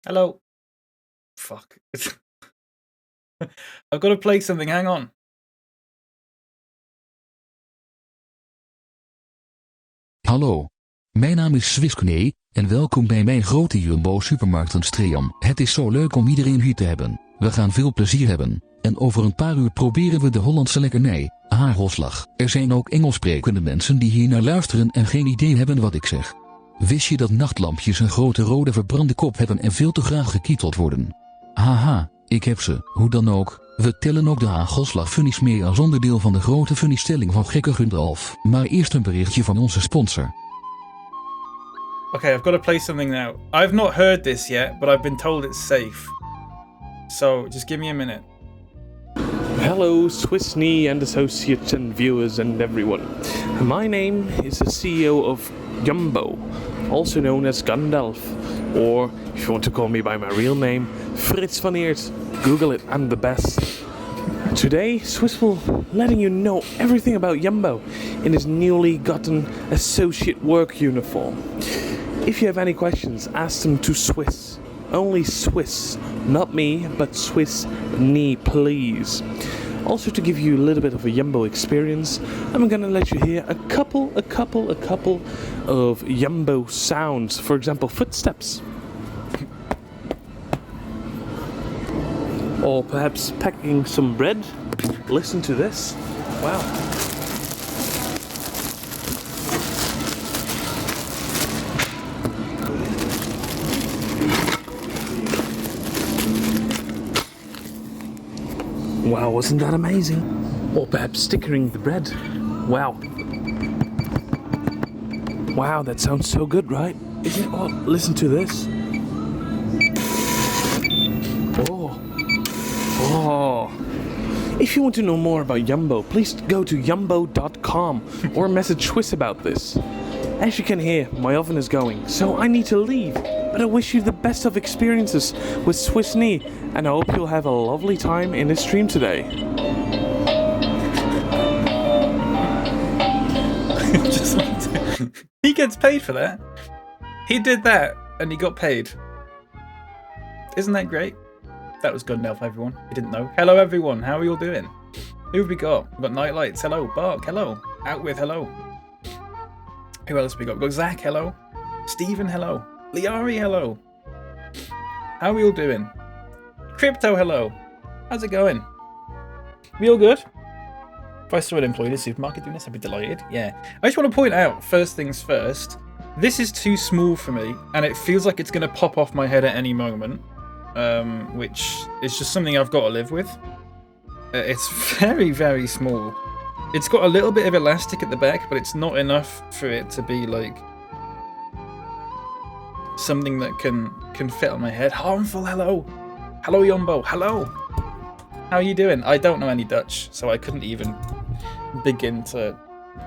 Hello. Fuck. I've got to play something. Hang on. Hallo. Mijn naam is SwissKnee en welkom bij mijn grote Jumbo supermarktenstream. Het is zo leuk om iedereen hier te hebben. We gaan veel plezier hebben. En over een paar uur proberen we de Hollandse lekkernij, Hagelslag. Er zijn ook Engelssprekende mensen die hier naar luisteren en geen idee hebben wat ik zeg. Wist je dat nachtlampjes een grote rode verbrande kop hebben en veel te graag gekieteld worden? Haha, ik heb ze. Hoe dan ook. We tellen ook de Hagelslag funnies mee als onderdeel van de grote funniestelling van gekke Gundalf. Maar eerst een berichtje van onze sponsor. Okay, I've got to play something now. I've not heard this yet, but I've been told it's safe. So, just give me a minute. Hello, SwissKnee and associates and viewers and everyone. My name is the CEO of Jumbo, also known as Gandalf, or if you want to call me by my real name, Frits van Eert. Google it, I'm the best. Today, Swiss will letting you know everything about Jumbo in his newly gotten associate work uniform. If you have any questions, ask them to Swiss. Only Swiss, not me, but SwissKnee, please. Also, to give you a little bit of a Jumbo experience, I'm gonna let you hear a couple of Jumbo sounds. For example, footsteps. Or perhaps packing some bread. Listen to this. Wow. Wow, wasn't that amazing? Or perhaps stickering the bread. Wow. Wow, that sounds so good, right? Isn't it? Oh, listen to this. Oh. If you want to know more about Jumbo, please go to jumbo.com or message Swiss about this. As you can hear, my oven is going, so I need to leave. But I wish you the best of experiences with SwissKnee, and I hope you'll have a lovely time in the stream today. He gets paid for that. He did that, and he got paid. Isn't that great? That was Gundalf, everyone. You didn't know. Hello, everyone. How are you all doing? Who have we got? We've got Nightlights. Hello. Bark. Hello. Out with. Hello. Who else we got? We've got Zach. Hello. Stephen. Hello. Liari. Hello. How are we all doing? Crypto. Hello. How's it going? We all good? If I saw an employee in a supermarket doing this, I'd be delighted. Yeah. I just want to point out, first things first, this is too small for me, and it feels like it's going to pop off my head at any moment. Which is just something I've got to live with. It's very, very small. It's got a little bit of elastic at the back, but it's not enough for it to be like something that can fit on my head. Harmful, hello. Hello, Jumbo, hello. How are you doing? I don't know any Dutch, so I couldn't even begin to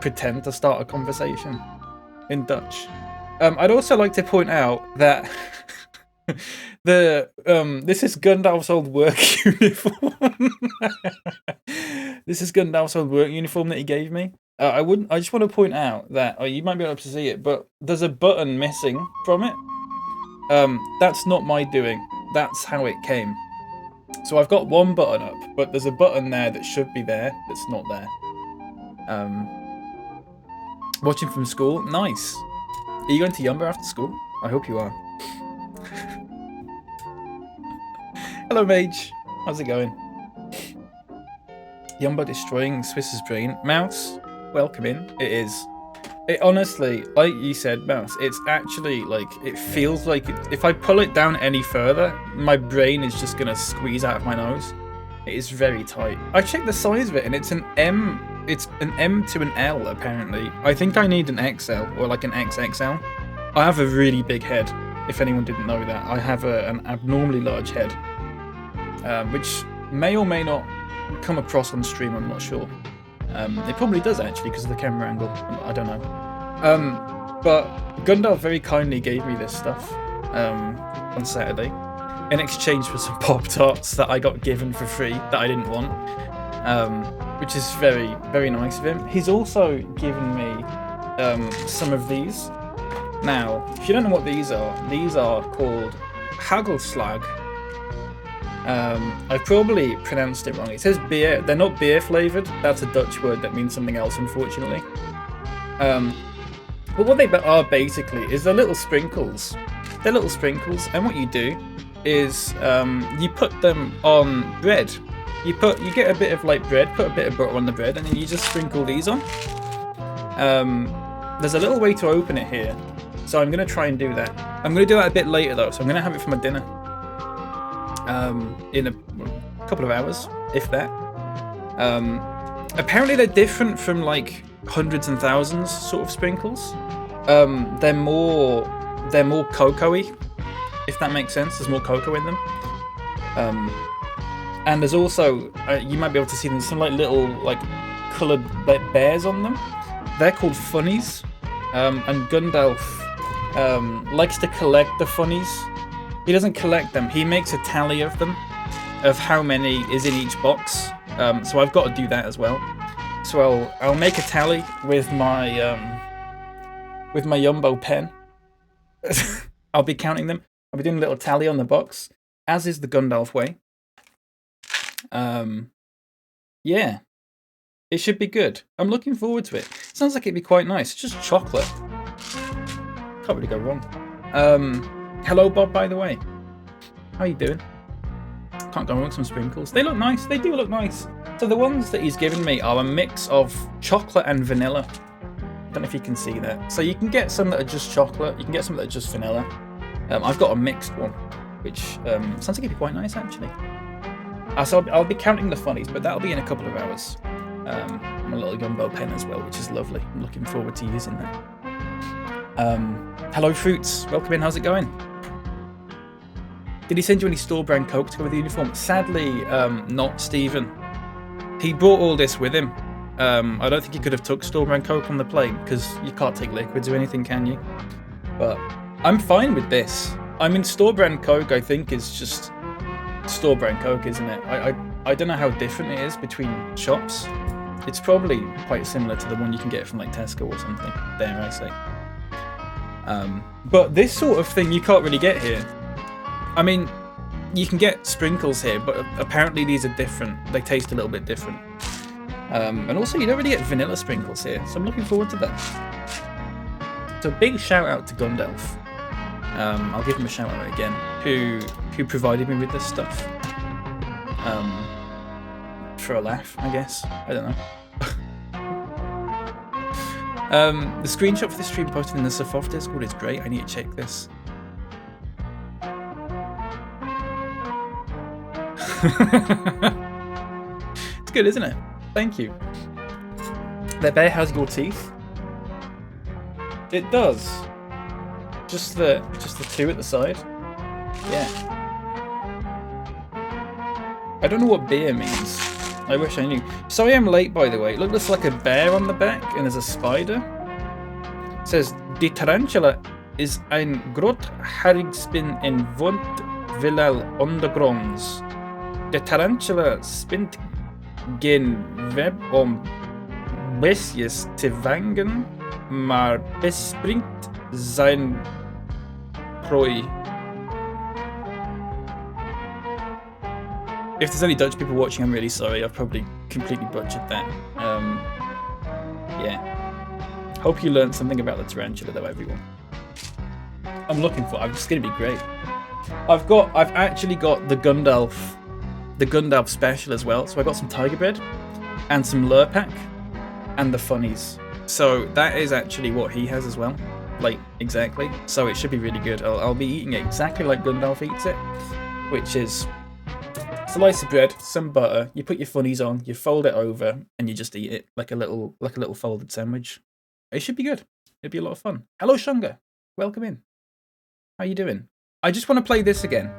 pretend to start a conversation in Dutch. I'd also like to point out that this is Gundalf's old work uniform. This is Gundalf's old work uniform that he gave me. I just want to point out that you might be able to see it, but there's a button missing from it. That's not my doing. That's how it came. So I've got one button up, but there's a button there that should be there that's not there. Watching from school, nice. Are you going to Jumbo after school? I hope you are. Hello, Mage. How's it going? Jumbo destroying Swiss's brain. Mouse, welcome in. It is. It honestly, like you said, Mouse, it's actually like, it feels like if I pull it down any further, my brain is just going to squeeze out of my nose. It is very tight. I checked the size of it and it's an M. It's an M to an L, apparently. I think I need an XL or like an XXL. I have a really big head, if anyone didn't know that. I have an abnormally large head. Which may or may not come across on stream, I'm not sure. It probably does actually because of the camera angle, I don't know. But Gundalf very kindly gave me this stuff on Saturday in exchange for some Pop-Tarts that I got given for free that I didn't want, which is very, very nice of him. He's also given me some of these. Now, if you don't know what these are called Hagelslag. I probably pronounced it wrong. It says beer. They're not beer flavored. That's a Dutch word that means something else, unfortunately. But what they are basically is they're little sprinkles. They're little sprinkles, and what you do is you put them on bread. You get a bit of light bread, put a bit of butter on the bread, and then you just sprinkle these on. There's a little way to open it here, so I'm going to try and do that. I'm going to do that a bit later though, so I'm going to have it for my dinner in a couple of hours, if that. Apparently they're different from like hundreds and thousands sort of sprinkles. They're more cocoa-y, if that makes sense. There's more cocoa in them. And there's also, you might be able to see them, some like little like coloured bears on them. They're called funnies. And Gundalf likes to collect the funnies. He doesn't collect them, he makes a tally of them, of how many is in each box. So I've got to do that as well. So I'll make a tally with my Jumbo pen. I'll be counting them. I'll be doing a little tally on the box, as is the Gundalf way. Yeah, it should be good. I'm looking forward to it. Sounds like it'd be quite nice. It's just chocolate. Can't really go wrong. Hello, Bob, by the way. How you doing? Can't go wrong with some sprinkles. They look nice. They do look nice. So the ones that he's given me are a mix of chocolate and vanilla. Don't know if you can see that. So you can get some that are just chocolate. You can get some that are just vanilla. I've got a mixed one, which sounds like it'd be quite nice, actually. So I'll be counting the funnies, but that'll be in a couple of hours. My little Jumbo pen as well, which is lovely. I'm looking forward to using that. Hello, Fruits. Welcome in. How's it going? Did he send you any store brand Coke to go with the uniform? Sadly, not, Stephen. He brought all this with him. I don't think he could have took store brand Coke on the plane because you can't take liquids or anything, can you? But I'm fine with this. I mean, store brand Coke, I think, is just store brand Coke, isn't it? I don't know how different it is between shops. It's probably quite similar to the one you can get from like Tesco or something, dare I say. But this sort of thing you can't really get here. I mean, you can get sprinkles here, but apparently these are different. They taste a little bit different. And also you don't really get vanilla sprinkles here, so I'm looking forward to that. So big shout out to Gundalf. I'll give him a shout out again, who provided me with this stuff. For a laugh, I guess. I don't know. The screenshot for this stream posted in the Sofoff Discord is great. I need to check this. It's good, isn't it? Thank you. That bear has your teeth. It does. Just the two at the side. Yeah. I don't know what beer means. I wish I knew. Sorry I'm late, by the way. Look, there's like a bear on the back and there's a spider. It says, Die tarantula is ein Grothaarigspin in woont willal ondergronds. De tarantula spint geen web om besjes te vangen, maar bespringt zijn prooi. If there's any Dutch people watching, I'm really sorry. I've probably completely butchered that. Yeah. Hope you learned something about the tarantula, though, everyone. I'm looking for. It's going to be great. I've actually got the Gundalf special as well. So I got some tiger bread and some Lurpak and the funnies. So that is actually what he has as well. Like, exactly. So it should be really good. I'll be eating it exactly like Gundalf eats it, which is a slice of bread, some butter, you put your funnies on, you fold it over, and you just eat it like a little folded sandwich. It should be good. It'd be a lot of fun. Hello, Shunga. Welcome in. How you doing? I just want to play this again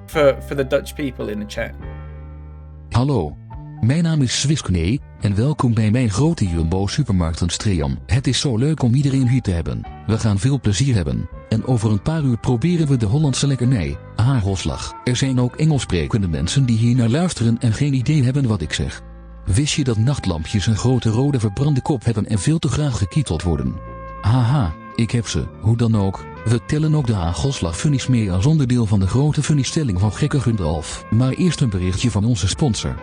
for the Dutch people in the chat. Hallo. Mijn naam is SwissKnee en welkom bij mijn grote Jumbo supermarktenstream. Het is zo leuk om iedereen hier te hebben. We gaan veel plezier hebben. En over een paar uur proberen we de Hollandse lekkernij, Hagelslag. Er zijn ook Engelssprekende mensen die hier naar luisteren en geen idee hebben wat ik zeg. Wist je dat nachtlampjes een grote rode verbrande kop hebben en veel te graag gekieteld worden? Haha, ik heb ze, hoe dan ook. We tellen ook de Hagelslag funnies mee als onderdeel van de grote funniestelling van gekke Gundalf. Maar eerst een berichtje van onze sponsor.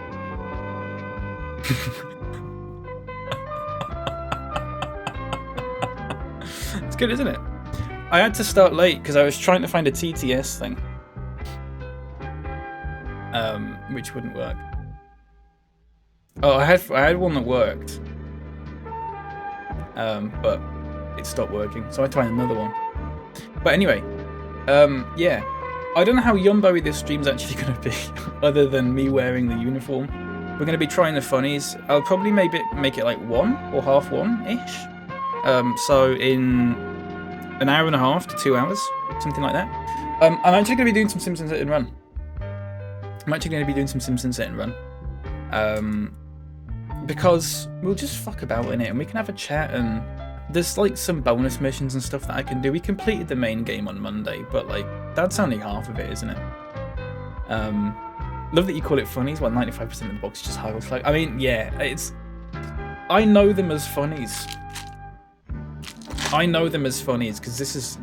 It's good, isn't it? I had to start late because I was trying to find a TTS thing. Which wouldn't work. Oh, I had one that worked. But it stopped working, so I tried another one. But anyway, yeah. I don't know how Yumbo this stream's actually going to be, other than me wearing the uniform. We're going to be trying the funnies. I'll probably maybe make it like 1 or half 1-ish. So in an hour and a half to 2 hours, something like that. I'm actually going to be doing some Simpsons hit and run. Because we'll just fuck about in it and we can have a chat, and there's like some bonus missions and stuff that I can do. We completed the main game on Monday, but like that's only half of it, isn't it? Love that you call it funnies while 95% of the box is just Hagelslag. I mean, yeah, I know them as funnies. Because this is...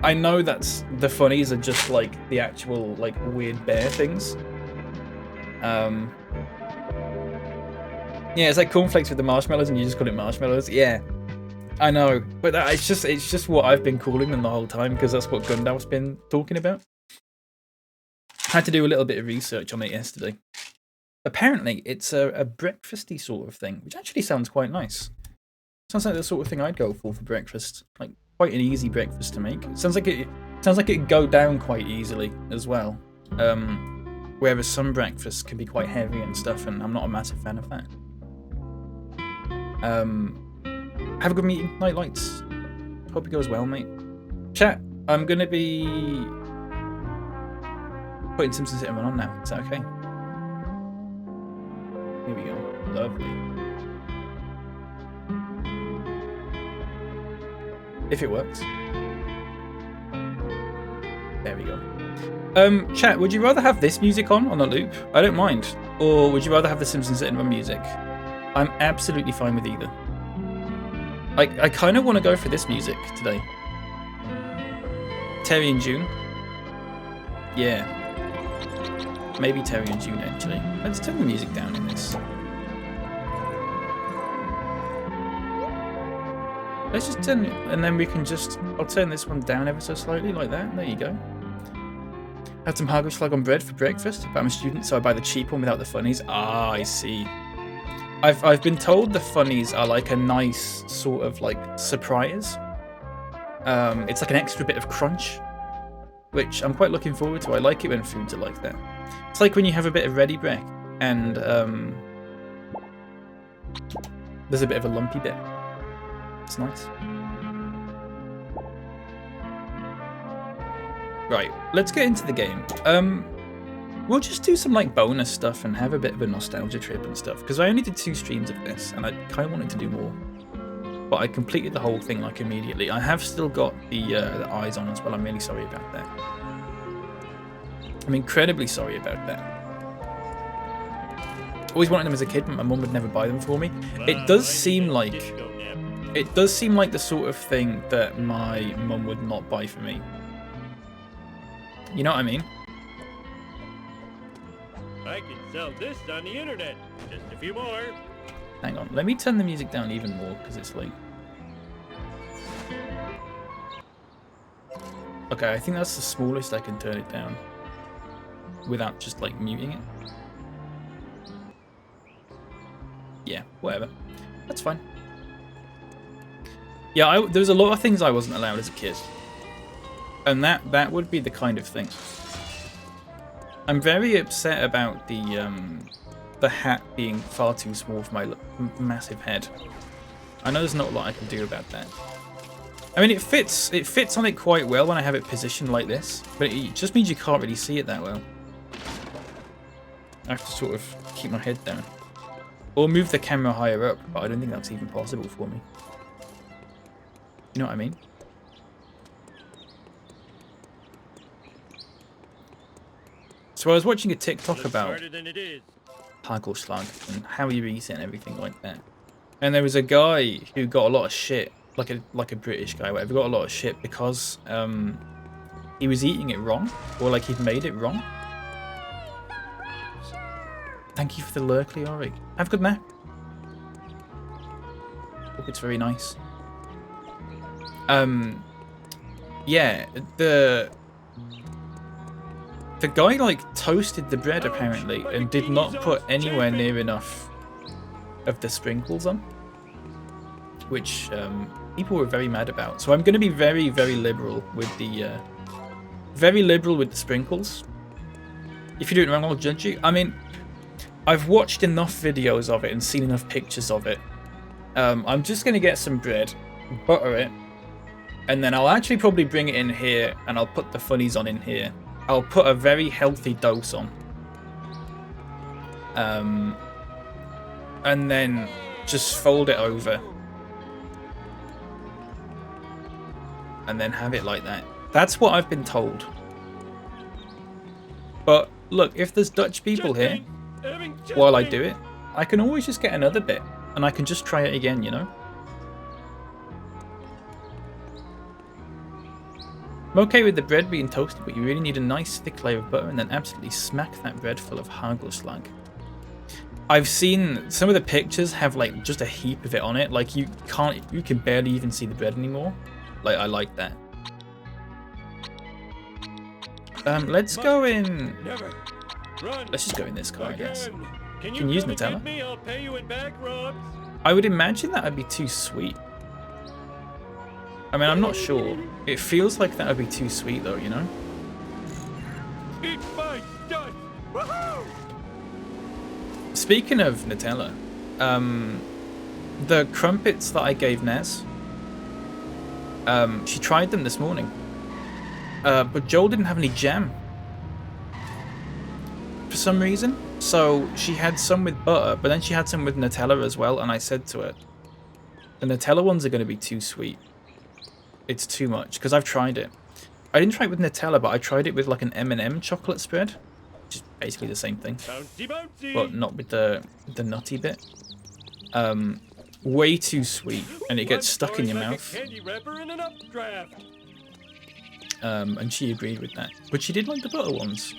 I know that's... The funnies are just like the actual like weird bear things. Yeah, it's like cornflakes with the marshmallows and you just call it marshmallows. Yeah, I know. But it's just what I've been calling them the whole time because that's what Gundalf's been talking about. I had to do a little bit of research on it yesterday. Apparently, it's a breakfasty sort of thing, which actually sounds quite nice. Sounds like the sort of thing I'd go for breakfast. Like, quite an easy breakfast to make. It sounds like it'd go down quite easily as well. Whereas some breakfasts can be quite heavy and stuff, and I'm not a massive fan of that. Have a good meeting. Night lights. Hope it goes well, mate. Chat, I'm gonna be putting Simpsons Hit and Run on now. Is that okay? Here we go. Lovely. If it works. There we go. Chat, would you rather have this music on a loop? I don't mind. Or would you rather have the Simpsons Hit and Run music? I'm absolutely fine with either. I kind of want to go for this music today. Terry and June. Yeah. Maybe Terry and June, actually. Let's turn the music down in this. Let's just turn it, and then we can just... I'll turn this one down ever so slightly, like that. There you go. Had some Hagelslag on bread for breakfast, but I'm a student, so I buy the cheap one without the funnies. Ah, I see. I've been told the funnies are like a nice sort of like surprise. It's like an extra bit of crunch, which I'm quite looking forward to. I like it when foods are like that. It's like when you have a bit of ready bread and there's a bit of a lumpy bit. It's nice. Right, let's get into the game. We'll just do some like bonus stuff and have a bit of a nostalgia trip and stuff, because I only did 2 streams of this and I kind of wanted to do more, but I completed the whole thing like immediately. I have still got the eyes on as well. I'm really sorry about that. I'm incredibly sorry about that. Always wanted them as a kid, but my mum would never buy them for me. It does seem like the sort of thing that my mum would not buy for me. You know what I mean? I can sell this on the internet. Just a few more. Hang on, let me turn the music down even more because it's like... Okay, I think that's the smallest I can turn it down without just like muting it. Yeah, whatever. That's fine. Yeah, there was a lot of things I wasn't allowed as a kid. And that would be the kind of thing. I'm very upset about the hat being far too small for my massive head. I know there's not a lot I can do about that. I mean, it fits on it quite well when I have it positioned like this, but it just means you can't really see it that well. I have to sort of keep my head down. Or move the camera higher up, but I don't think that's even possible for me. You know what I mean? So I was watching a TikTok about Hagelslag and how you eat it and everything like that. And there was a guy who got a lot of shit like a British guy, whatever, got a lot of shit because he was eating it wrong, or like he'd made it wrong. Thank you for the lurk, Leori. Have a good nap. Hope it's very nice. Yeah, the guy like toasted the bread apparently and did not put anywhere near enough of the sprinkles on, which people were very mad about. So I'm going to be very, very liberal with the sprinkles. If you do it wrong, I'll judge you. I mean, I've watched enough videos of it and seen enough pictures of it. I'm just going to get some bread, butter it, and then I'll actually probably bring it in here and I'll put the funnies on in here. I'll put a very healthy dose on. And then just fold it over. And then have it like that. That's what I've been told. But look, if there's Dutch people here while I do it, I can always just get another bit and I can just try it again, you know? I'm okay with the bread being toasted, but you really need a nice thick layer of butter and then absolutely smack that bread full of Hagelslag. I've seen some of the pictures have like just a heap of it on it. Like you can barely even see the bread anymore. Like I like that. Let's go in. Let's just go in this car, I guess. Can you use Nutella? I'll pay you in back rubs. I would imagine that would be too sweet. I mean, I'm not sure. It feels like that would be too sweet though, you know? Eat my dust. Woohoo! Speaking of Nutella, the crumpets that I gave Nez, she tried them this morning. But Joel didn't have any jam for some reason. So she had some with butter, but then she had some with Nutella as well. And I said to her, the Nutella ones are going to be too sweet. It's too much, because I've tried it. I didn't try it with Nutella, but I tried it with like an M&M chocolate spread, which is basically the same thing, Bouncy, bouncy. but not with the nutty bit. Way too sweet, and it gets stuck in your Like a mouth. candy wrapper in an updraft. And she agreed with that. But she did like the butter ones,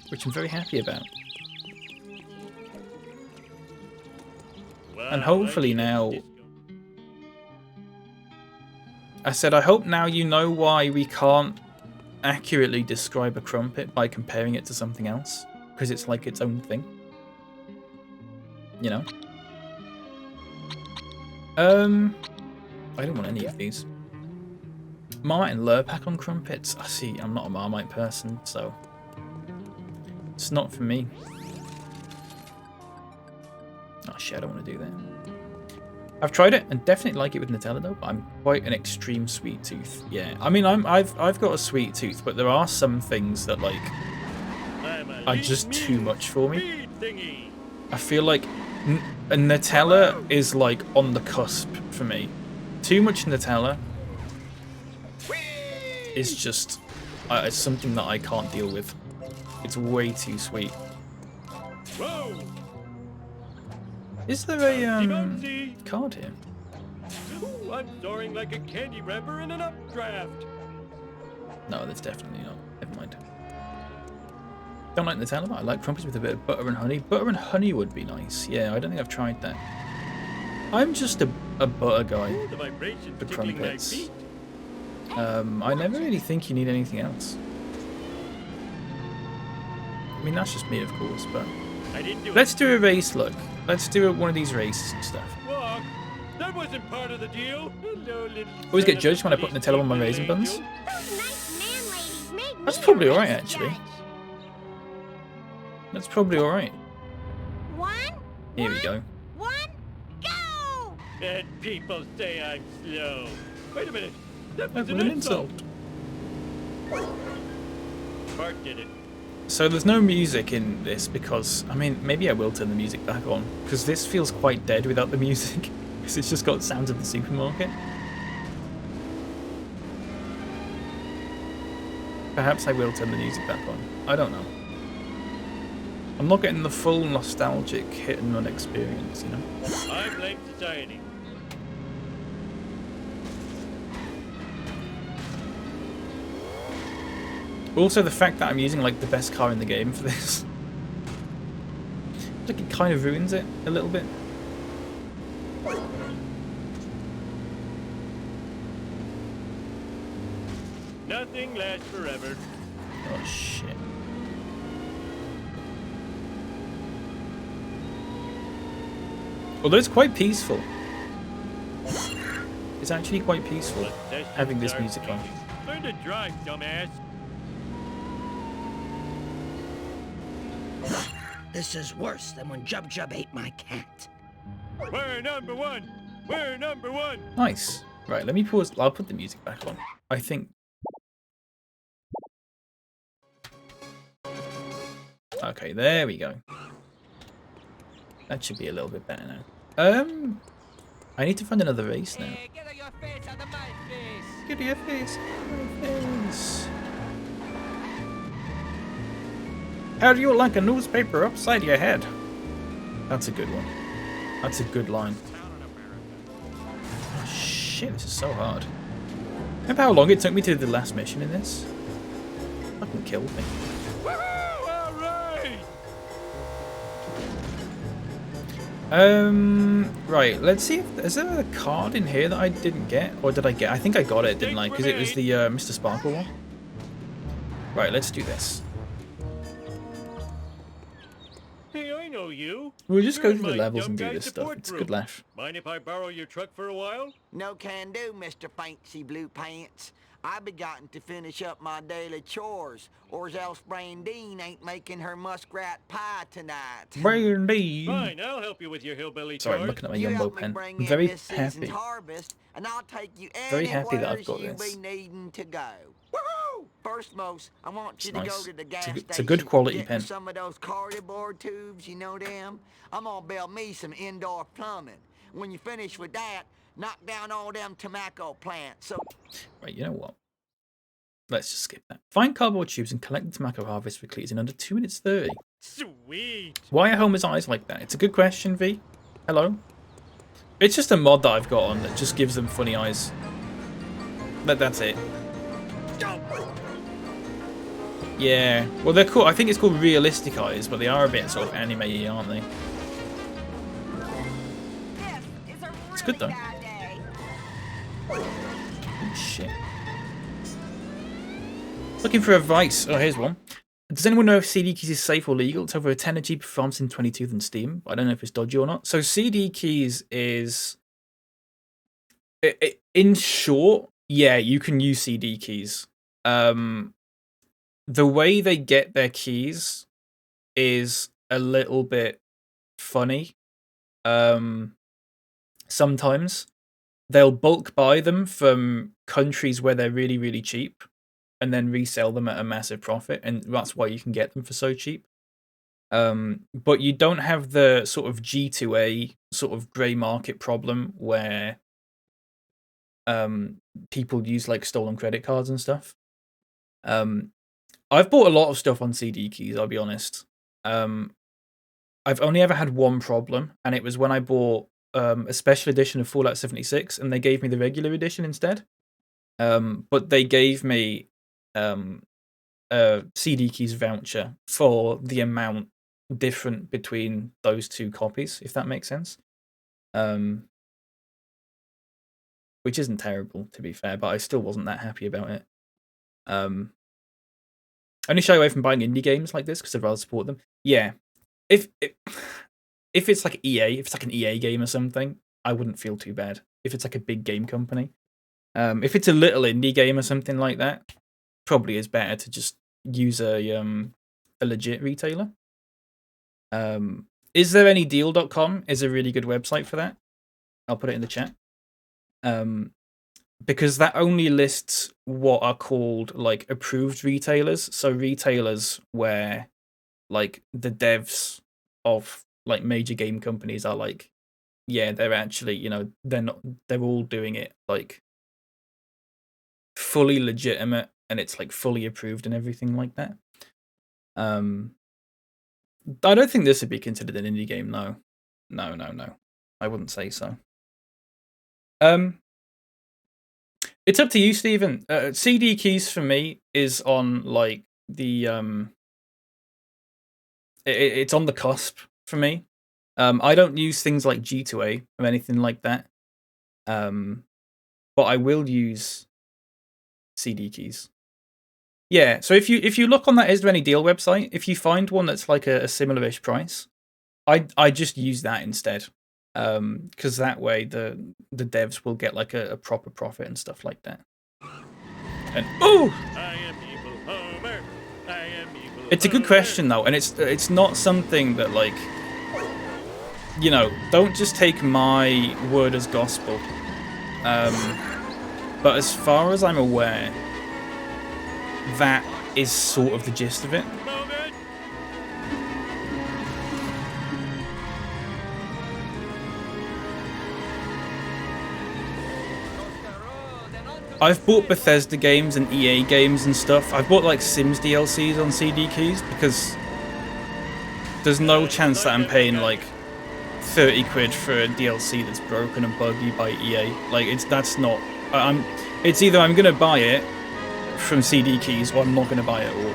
which I'm very happy about. And hopefully now... I said, I hope now you know why we can't accurately describe a crumpet by comparing it to something else. Because it's like its own thing. You know? I don't want any of these. Marmite and Lurpak on crumpets? I see, I'm not a Marmite person, so... It's not for me. Oh shit, I don't want to do that. I've tried it and definitely like it with Nutella though, but I'm quite an extreme sweet tooth. Yeah, I mean, I've got a sweet tooth, but there are some things that like are just too much for me. I feel like Nutella is like on the cusp for me. Too much Nutella is just it's something that I can't deal with. It's way too sweet. Whoa. Is there a card here? Ooh, I'm soaring like a candy wrapper in an updraft. No, there's definitely not. Never mind. Don't like Nutella, but I like crumpets with a bit of butter and honey. Butter and honey would be nice. Yeah, I don't think I've tried that. I'm just a butter guy Ooh, the vibration for tickling my crumpets. feet. I never really think you need anything else. I mean, that's just me, of course, but... I didn't do Let's do a race, look. Let's do one of these races and stuff. Walk. That wasn't part of the deal. Hello, little Always get son judged of when I a put Nutella on my little raisin buns. angel. That's probably alright, actually. That's probably alright. Here we go. Go! And people say I'm slow. Wait a minute. That That was was an insult. Bart did it. So there's no music in this because, I mean, maybe I will turn the music back on. Because this feels quite dead without the music. Because it's just got sounds of the supermarket. Perhaps I will turn the music back on. I don't know. I'm not getting the full nostalgic hit and run experience, you know? I blame society. Also, the fact that I'm using like the best car in the game for this, like it kind of ruins it a little bit. Nothing lasts forever. Oh shit. Although it's quite peaceful. It's actually quite peaceful having this music on. Learn to drive, dumbass. This is worse than when Jub Jub ate my cat. We're number one. We're number one. Nice. Right, let me pause. I'll put the music back on. I think. Okay, there we go. That should be a little bit better now. I need to find another race now. Hey, get your face out of my face. Get your face out of my face. How do you like a newspaper upside your head? That's a good one. That's a good line. Oh, shit, this is so hard. Remember how long it took me to do the last mission in this? Fucking killed me. Woohoo! All right. Right, let's see if is there a card in here that I didn't get, or did I get? I think I got it, didn't I? Because it was the Mr. Sparkle one. Right, let's do this. Hey, I know you. We'll just go You're in through the my levels dumb and do guy this stuff. support It's a group. good laugh. Mind if I borrow your truck for a while? No can do, Mr. Fancy Blue Pants. I begotten to finish up my daily chores, or else Brandine ain't making her muskrat pie tonight. Brandy. Fine, I'll help you with your hillbilly Sorry, I'm chores. looking at my You Yumbo help me pen. bring I'm in very this season's happy. harvest, and I'll take you Very happy that I've anywheres got you this. be needing to go. Woohoo! First, most, I want you It's to nice. go to the gas It's station. a good quality get pen. some of those cardboard tubes, you know them? I'm gonna build me some indoor plumbing. When you finish with that, knock down all them tobacco plants. So Right, you know what? Let's just skip that. Find cardboard tubes and collect the tobacco harvest for cleats in under 2 minutes 30. Sweet. Why are Homer's eyes like that? It's a good question, V. Hello? It's just a mod that I've got on that just gives them funny eyes. That's it. Yeah. Well, they're cool. I think it's called realistic eyes, but they are a bit sort of anime-y, aren't they? This is a It's good, really though. bad day. Oh, shit. Looking for advice. Oh, here's one. Does anyone know if CD keys is safe or legal? It's over a 10 cheaper performance in 22 than Steam. I don't know if it's dodgy or not. So CD keys is... in short, yeah, you can use CD keys. The way they get their keys is a little bit funny. Sometimes they'll bulk buy them from countries where they're really, really cheap and then resell them at a massive profit, and that's why you can get them for so cheap. But you don't have the sort of G2A sort of grey market problem where people use like stolen credit cards and stuff. I've bought a lot of stuff on CD keys, I'll be honest. I've only ever had one problem, and it was when I bought a special edition of Fallout 76, and they gave me the regular edition instead. But they gave me a CD keys voucher for the amount different between those two copies, if that makes sense. Which isn't terrible, to be fair, but I still wasn't that happy about it. Only shy away from buying indie games like this because I'd rather support them. Yeah, if it's like EA, if it's like an EA game or something, I wouldn't feel too bad. If it's like a big game company, if it's a little indie game or something like that, probably is better to just use a legit retailer. Is there any deal.com is a really good website for that. I'll put it in the chat. Because that only lists what are called like approved retailers. So retailers where like the devs of like major game companies are like, yeah, they're actually, you know, they're all doing it like fully legitimate and it's like fully approved and everything like that. I don't think this would be considered an indie game, no. No. I wouldn't say so. It's up to you, Stephen. CD keys for me is on like the it's on the cusp for me. I don't use things like G2A or anything like that. But I will use CD keys. Yeah, so if you look on that Is There Any Deal website, if you find one that's like a similar-ish price, I just use that instead. Because that way the devs will get like a proper profit and stuff like that. And oh, I am evil Homer. I am evil it's a good Homer. question though, and it's not something that like, you know, don't just take my word as gospel. But as far as I'm aware, that is sort of the gist of it. Moment. I've bought Bethesda games and EA games and stuff. I've bought like Sims DLCs on CD keys because there's no chance that I'm paying like 30 quid for a DLC that's broken and buggy by EA. Like that's not. It's either I'm gonna buy it from CD keys or I'm not gonna buy it at all.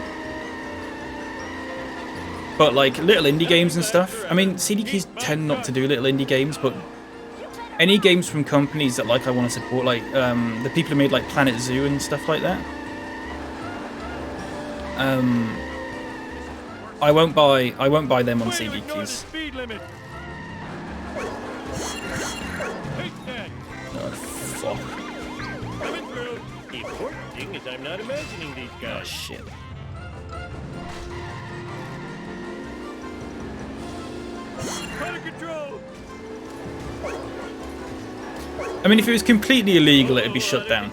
But like little indie games and stuff. I mean, CD keys tend not to do little indie games, but any games from companies that like I want to support, like the people who made like Planet Zoo and stuff like that. I won't buy them on CD keys. Speed limit. Take that. Oh fuck. Coming through. The important thing is I'm not imagining these Oh guys. shit. Out of control. I mean, if it was completely illegal, it'd be shut down.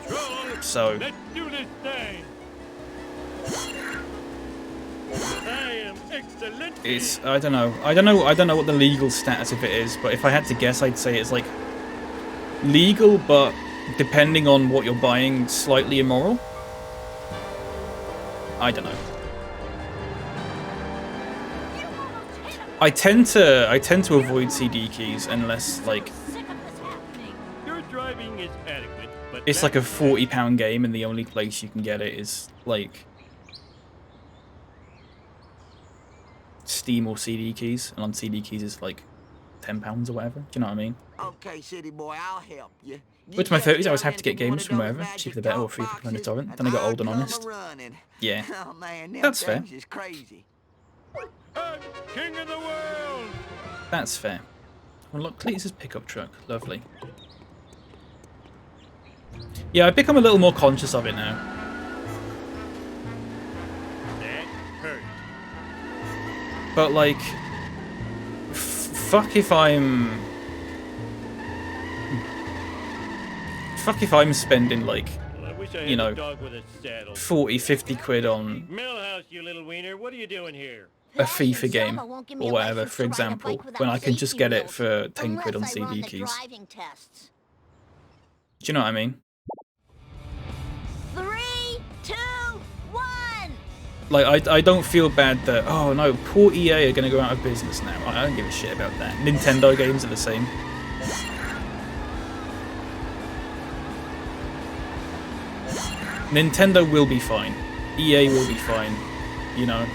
So Let's do this thing. I am excellent. it's I don't know what the legal status of it is, but if I had to guess, I'd say it's like legal, but depending on what you're buying, slightly immoral. I don't know. I tend to avoid CD keys unless like Your driving is adequate, but it's like a £40 game and the only place you can get it is like Steam or CD keys, and on CD keys it's like £10 or whatever. Do you know what I mean? Okay, city boy, I'll help you. But to my 30s, I always have to get games from wherever, cheaper the better, or free for a torrent. Then I got old and honest. Yeah, Oh man, them that's fair. things is crazy. I'm king of the world. That's fair. Well, look, Cletus's pickup truck, lovely. Yeah, I've become a little more conscious of it now. That hurt. But like, fuck if I'm spending like, Well, I wish I had you know, a dog with a saddle. 40, 50 quid on Millhouse, you little wiener. What are you doing here? a FIFA game or whatever, for example, when I can just get it for 10 quid on CD keys. Do you know what I mean? 3, 2, 1. Like, I don't feel bad that, oh no, poor EA are going to go out of business now. I don't give a shit about that. Nintendo games are the same. Nintendo will be fine. EA will be fine. You know.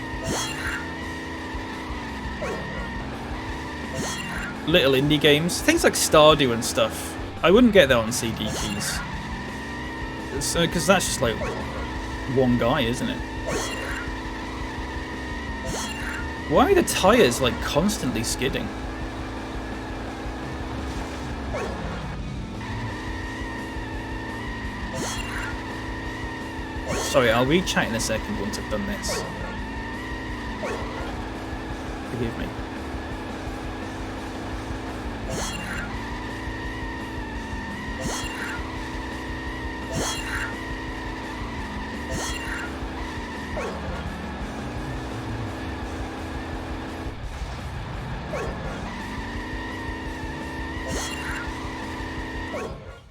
Little indie games. Things like Stardew and stuff. I wouldn't get that on CD keys. Because that's just like one guy, isn't it? Why are the tyres like constantly skidding? Sorry, I'll read chat in a second once I've done this. Forgive me.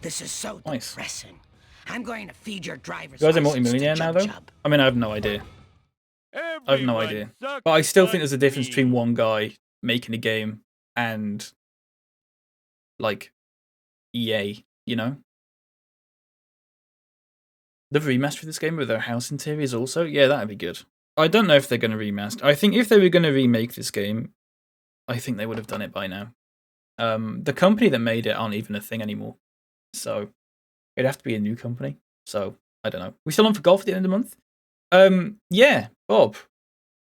This is so Nice. depressing. I'm going to feed your driver's You guys are license to multi-millionaire now, though? Jub. I mean, I have no idea. I have no Everyone idea. sucks But I still think there's a but difference me. between one guy making a game and, like, EA, you know? The remaster of this game with their house interiors also? Yeah, that'd be good. I don't know if they're going to remaster. I think if they were going to remake this game, I think they would have done it by now. The company that made it aren't even a thing anymore. So it'd have to be a new company. So I don't know. We still on for golf at the end of the month? Yeah, Bob.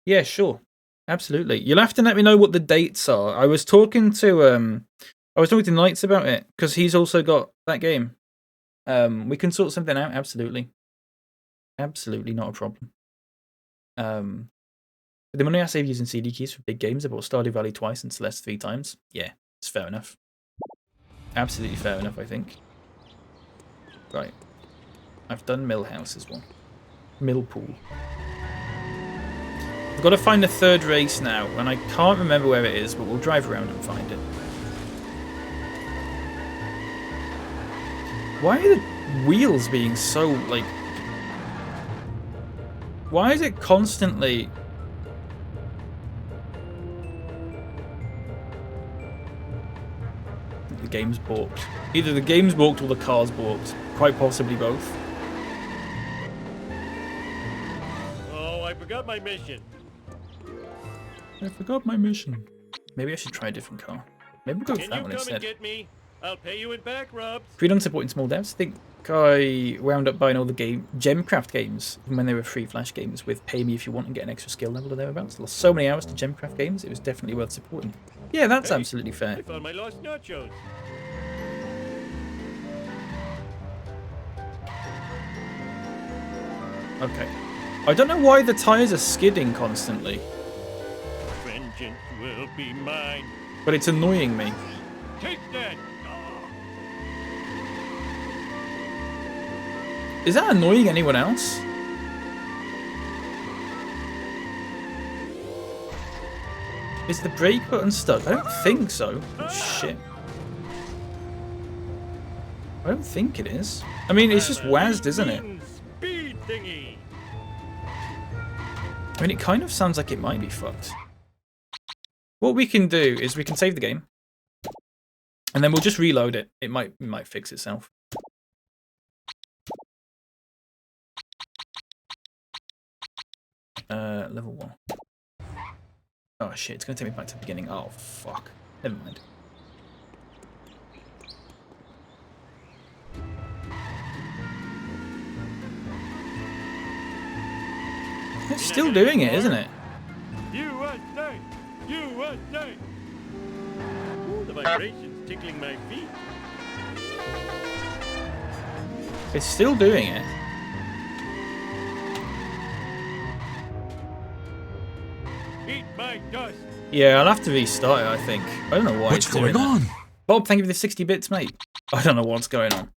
Yeah, sure. Absolutely. You'll have to let me know what the dates are. I was talking to Knights about it, because he's also got that game. We can sort something out, absolutely. Absolutely not a problem. The money I save using CD keys for big games, I bought Stardew Valley twice and Celeste 3 times. Yeah, it's fair enough. Absolutely fair enough, I think. Right. I've done Millhouse as well. Millpool. I've got to find the third race now, and I can't remember where it is, but we'll drive around and find it. Why are the wheels being so, like... Why is it constantly... The game's balked. Either the game's balked or the car's balked. Quite possibly both. Oh, I forgot my mission. I forgot my mission. Maybe I should try a different car. Maybe we'll go with Can that you one come instead. and get me? I'll pay you in back rubs. Freedom supporting small devs. I think I wound up buying all the Gemcraft games when they were free Flash games with pay me if you want and get an extra skill level or thereabouts. Lost so many hours to Gemcraft games, it was definitely worth supporting. Yeah, that's absolutely fair. I found my lost nachos. Okay. I don't know why the tyres are skidding constantly, Vengeance will be mine. but it's annoying me. Take that. Is that annoying anyone else? Is the brake button stuck? I don't think so. Oh, shit. I don't think it is. I mean, it's just WASD, isn't it? Speed thingy. I mean, it kind of sounds like it might be fucked. What we can do is we can save the game, and then we'll just reload it. It might fix itself. Level 1. Oh shit, it's gonna take me back to the beginning. Oh fuck. Never mind. It's still doing it, isn't it? USA! USA! Ooh, the vibrations tickling my feet. It's still doing it. Eat my dust. Yeah, I'll have to restart it, I think. I don't know why What's it's doing going on? that. Bob, thank you for the 60 bits, mate. I don't know what's going on.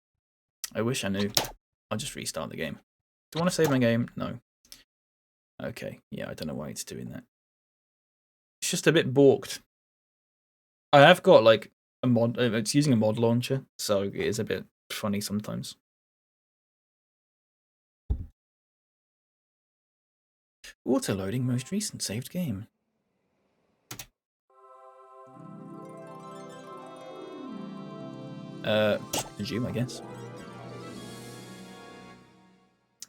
I wish I knew. I'll just restart the game. Do I want to save my game? No. Okay, yeah, I don't know why it's doing that. It's just a bit balked. I have got, like, a mod... It's using a mod launcher, so it is a bit funny sometimes. Auto-loading most recent saved game. Resume, I guess.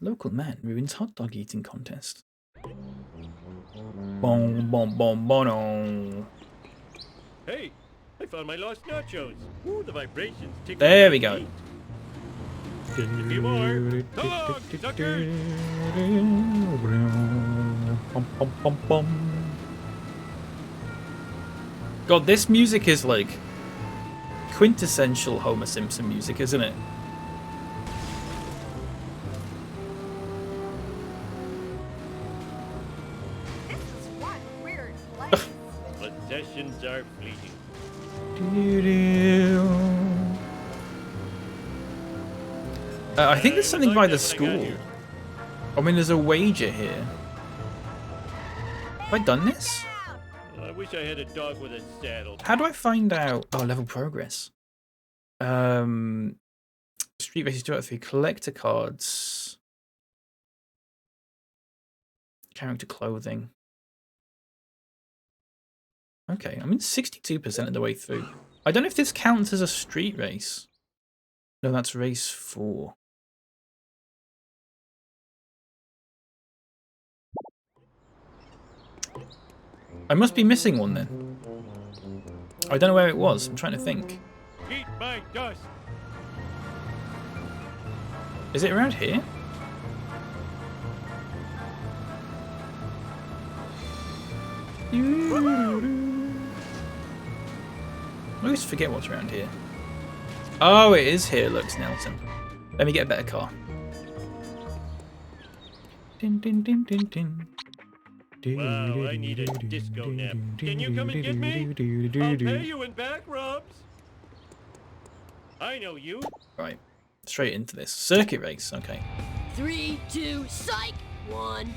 Local man ruins hot dog eating contest. Boom, boom, boom, boom. Hey, I found my lost nachos. Ooh, the vibrations tickling There my we go. feet. Just a few more. Dog, suckers. God, this music is like quintessential Homer Simpson music, isn't it? This is one weird place. Possessions are fleeting. I think there's something by the Like that when I got school. here. I mean, there's a wager here. Have I done this? I wish I had a dog with a saddle. How do I find out? Oh, level progress. Street races 2 out of 3. Collector cards. Character clothing. Okay, I'm in 62% of the way through. I don't know if this counts as a street race. No, that's race 4. I must be missing one then. I don't know where it was. I'm trying to think. Eat my dust. Is it around here? I always forget what's around here. Oh, it is here, looks Nelson. Let me get a better car. Din, din, din, din, din. Wow, I need a disco nap. Can you come and get me? I'll pay you in back rubs. I know you. Right, straight into this. Circuit race, okay. 3, 2, psych! 1.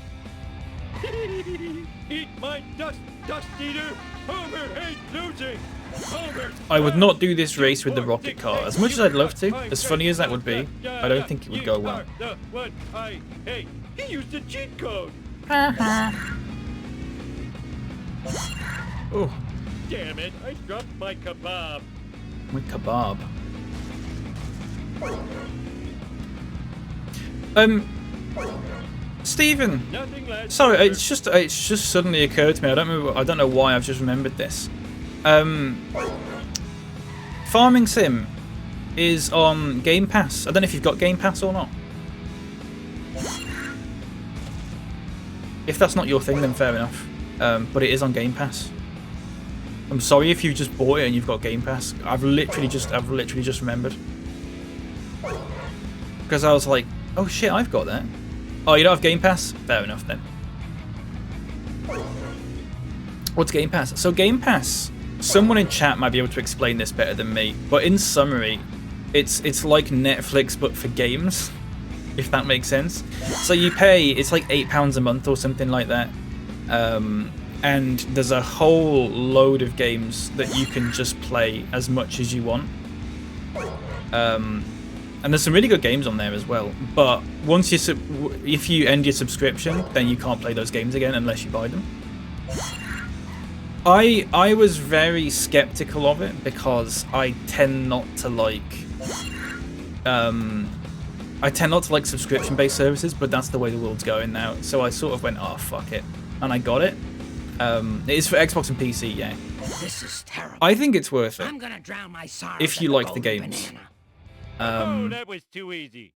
Eat my dust, dust eater. Homer hates losing. Homer. I would not do this race with the rocket car. As much as I'd love to, as funny as that would be, I don't think it would go well. The one I hate. He used a cheat code. Oh, Damn it! I dropped my kebab. my kebab. Stephen. Nothing less. Sorry, it's just suddenly occurred to me. I don't know why I've just remembered this. Farming Sim is on Game Pass. I don't know if you've got Game Pass or not. If that's not your thing, then fair enough. But it is on Game Pass. I'm sorry if you just bought it and you've got Game Pass. I've literally just remembered. Because I was like, oh shit, I've got that. Oh, you don't have Game Pass? Fair enough then. What's Game Pass? So Game Pass, someone in chat might be able to explain this better than me, but in summary, it's like Netflix but for games, if that makes sense. So you pay, it's like £8 a month or something like that. And there's a whole load of games that you can just play as much as you want. And there's some really good games on there as well. But once if you end your subscription, then you can't play those games again unless you buy them. I was very skeptical of it because I tend not to like subscription-based services, but that's the way the world's going now. So I sort of went, oh fuck it, and I got it. It is for Xbox and PC, yeah. This is terrible. I think it's worth it I'm gonna drown my sorrows if you in like the golden games. banana. Oh, that was too easy.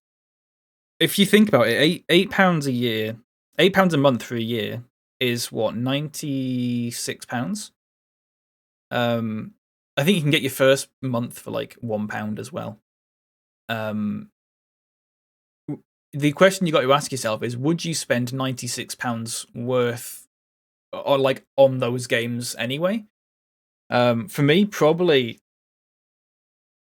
If you think about it, £8 a year, £8 a month for a year is what, £96? I think you can get your first month for like £1 as well. The question you got to ask yourself is, would you spend £96 worth or like on those games anyway? For me, probably,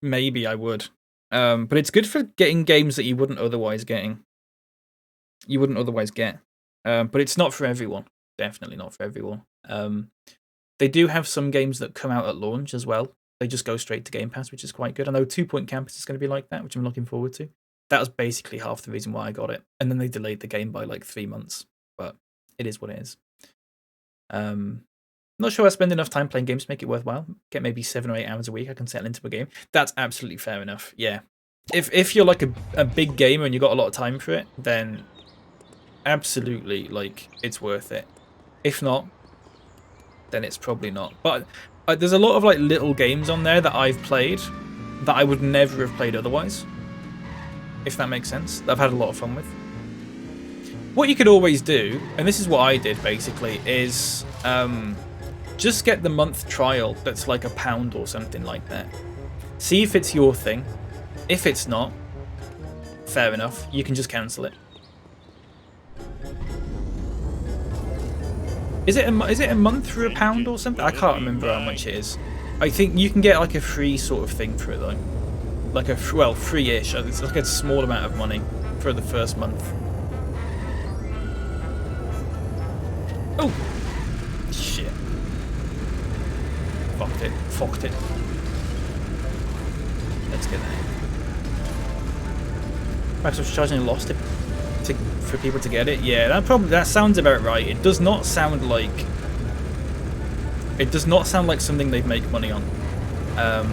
maybe I would. But it's good for getting games that you wouldn't otherwise get. But it's not for everyone. Definitely not for everyone. They do have some games that come out at launch as well. They just go straight to Game Pass, which is quite good. I know 2 Point Campus is going to be like that, which I'm looking forward to. That was basically half the reason why I got it. And then they delayed the game by like 3 months. But it is what it is. Not sure I spend enough time playing games to make it worthwhile. Get maybe 7 or 8 hours a week I can settle into a game. That's absolutely fair enough. Yeah. If you're like a big gamer and you've got a lot of time for it, then absolutely, like, it's worth it. If not, then it's probably not. But there's a lot of like little games on there that I've played that I would never have played otherwise. If that makes sense. That I've had a lot of fun with. What you could always do, and this is what I did basically, is just get the month trial that's like £1 or something like that. See if it's your thing. If it's not, fair enough. You can just cancel it. Is it a month for £1 or something? I can't remember how much it is. I think you can get like a free sort of thing for it though. Like free-ish. It's like a small amount of money for the first month. Oh! Shit. Fucked it. Let's get that. Microsoft's charging a loss for people to get it. Yeah, that sounds about right. It does not sound like something they'd make money on. I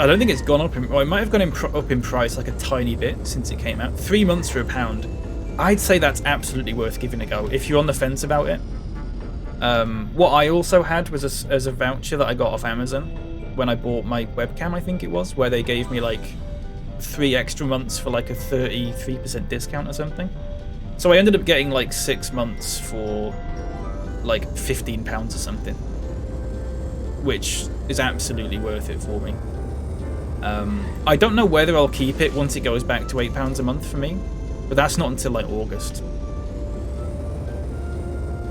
don't think it's gone up. It might have gone up in price like a tiny bit since it came out. 3 months for £1. I'd say that's absolutely worth giving a go if you're on the fence about it. What I also had was as a voucher that I got off Amazon when I bought my webcam, I think it was, where they gave me like 3 extra months for like a 33% discount or something. So I ended up getting like 6 months for like £15 or something, which is absolutely worth it for me. I don't know whether I'll keep it once it goes back to £8 a month for me, but that's not until like August.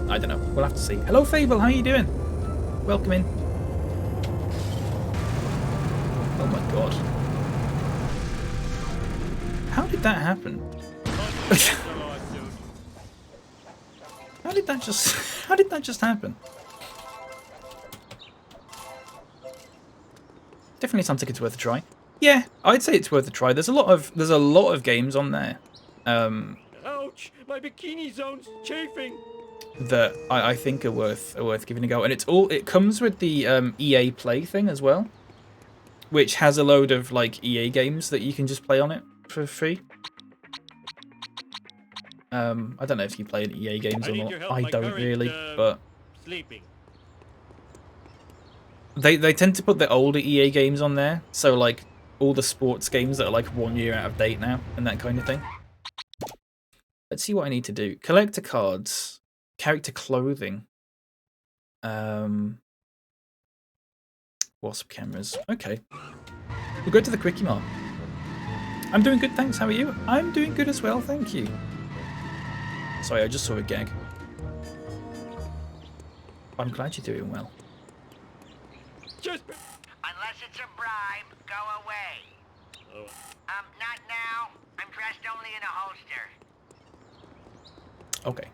I don't know. We'll have to see. Hello, Fable. How you doing? Welcome in. Oh my god. How did that happen? How did that just happen? Definitely sounds like it's worth a try. Yeah, I'd say it's worth a try. There's a lot of games on there. Ouch! My bikini zone's chafing. That I think are worth giving a go, and it comes with the EA Play thing as well, which has a load of like EA games that you can just play on it for free. I don't know if you play EA games or not. I don't really, but sleeping. They tend to put the older EA games on there, so like all the sports games that are like 1 year out of date now and that kind of thing. Let's see what I need to do. Collector cards, character clothing, wasp cameras. Okay, we'll go to the Quickie Mart. I'm doing good, thanks. How are you? I'm doing good as well, thank you. Sorry, I just saw a gag. I'm glad you're doing well. Just Unless it's a bribe, go away. Not now. I'm dressed only in a holster. Okay.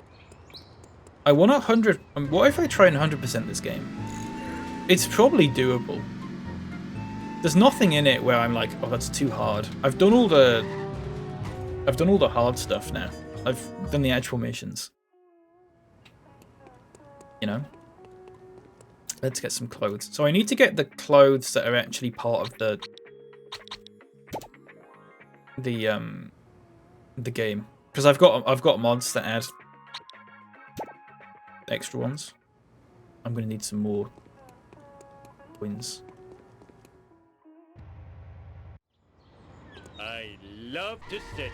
I want 100. What if I try and 100% this game? It's probably doable. There's nothing in it where I'm like, oh, that's too hard. I've done all the hard stuff now. I've done the actual missions. You know? Let's get some clothes. So I need to get the clothes that are actually part of the game, because I've got mods that add extra ones. I'm gonna need some more wins. I love to sit.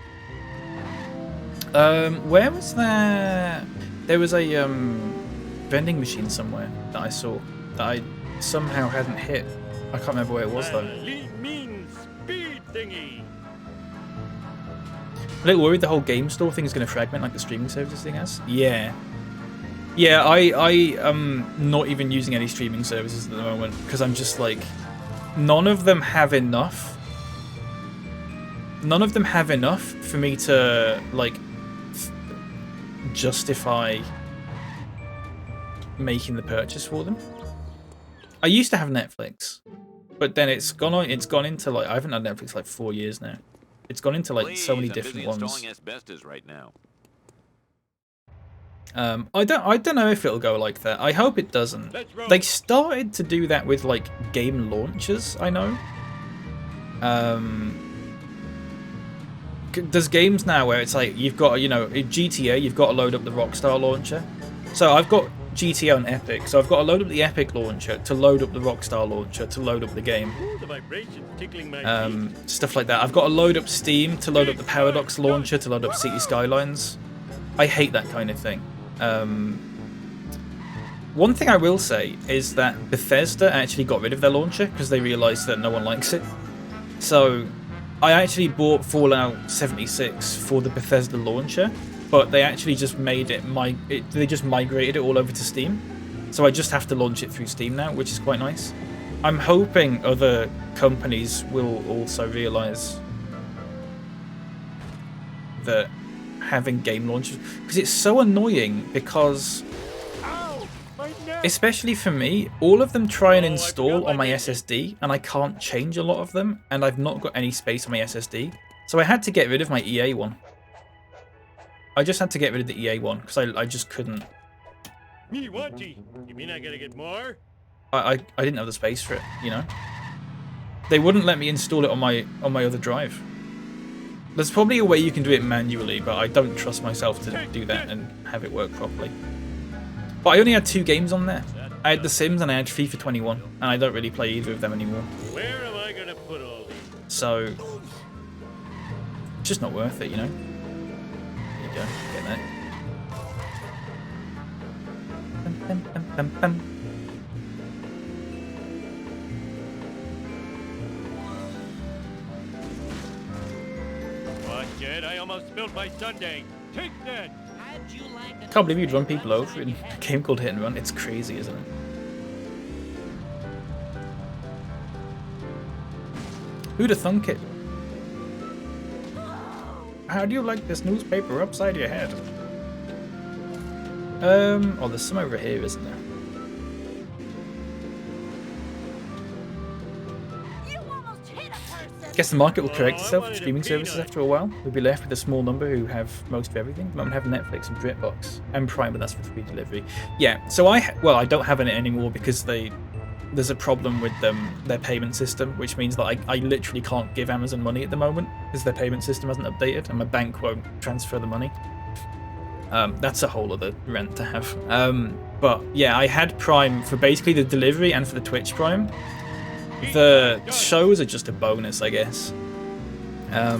Where was there? There was a vending machine somewhere that I saw that I somehow hadn't hit. I can't remember where it was though. Mean speed thingy. A little worried the whole game store thing is going to fragment like the streaming services thing has. Yeah. Yeah, I am not even using any streaming services at the moment because I'm just like, none of them have enough. None of them have enough for me to like justify making the purchase for them. I used to have Netflix, but then it's gone into like, I haven't had Netflix like 4 years now. It's gone into like so many different ones. Right now. I don't know if it'll go like that. I hope it doesn't. They started to do that with like game launchers, I know. There's games now where it's like you've got, you know, in GTA you've got to load up the Rockstar launcher. So I've got GTA on Epic, so I've got to load up the Epic launcher to load up the Rockstar launcher to load up the game. Ooh, the vibrations tickling my Stuff like that. I've got to load up Steam to load up the Paradox launcher to load up City Skylines. I hate that kind of thing. One thing I will say is that Bethesda actually got rid of their launcher because they realised that no one likes it. So I actually bought Fallout 76 for the Bethesda launcher, but they actually just made it, they just migrated it all over to Steam. So I just have to launch it through Steam now, which is quite nice. I'm hoping other companies will also realise that having game launchers, because it's so annoying, because especially for me, all of them try and install on my SSD and I can't change a lot of them, and I've not got any space on my SSD, so I had to get rid of my EA one. I just had to get rid of the EA one because I just couldn't. Me wanty. You mean I gotta get more? I didn't have the space for it, you know. They wouldn't let me install it on my other drive. There's probably a way you can do it manually, but I don't trust myself to do that and have it work properly. But I only had 2 games on there. I had The Sims and I had FIFA 21, and I don't really play either of them anymore. Where am I gonna put all these? So, it's just not worth it, you know? There you go, get that. Bum, bum, bum, bum. Watch it, I almost spilled my sundae. Take that! How'd you like a Can't believe you'd run people over in a game called Hit and Run. It's crazy, isn't it? Who'd have thunk it? How do you like this newspaper upside your head? Oh, there's some over here, isn't there? You almost hit a person. Guess the market will correct itself for streaming services after a while. We'll be left with a small number who have most of everything. At the moment, have Netflix and BritBox and Prime, but that's for free delivery. Yeah, so I don't have it anymore because there's a problem with their payment system, which means that I literally can't give Amazon money at the moment because their payment system hasn't updated and my bank won't transfer the money. That's a whole other rant to have. But yeah, I had Prime for basically the delivery and for the Twitch Prime. The shows are just a bonus, I guess. I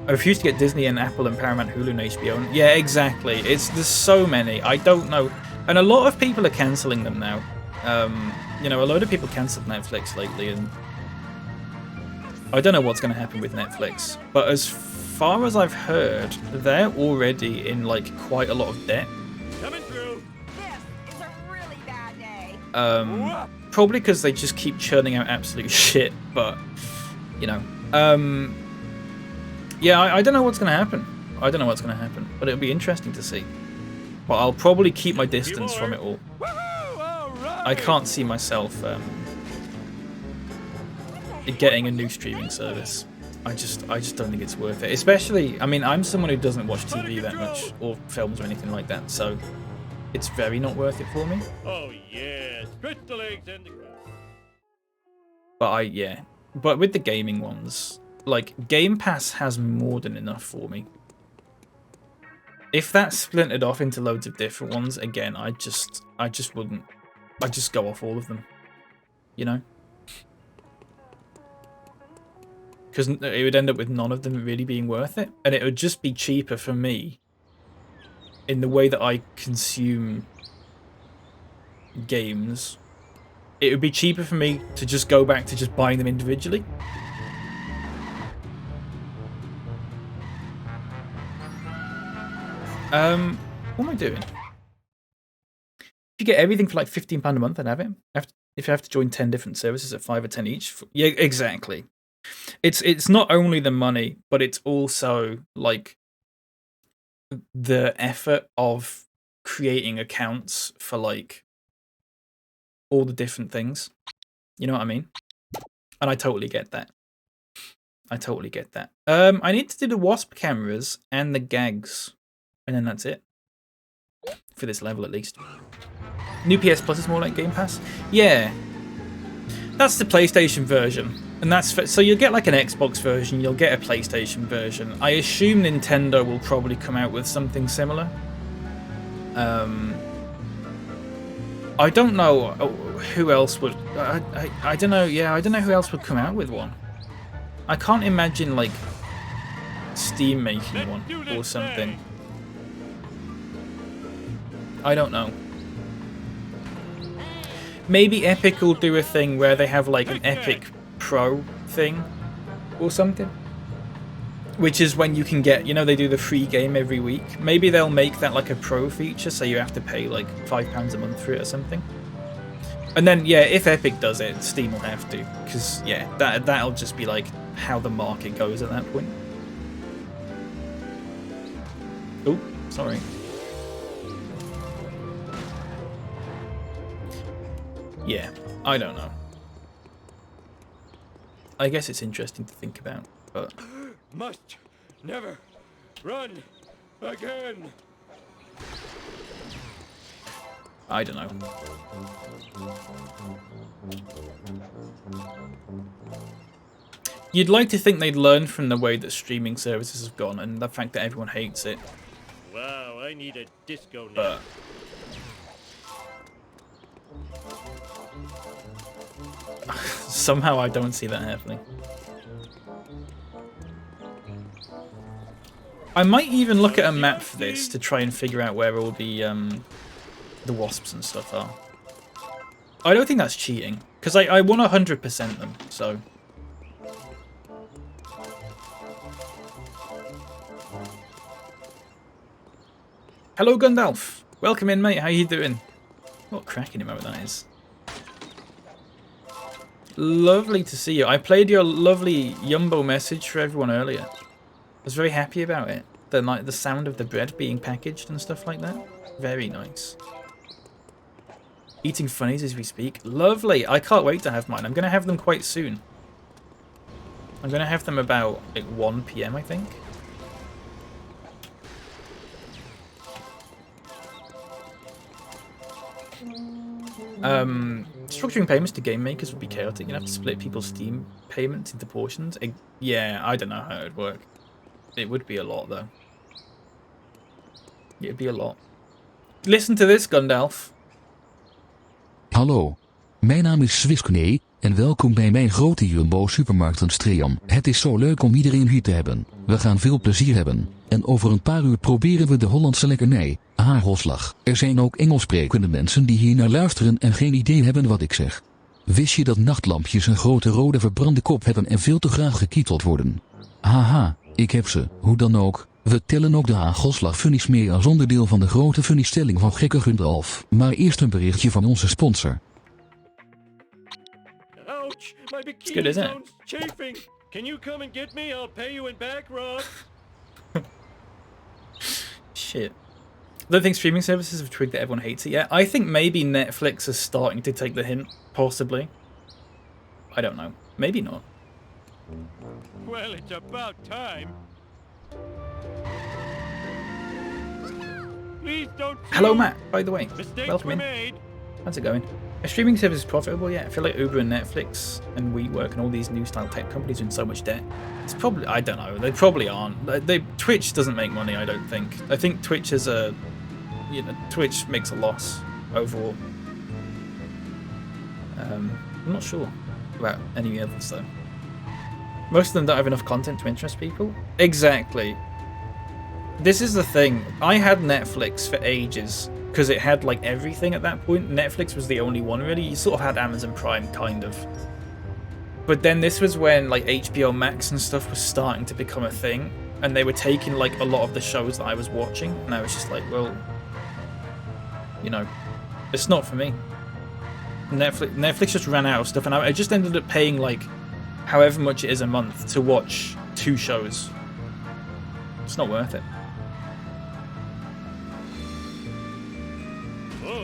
refuse to get Disney and Apple and Paramount, Hulu and HBO. Yeah, exactly. There's so many. I don't know. And a lot of people are cancelling them now. You know, a load of people cancelled Netflix lately, and I don't know what's going to happen with Netflix. But as far as I've heard, they're already in like quite a lot of debt. Coming through. This is a really bad day. Probably because they just keep churning out absolute shit. But you know, yeah, I don't know what's going to happen. I don't know what's going to happen, but it'll be interesting to see. But I'll probably keep my distance from it all. I can't see myself getting a new streaming service. I just don't think it's worth it. Especially, I mean, I'm someone who doesn't watch TV that much or films or anything like that, so it's very not worth it for me. Oh yes, crystal eggs and the But but with the gaming ones, like Game Pass has more than enough for me. If that splintered off into loads of different ones, again, I just wouldn't. I'd just go off all of them, you know? Because it would end up with none of them really being worth it. And it would just be cheaper for me in the way that I consume games. It would be cheaper for me to just go back to just buying them individually. What am I doing? If you get everything for like £15 a month, I'd have it. If you have to join 10 different services at 5 or 10 each, yeah, exactly. It's not only the money, but it's also like the effort of creating accounts for like all the different things. You know what I mean? And I totally get that. I totally get that. I need to do the Wasp cameras and the gags, and then that's it. For this level, at least. New PS Plus is more like Game Pass? Yeah. That's the PlayStation version. And that's so you'll get like an Xbox version, you'll get a PlayStation version. I assume Nintendo will probably come out with something similar. I don't know who else would... I don't know, yeah, I don't know who else would come out with one. I can't imagine, like, Steam making one or something. I don't know. Maybe Epic will do a thing where they have like an Epic Pro thing or something. Which is when you can get, you know, they do the free game every week. Maybe they'll make that like a Pro feature, so you have to pay like £5 a month for it or something. And then, yeah, if Epic does it, Steam will have to. Because, yeah, that'll just be like how the market goes at that point. Oh, sorry. Yeah, I don't know. I guess it's interesting to think about, but... Must never run again. I don't know. You'd like to think they'd learn from the way that streaming services have gone and the fact that everyone hates it. Wow, I need a disco now. But somehow I don't see that happening. I might even look at a map for this to try and figure out where all the wasps and stuff are. I don't think that's cheating, because I want 100% them, so... Hello, Gundalf. Welcome in, mate. How you doing? What a cracking emote that is. Lovely to see you. I played your lovely Jumbo message for everyone earlier. I was very happy about it. The sound of the bread being packaged and stuff like that. Very nice. Eating funnies as we speak. Lovely. I can't wait to have mine. I'm going to have them quite soon. I'm going to have them about like 1 PM, I think. Structuring payments to game makers would be chaotic. You'd have to split people's Steam payments into portions. Yeah, I don't know how it would work. It would be a lot, though. It'd be a lot. Listen to this, Gundalf. Hallo, mijn naam is SwissKnee en welkom bij mijn grote Jumbo supermarktenstream. Het is zo leuk om iedereen hier te hebben. We gaan veel plezier hebben. En over een paar uur proberen we de Hollandse lekkernij, Hagelslag. Er zijn ook Engelssprekende mensen die hier naar luisteren en geen idee hebben wat ik zeg. Wist je dat nachtlampjes een grote rode verbrande kop hebben en veel te graag gekieteld worden? Haha, ik heb ze, hoe dan ook. We tellen ook de Hagelslag funnies mee als onderdeel van de grote funniestelling van gekke Gundalf. Maar eerst een berichtje van onze sponsor. Ouch! My bikini good, isn't it? zone's chafing. Can you come and get me? I'll pay you in back rub. Shit. I don't think streaming services have twigged that everyone hates it yet. I think maybe Netflix is starting to take the hint, possibly. I don't know. Maybe not. Well, it's about time. Please don't. Hello, Matt, by the way. Mistakes Welcome were in. made. How's it going? Are streaming services profitable yet? I feel like Uber and Netflix and WeWork and all these new style tech companies are in so much debt. It's probably, I don't know, they probably aren't. Twitch doesn't make money, I don't think. I think Twitch is Twitch makes a loss overall. I'm not sure about any others though. Most of them don't have enough content to interest people. Exactly. This is the thing. I had Netflix for ages because it had like everything at that point. Netflix was the only one really. You sort of had Amazon Prime kind of. But then this was when like HBO Max and stuff was starting to become a thing, and they were taking like a lot of the shows that I was watching, and I was just like, well, you know, it's not for me. Netflix just ran out of stuff, and I just ended up paying like however much it is a month to watch 2 shows. It's not worth it.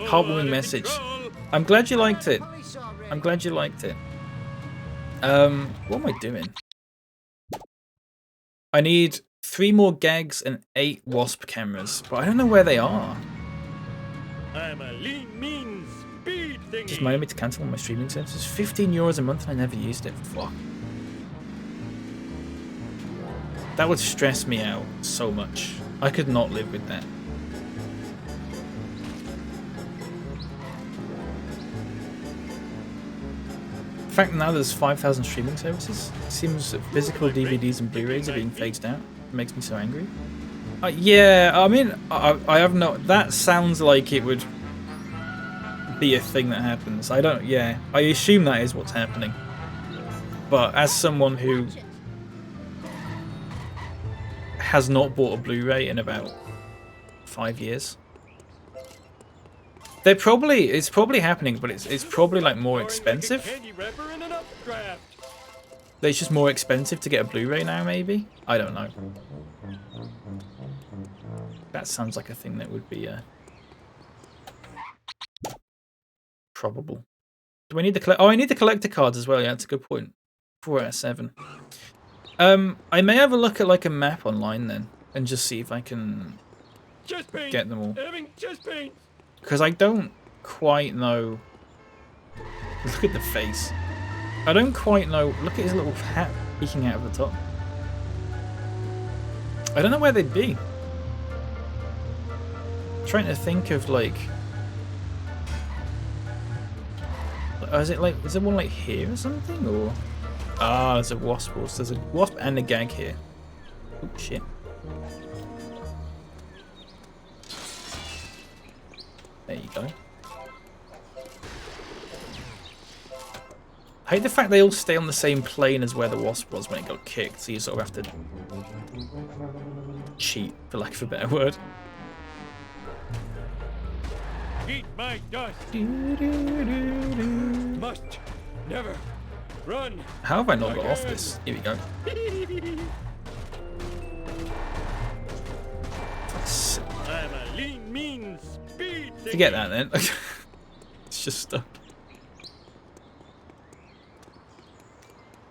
Heartwarming message. I'm glad you liked it. I'm glad you liked it. What am I doing? I need 3 more gags and 8 wasp cameras, but I don't know where they are. I'm a lean, mean speed thingy. Just reminded me to cancel all my streaming services. €15 a month and I never used it. Fuck. That would stress me out so much. I could not live with that. The fact that now there's 5,000 streaming services, it seems that physical DVDs and Blu-rays are being phased out. It makes me so angry. Yeah, I mean, I have no... That sounds like it would be a thing that happens. I don't... Yeah, I assume that is what's happening. But as someone who has not bought a Blu-ray in about 5 years... It's probably happening, but it's probably like more expensive. It's just more expensive to get a Blu-ray now, maybe? I don't know. That sounds like a thing that would be probable. Do I need the collect? Oh, I need the collector cards as well. Yeah, that's a good point. 4 out of 7. I may have a look at like a map online then, and just see if I can get them all. Because I don't quite know. Look at the face. I don't quite know. Look at his little hat Peeking out of the top. I don't know where they'd be. Trying to think of like. Is it like? Is there one like here or something? Or there's a wasp. There's a wasp and a gag here. Oh shit. There you go. I hate the fact they all stay on the same plane as where the wasp was when it got kicked, so you sort of have to cheat, for lack of a better word. Eat my dust. Must never run. How have I not got off this? Here we go. I'm a lean, mean speed. Forget that then. It's just stuck.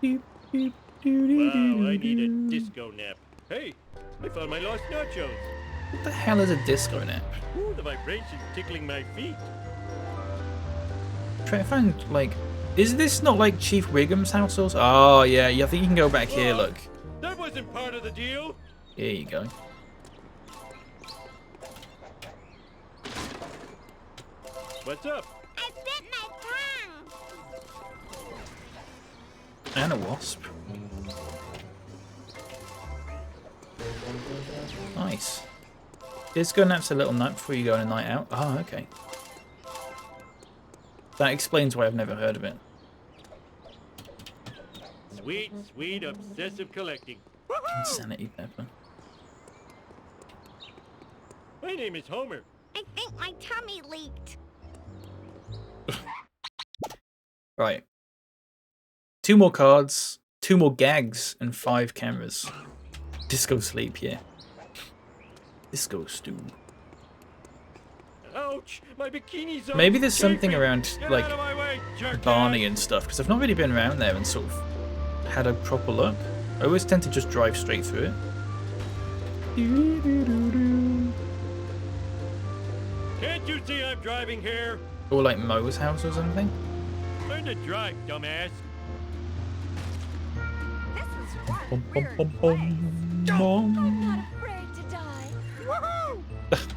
Wow, I need a disco nap. Hey, I found my lost nachos. What the hell is a disco nap? Ooh, the vibration's tickling my feet. Try to find, like... Is this not like Chief Wiggum's house or... Oh, yeah, I think you can go back here, look. That wasn't part of the deal. Here you go. What's up? I bit my tongue. And a wasp. Nice. Disco nap's a little nap before you go on a night out. Oh, okay. That explains why I've never heard of it. Sweet, sweet, obsessive collecting. Insanity pepper. My name is Homer. I think my tummy leaked. Right. 2 more cards, 2 more gags, and 5 cameras. Disco sleep, yeah. Disco stew. Ouch! My bikini's on. Maybe there's something around, Get like, out of my way, jerk Barney and stuff, because I've not really been around there and sort of had a proper look. I always tend to just drive straight through it. Can't you see I'm driving here? Or like Mo's house or something. Learn to drive, dumbass. This is one Bum, weird bum, place. I'm not afraid to die. Woohoo!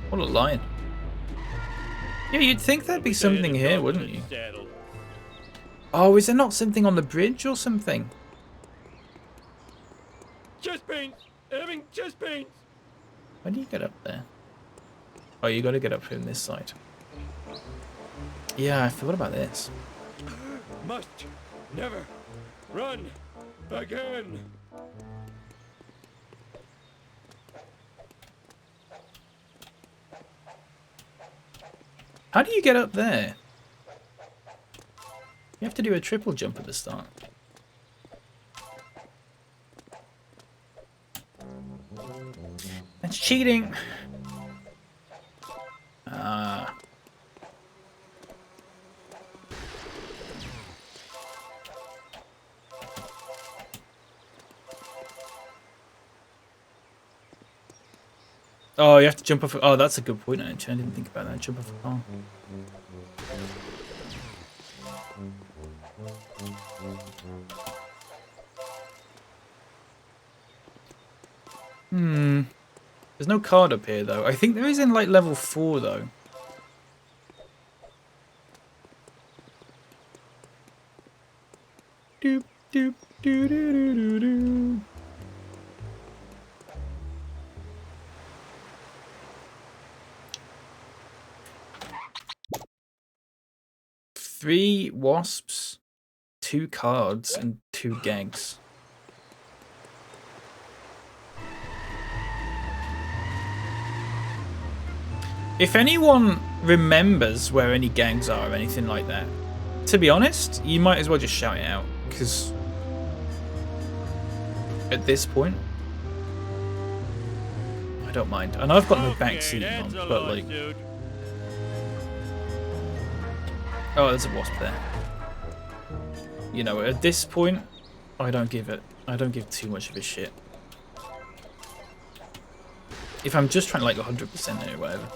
What a line. Yeah, you'd think there'd be something here, wouldn't you? Saddle. Oh, is there not something on the bridge or something? Chest pains! Having chest pains! How do you get up there? Oh, you gotta get up from this side. Yeah, I forgot about this. Must never run again. How do you get up there? You have to do a triple jump at the start. That's cheating. Oh, you have to jump off. Oh, that's a good point. Actually, I didn't think about that. Jump off a car. There's no card up here though. I think there is in like level 4 though. Doop doop doo doo doo doo doo. Three wasps, 2 cards, and 2 gags. If anyone remembers where any gags are or anything like that, to be honest, you might as well just shout it out, because at this point, I don't mind. I know I've got no back seat on, but like... Oh, there's a wasp there. You know, at this point, I don't give too much of a shit. If I'm just trying to like 100% it or whatever.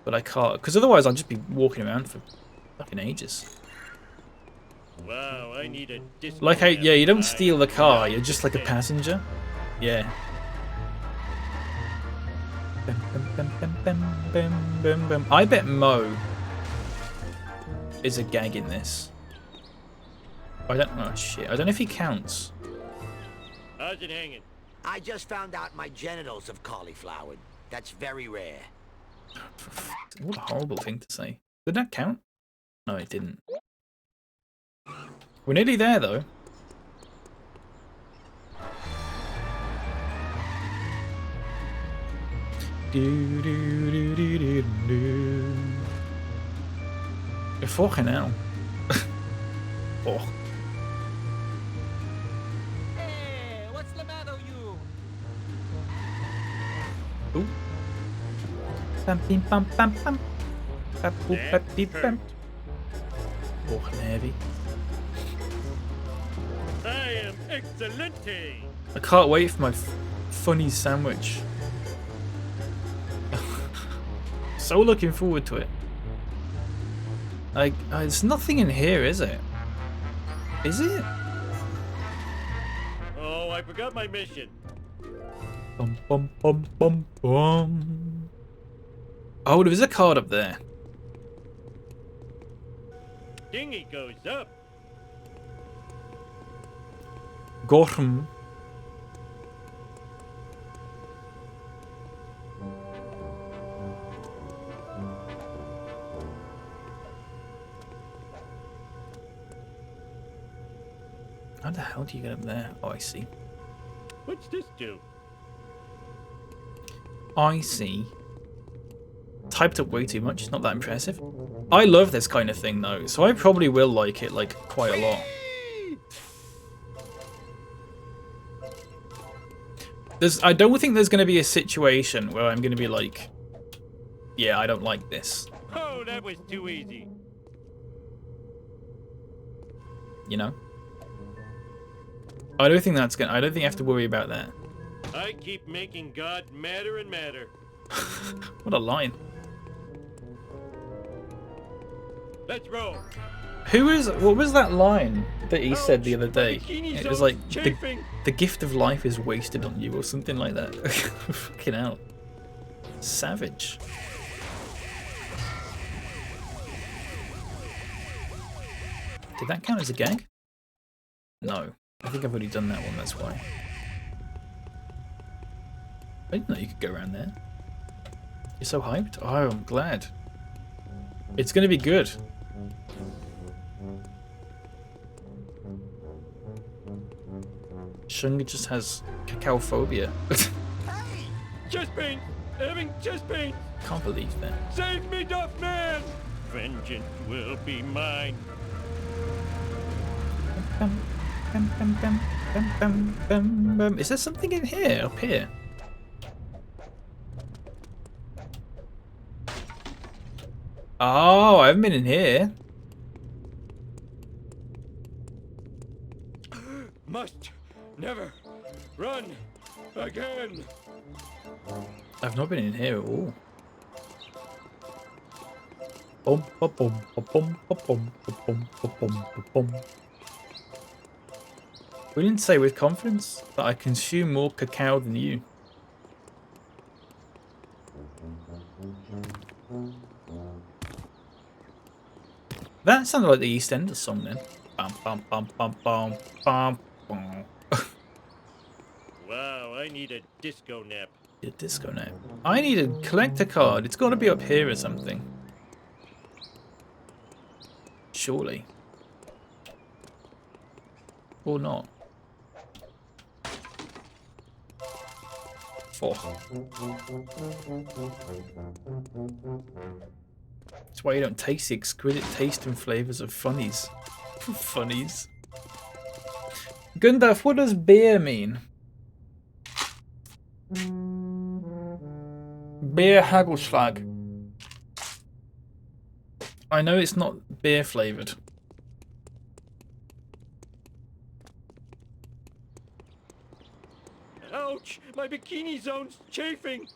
But I can't, because otherwise I'll just be walking around for fucking ages. Wow, I need a disco Like, nap. yeah, you don't steal the car, you're just like a passenger. Yeah. I bet Mo is a gag in this. I don't know. Oh, shit. I don't know if he counts. How's it hanging? I just found out my genitals have cauliflowered. That's very rare. What a horrible thing to say. Did that count? No, it didn't. We're nearly there, though. Fucking hell. Oh. Hey, what's the matter, you? Ooh. Bam, bim, bam, bam, bam. Bam, boop, bam, beep, bam. Fucking heavy. I am excelente. I can't wait for my funny sandwich. So looking forward to it. Like, there's nothing in here, is it? Is it? Oh, I forgot my mission. Bum, bum, bum, bum, bum. Oh, there's a card up there. Dinghy goes up. Gorm. How the hell do you get up there? Oh, I see. What's this do? I see. Typed up way too much. It's not that impressive. I love this kind of thing, though, so I probably will like it, like, quite a lot. I don't think there's going to be a situation where I'm going to be like, yeah, I don't like this. Oh, that was too easy. You know? I don't think that's gonna. I don't think you have to worry about that. I keep making God madder and madder. What a line. Let's roll. What was that line that he said the other day? bikini It was zone's like, chafing. the gift of life is wasted on you, or something like that. Fucking hell. Savage. Did that count as a gag? No. I think I've already done that one, that's why. I didn't know you could go around there. You're so hyped? Oh, I'm glad. It's gonna be good. Shunga just has cacao phobia. Chest pain. Having chest pain. Can't believe that. Save me, Duff Man. Vengeance will be mine. Is there something in here? Up here? Oh, I haven't been in here. Must never run again. I've not been in here at all. Bum, ba, bum, ba, bum, ba, bum, ba, bum, ba, bum, ba, bum. We didn't say with confidence that I consume more cacao than you. That sounded like the EastEnders song then. Bum, bum, bum, bum, bum, bum, bum. Wow, I need a disco nap. A disco nap. I need a collector card. It's got to be up here or something. Surely. Or not. 4. That's why you don't taste the exquisite taste and flavours of funnies. Funnies. Gundaf, what does beer mean? Beer Hagelslag. I know it's not beer flavoured. Ouch! My bikini zone's chafing.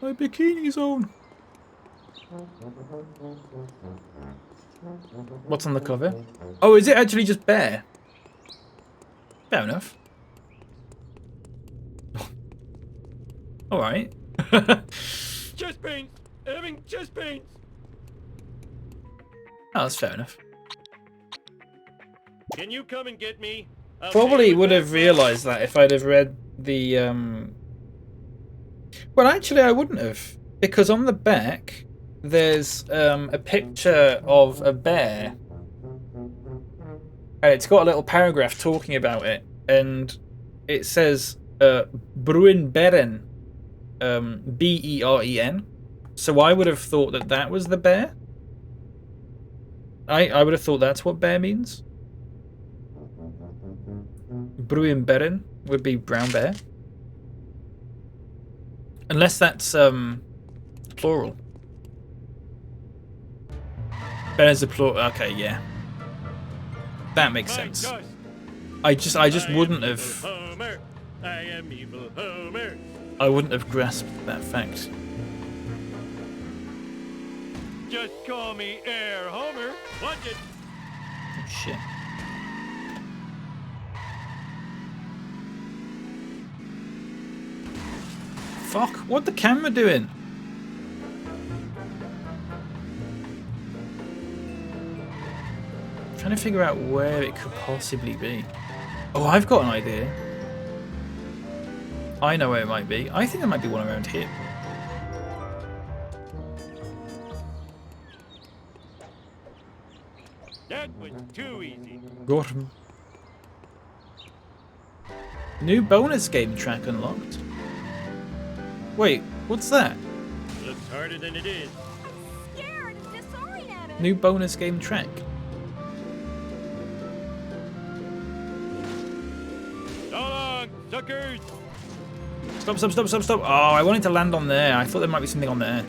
My bikini zone. What's on the cover? Oh, is it actually just bear? Fair enough. All right. Chest pains! Having chest pains! Oh, that's fair enough. Can you come and get me? I'll Probably pay you would in have realised that if I'd have read the... Well, actually, I wouldn't have. Because on the back, there's a picture of a bear. And it's got a little paragraph talking about it. And it says, Bruin Beren. B-E-R-E-N. So I would have thought that that was the bear. I would have thought that's what bear means. Bruin Beren would be brown bear. Unless that's plural. Bear is a plural. Okay, yeah. That makes sense. I just wouldn't have. Homer. I am evil Homer. I wouldn't have grasped that fact. Just call me Air Homer. Watch it. Oh, shit. Fuck, what's the camera doing? I'm trying to figure out where it could possibly be. Oh, I've got an idea. I know where it might be. I think there might be one around here. That was too easy. Got him. New bonus game track unlocked. Wait, what's that? Looks harder than it is. Scared and disoriented. New bonus game track. So long, suckers. Stop, stop, stop, stop, stop. Oh, I wanted to land on there. I thought there might be something on there.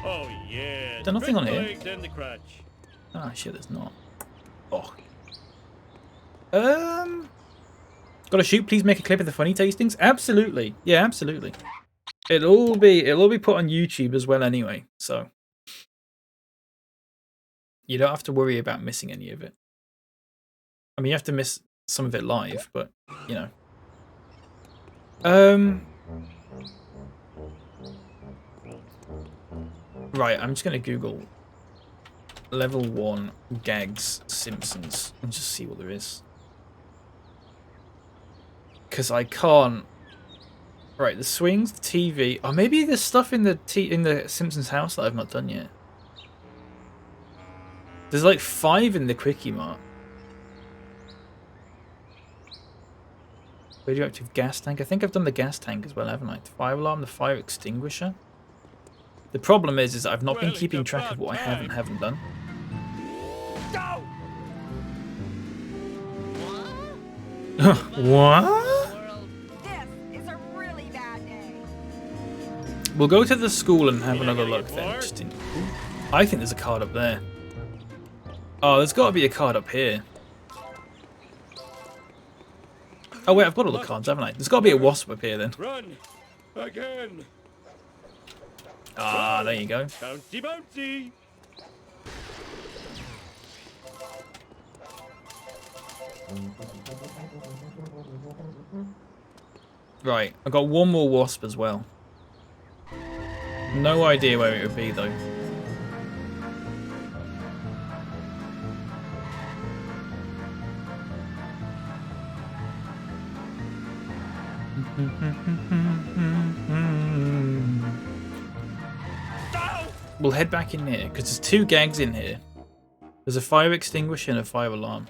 Oh yeah. There's nothing on Stretch the here. legs and the crotch. Ah, shit, there's not. Oh. Gotta shoot. Please make a clip of the funny tastings. Absolutely. Yeah, absolutely. It'll all be put on YouTube as well anyway. So you don't have to worry about missing any of it. I mean, you have to miss some of it live, but you know. Right, I'm just gonna Google level 1 gags Simpsons and just see what there is. Because I can't. Right, the swings, the TV. Oh, maybe there's stuff in the Simpsons house that I've not done yet. There's like 5 in the Quickie Mart. Radioactive gas tank. I think I've done the gas tank as well, haven't I? The fire alarm, the fire extinguisher. The problem is I've not been keeping track of what I haven't done. What? This is a really bad day. We'll go to the school and have another look then. I think there's a card up there. Oh, there's got to be a card up here. Oh wait, I've got all the cards, haven't I? There's got to be a wasp up here then. Run again. Ah, there you go. Bouncy, bouncy. Right, I got one more wasp as well. No idea where it would be though. We'll head back in here because there's 2 gags in here. There's a fire extinguisher and a fire alarm.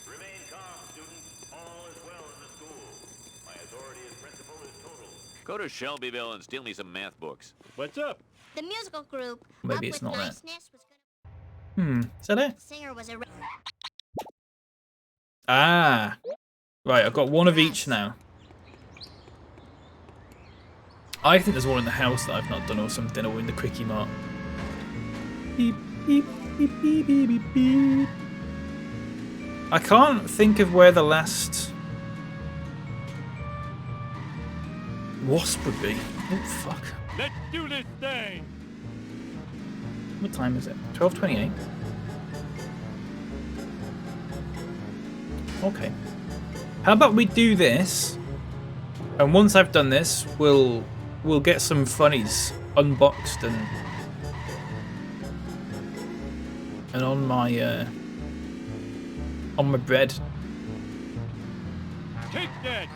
Remain calm, students. All is well in the school. My authority as principal is total. Go to Shelbyville and steal me some math books. What's up? The musical group. Maybe up it's with not that. niceness was gonna... Is that it? The singer was a... Ah. Right, I've got one of each now. I think there's one in the house that I've not done or something, or in the Quickie Mart. Beep, beep, beep, beep, beep, beep, beep. I can't think of where the last wasp would be. Oh, fuck. Let's do this thing. What time is it? 12:28. Okay. How about we do this? And once I've done this, we'll get some funnies unboxed and on my bread. Take that.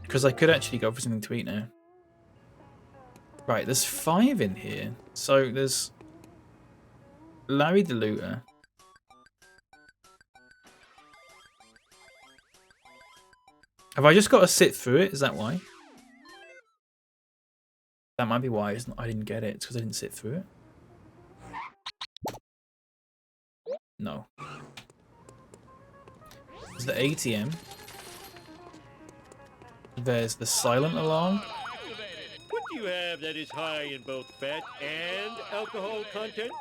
Because I could actually go for something to eat now. Right, there's 5 in here. So there's Larry the Looter. Have I just got to sit through it? Is that why? That might be why I didn't get it. It's because I didn't sit through it. No. There's the ATM. There's the silent alarm. What do you have that is high in both fat and alcohol content?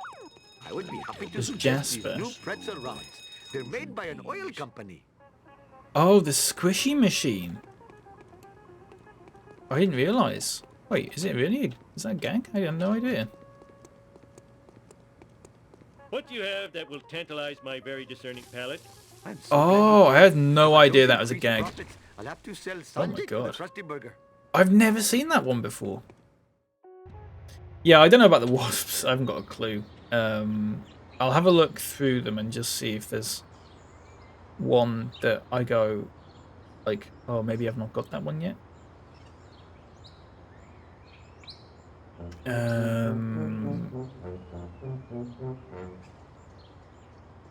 I would be happy to There's suggest these Jasper. new pretzel rods. They're made by an oil company. Oh, the squishy machine. I didn't realise. Wait, is it really? Is that a gag? I had no idea. What do you have that will tantalize my very discerning palate? Oh, I had no idea that was a gag. I'll have to sell Oh my Sanjay to the god. Krusty Burger. I've never seen that one before. Yeah, I don't know about the wasps. I haven't got a clue. I'll have a look through them and just see if there's one that I go like, oh, maybe I've not got that one yet.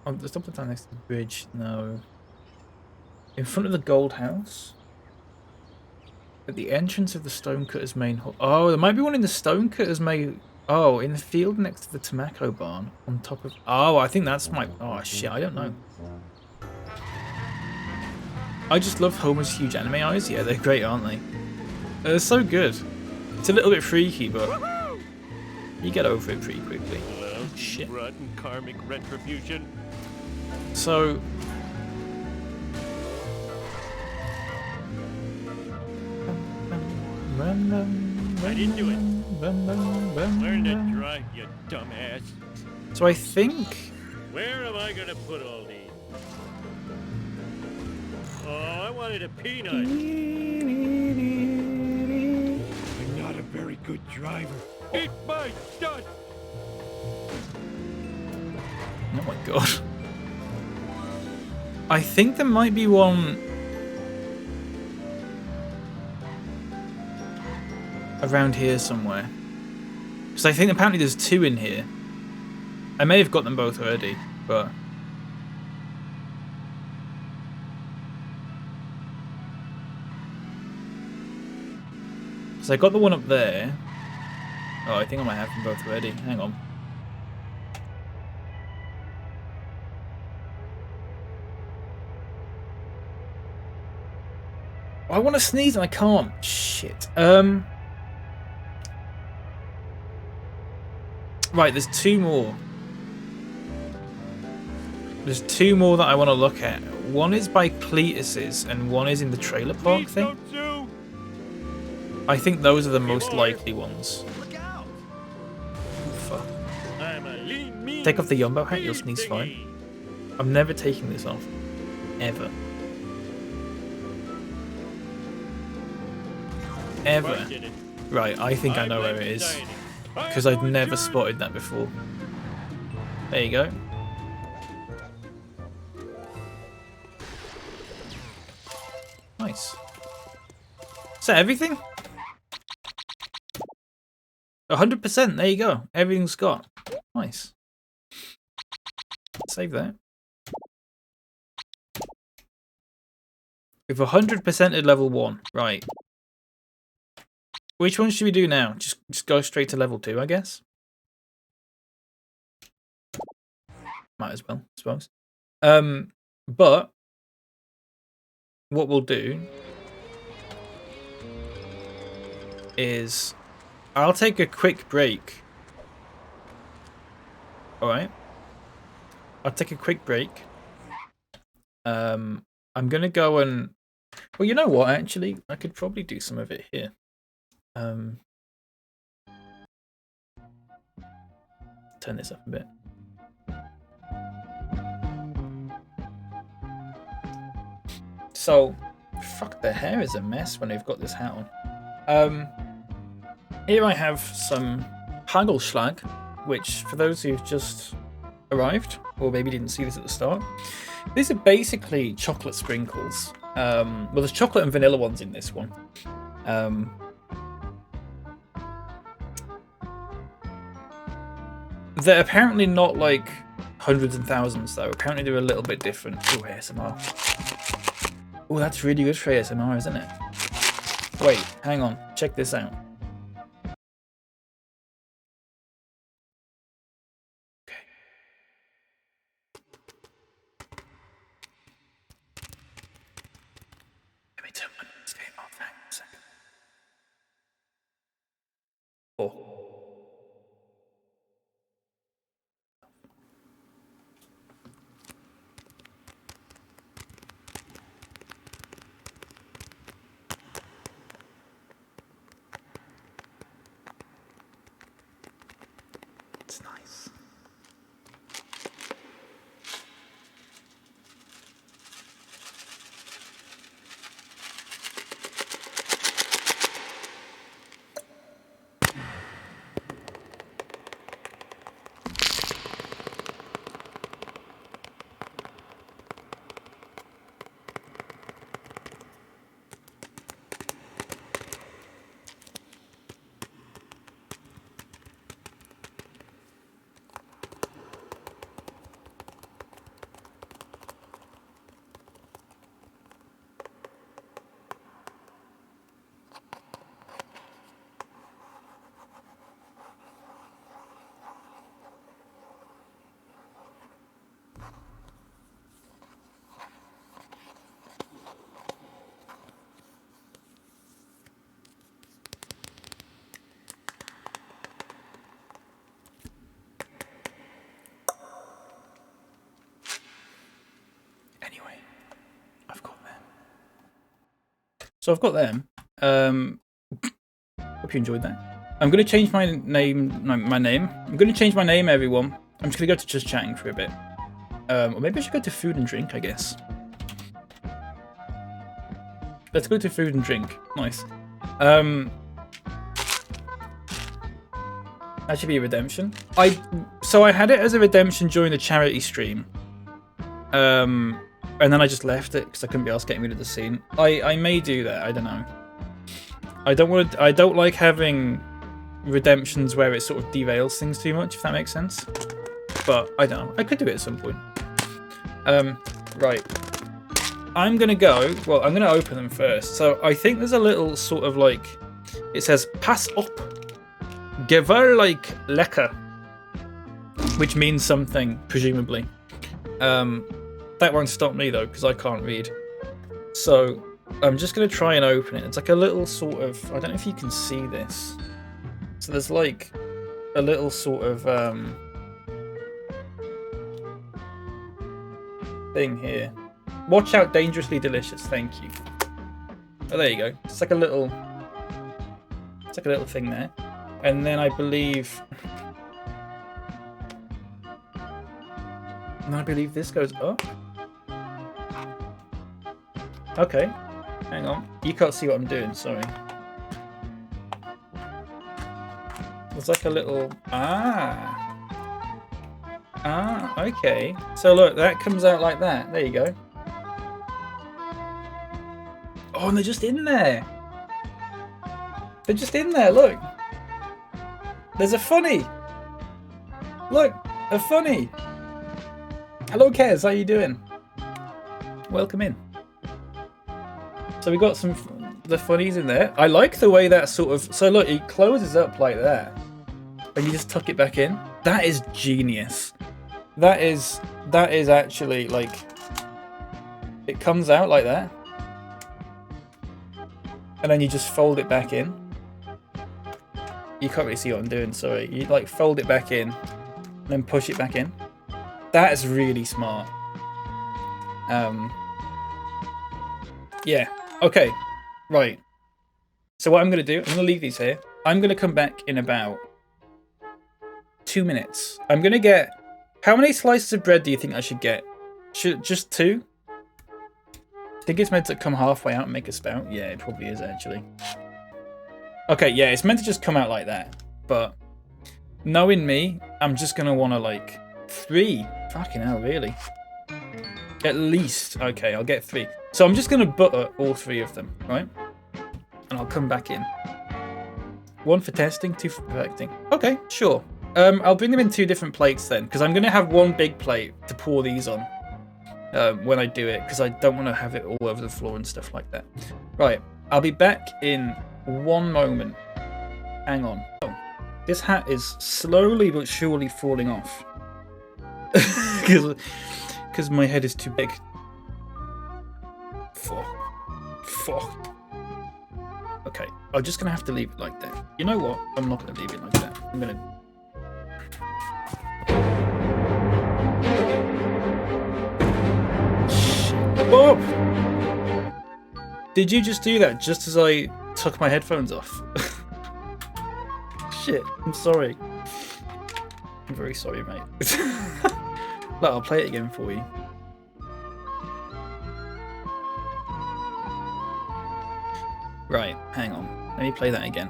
Oh, there's something down next to the bridge. No. In front of the gold house. At the entrance of the Stonecutter's main hall. Oh, there might be one in the Stonecutter's main. Oh, in the field next to the tobacco barn. On top of. Oh, I think that's my. Oh shit, I don't know. I just love Homer's huge anime eyes. Yeah, they're great, aren't they? They're so good. It's a little bit freaky, but you get over it pretty quickly. Well, shit. Rotten karmic retribution. So. I didn't do it. Learn to drive, you dumbass. So I think. Where am I gonna put all these? Oh, I wanted a peanut. I'm not a very good driver. Eat my dust! Oh my god. I think there might be one around here somewhere. Because I think apparently there's 2 in here. I may have got them both already, but... So I got the one up there. Oh, I think I might have them both already. Hang on. I want to sneeze and I can't. Shit. Right, there's 2 more. There's 2 more that I want to look at. One is by Cletus's and one is in the trailer park thing. I think those are the most likely ones. Fuck. Take off the Yumbo hat, you'll sneeze fine. I'm never taking this off. Ever. Ever. Right, I think I know where it is. Because I've never spotted that before. There you go. Nice. Is that everything? 100%, there you go. Everything's got. Nice. Save that. We've 100%ed level 1. Right. Which one should we do now? Just go straight to level 2, I guess. Might as well, I suppose. But what we'll do is I'll take a quick break. Alright. I'll take a quick break. I'm gonna go and... Well, you know what, actually? I could probably do some of it here. Turn this up a bit. So, fuck, their hair is a mess when they've got this hat on. Here I have some Hagelslag, which, for those who've just arrived, or maybe didn't see this at the start, these are basically chocolate sprinkles. Well, there's chocolate and vanilla ones in this one. They're apparently not like hundreds and thousands, though. Apparently they're a little bit different. Oh, ASMR. Oh, that's really good for ASMR, isn't it? Wait, hang on. Check this out. Okay. Let me turn my game off. Hang on a second. Oh. It's nice. Anyway, I've got them. So I've got them. Hope you enjoyed that. I'm going to change my name. No, my name. I'm going to change my name, everyone. I'm just going to go to just chatting for a bit. Or maybe I should go to food and drink, I guess. Let's go to food and drink. Nice. That should be a redemption. So I had it as a redemption during the charity stream. And then I just left it because I couldn't be asked getting rid of the scene. I may do that. I don't know. I don't like having redemptions where it sort of derails things too much, if that makes sense. But I don't know. I could do it at some point. Right. I'm gonna go. Well, I'm gonna open them first. So I think there's a little sort of like, it says "Pass op, geweldig lekker," which means something, presumably. That won't stop me though, because I can't read. So I'm just going to try and open it. It's like a little sort of, I don't know if you can see this. So there's like a little sort of thing here. Watch out, dangerously delicious. Thank you. Oh, there you go. It's like a little thing there. And then I believe this goes up. Okay, hang on. You can't see what I'm doing, sorry. There's like a little... okay. So look, that comes out like that. There you go. Oh, and they're just in there. They're just in there, look. There's a funny. Look, a funny. Hello, Kez, how you doing? Welcome in. So we got the funnies in there. I like the way that sort of... So look, it closes up like that. And you just tuck it back in. That is genius. That is actually like... It comes out like that. And then you just fold it back in. You can't really see what I'm doing, sorry. You like fold it back in, then push it back in. That is really smart. Yeah, okay, right. So what I'm going to do, I'm going to leave these here. I'm going to come back in about 2 minutes. I'm going to get... How many slices of bread do you think I should get? Just 2? I think it's meant to come halfway out and make a spout. Yeah, it probably is, actually. Okay, yeah, it's meant to just come out like that. But knowing me, I'm just going to want to, like, 3. Fucking hell, really? At least. Okay, I'll get 3. So I'm just going to butter all 3 of them, right? And I'll come back in. 1 for testing, 2 for perfecting. Okay, sure. I'll bring them in 2 different plates then, because I'm going to have 1 big plate to pour these on when I do it, because I don't want to have it all over the floor and stuff like that. Right, I'll be back in 1 moment. Hang on. Oh, this hat is slowly but surely falling off. Because my head is too big. Fuck. Okay, I'm just going to have to leave it like that. You know what? I'm not going to leave it like that. I'm going to... Bob! Did you just do that just as I took my headphones off? Shit, I'm sorry. I'm very sorry, mate. Look, I'll play it again for you. Right, hang on. Let me play that again.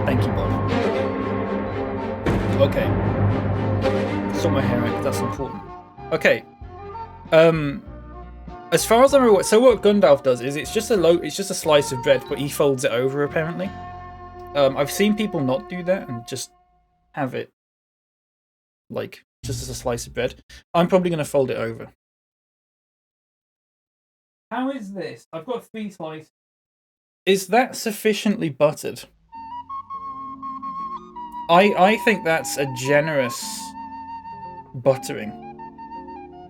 Thank you, Bob. Okay. Sort my hair out, that's important. Okay. As far as I'm aware, so what Gundalf does is it's just a slice of bread, but he folds it over apparently. I've seen people not do that and just have it like just as a slice of bread. I'm probably going to fold it over. How is this? I've got 3 slices. Is that sufficiently buttered? I think that's a generous buttering.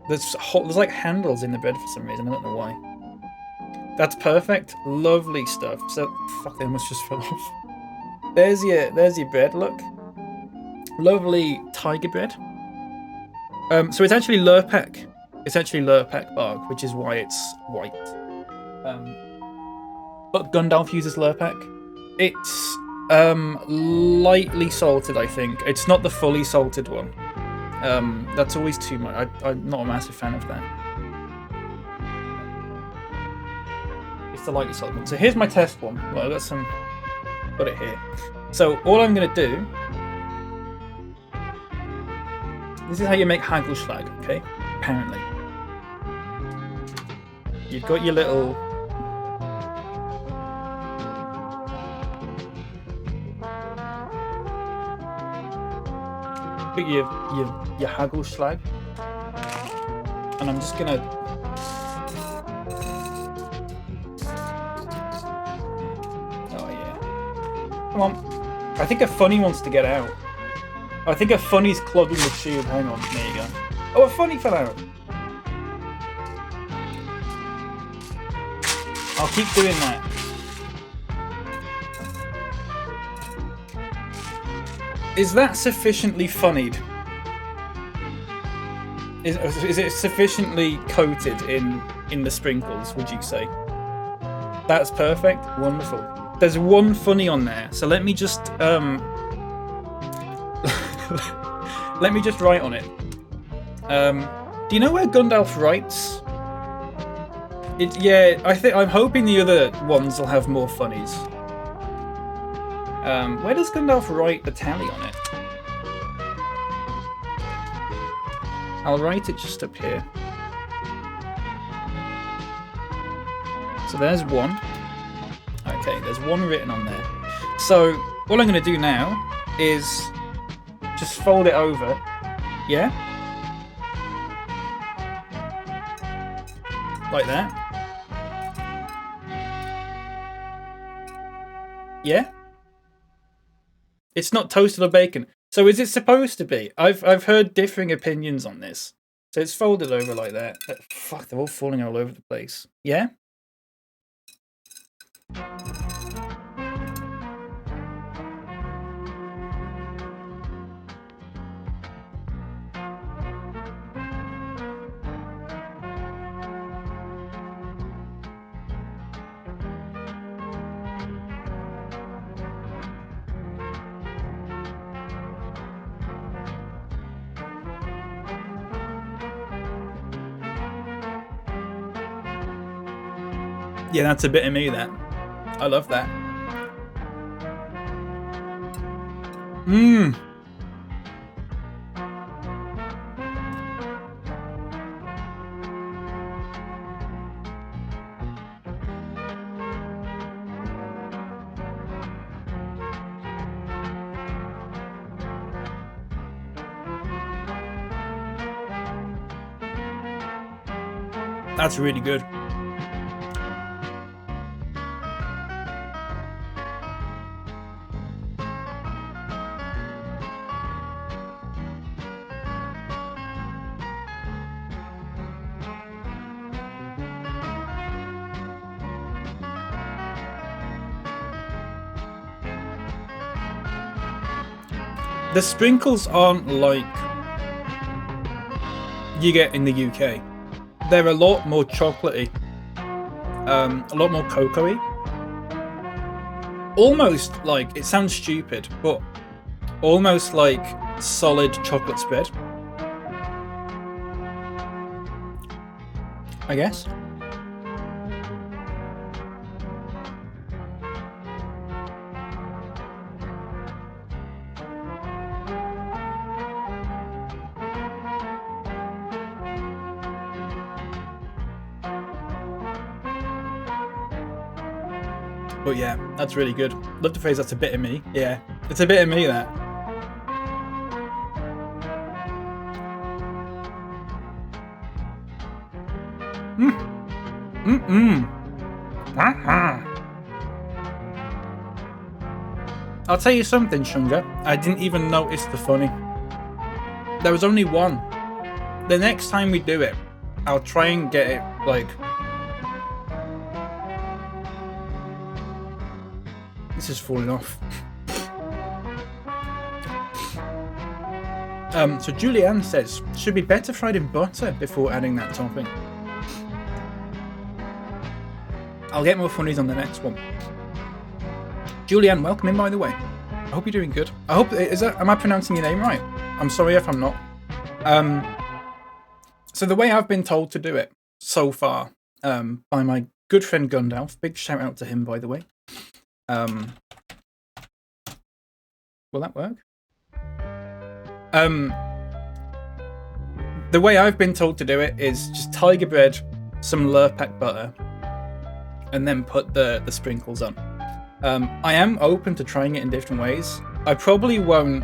There's like handles in the bread for some reason. I don't know why. That's perfect. Lovely stuff. So fuck, they must just fall off. There's your bread. Look, lovely tiger bread. So it's actually Lurpak. It's actually Lurpak bark, which is why it's white. But Gundalf uses Lurpak. It's lightly salted, I think. It's not the fully salted one. That's always too much. I'm not a massive fan of that. It's the lightly salted one. So here's my test one. Well, got it here. So all I'm gonna do. This is how you make Hagelslag, okay? Apparently. You've got your little. Put your Hagelslag, and I'm just gonna oh yeah, come on. I think a funny wants to get out. I think a funny's clogging the tube. Hang on, there you go. Oh, a funny fell out. I'll keep doing that. Is that sufficiently funnied? Is it sufficiently coated in the sprinkles, would you say? That's perfect. Wonderful. There's 1 funny on there, so let me just let me just write on it. Do you know where Gundalf writes? Yeah, I'm hoping the other ones will have more funnies. Where does Gundalf write the tally on it? I'll write it just up here. So there's 1. Okay, there's 1 written on there. So all I'm going to do now is just fold it over. Yeah? Like that. Yeah? It's not toasted or bacon. So is it supposed to be? I've heard differing opinions on this. So it's folded over like that. Fuck, they're all falling all over the place. Yeah? Yeah, that's a bit of me, that. I love that. Mmm. That's really good. The sprinkles aren't like you get in the UK. They're a lot more chocolatey, a lot more cocoa-y. Almost like, it sounds stupid, but almost like solid chocolate spread, I guess. But yeah, that's really good. Love the phrase, that's a bit of me. Yeah, it's a bit of me, that. I'll tell you something, Shunga. I didn't even notice the funny. There was only one. The next time we do it, I'll try and get it, like... This is falling off. So Julianne says, should be better fried in butter before adding that topping. I'll get more funnies on the next one. Julianne, welcome in, by the way. I hope you're doing good. I hope, am I pronouncing your name right? I'm sorry if I'm not. So the way I've been told to do it so far, by my good friend Gundalf, big shout out to him, by the way. Will that work? The way I've been told to do it is just tiger bread, some Lurpak butter, and then put the sprinkles on. I am open to trying it in different ways. I probably won't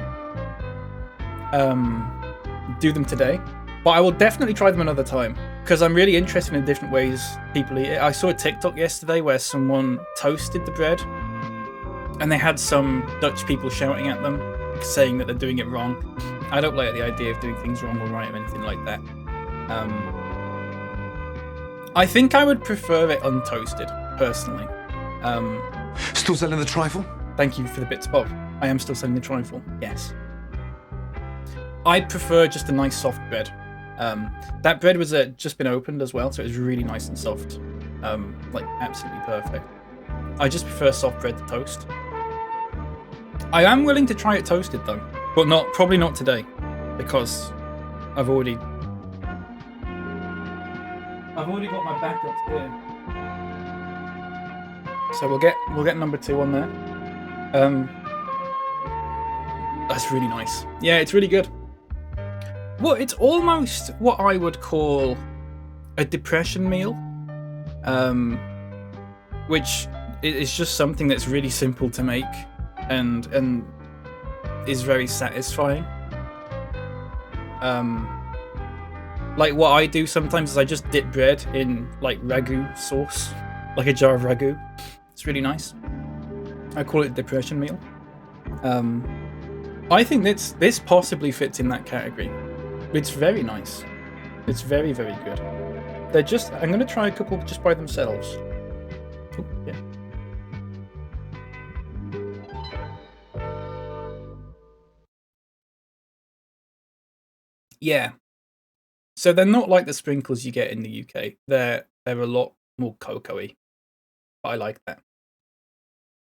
do them today, but I will definitely try them another time, because I'm really interested in different ways people eat it. I saw a TikTok yesterday where someone toasted the bread, and they had some Dutch people shouting at them, saying that they're doing it wrong. I don't like the idea of doing things wrong or right or anything like that. I think I would prefer it untoasted, personally. Still selling the trifle? Thank you for the bits, Bob. I am still selling the trifle, yes. I'd prefer just a nice soft bread. That bread was just been opened as well, so it was really nice and soft. Like, absolutely perfect. I just prefer soft bread to toast. I am willing to try it toasted though, but probably not today, because I've already got my backups here. So we'll get number 2 on there. That's really nice. Yeah, it's really good. Well, it's almost what I would call a depression meal, which is just something that's really simple to make and is very satisfying. Like what I do sometimes is I just dip bread in like ragu sauce, like a jar of ragu. It's really nice. I call it depression meal. I think this possibly fits in that category. It's very nice. It's very, very good. I'm going to try a couple just by themselves. Oh, yeah. Yeah. So they're not like the sprinkles you get in the UK. They're a lot more cocoa-y. But I like that.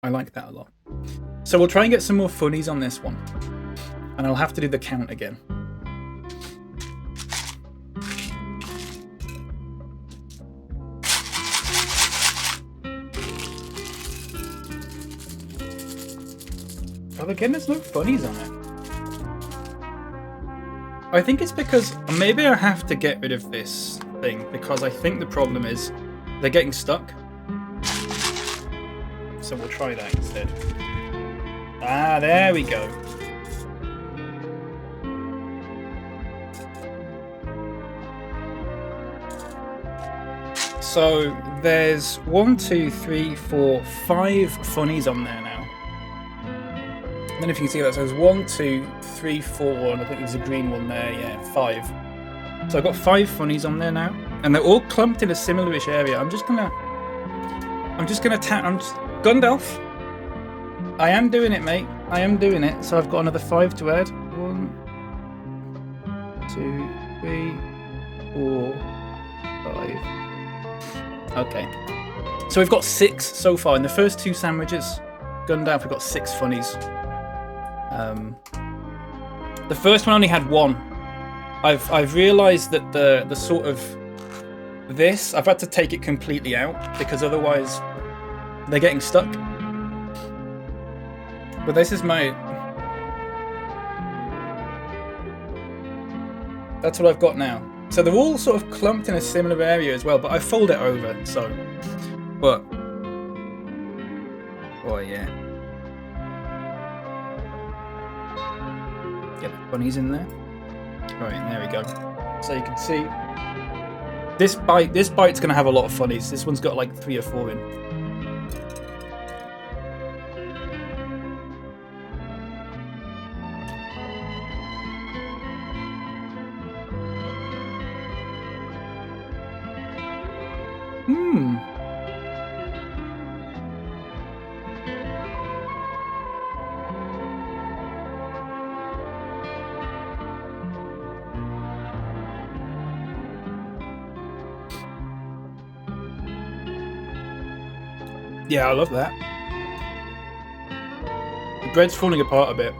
I like that a lot. So we'll try and get some more funnies on this one. And I'll have to do the count again. Oh, again, there's no funnies on it. I think it's because maybe I have to get rid of this thing because I think the problem is they're getting stuck. So we'll try that instead. Ah, there we go. So there's 1, 2, 3, 4, 5 funnies on there now. I don't know if you can see that. So there's 1, 2, 3, 4, and I think there's a green one there. Yeah, 5. So I've got 5 funnies on there now, and they're all clumped in a similar-ish area. I'm just gonna tap. Gundalf. I am doing it, mate. I am doing it. So I've got another 5 to add. 1, 2, 3, 4, 5. Okay. So we've got 6 so far in the first 2 sandwiches. Gundalf, we've got 6 funnies. The first one only had 1. I've realised that the sort of this I've had to take it completely out because otherwise they're getting stuck. But this is my. That's what I've got now. So they're all sort of clumped in a similar area as well, but I fold it over. So, but oh yeah. Get the bunnies in there. Right, there we go. So you can see this bite's gonna have a lot of funnies. This one's got like 3 or 4 in. Yeah, I love that. The bread's falling apart a bit.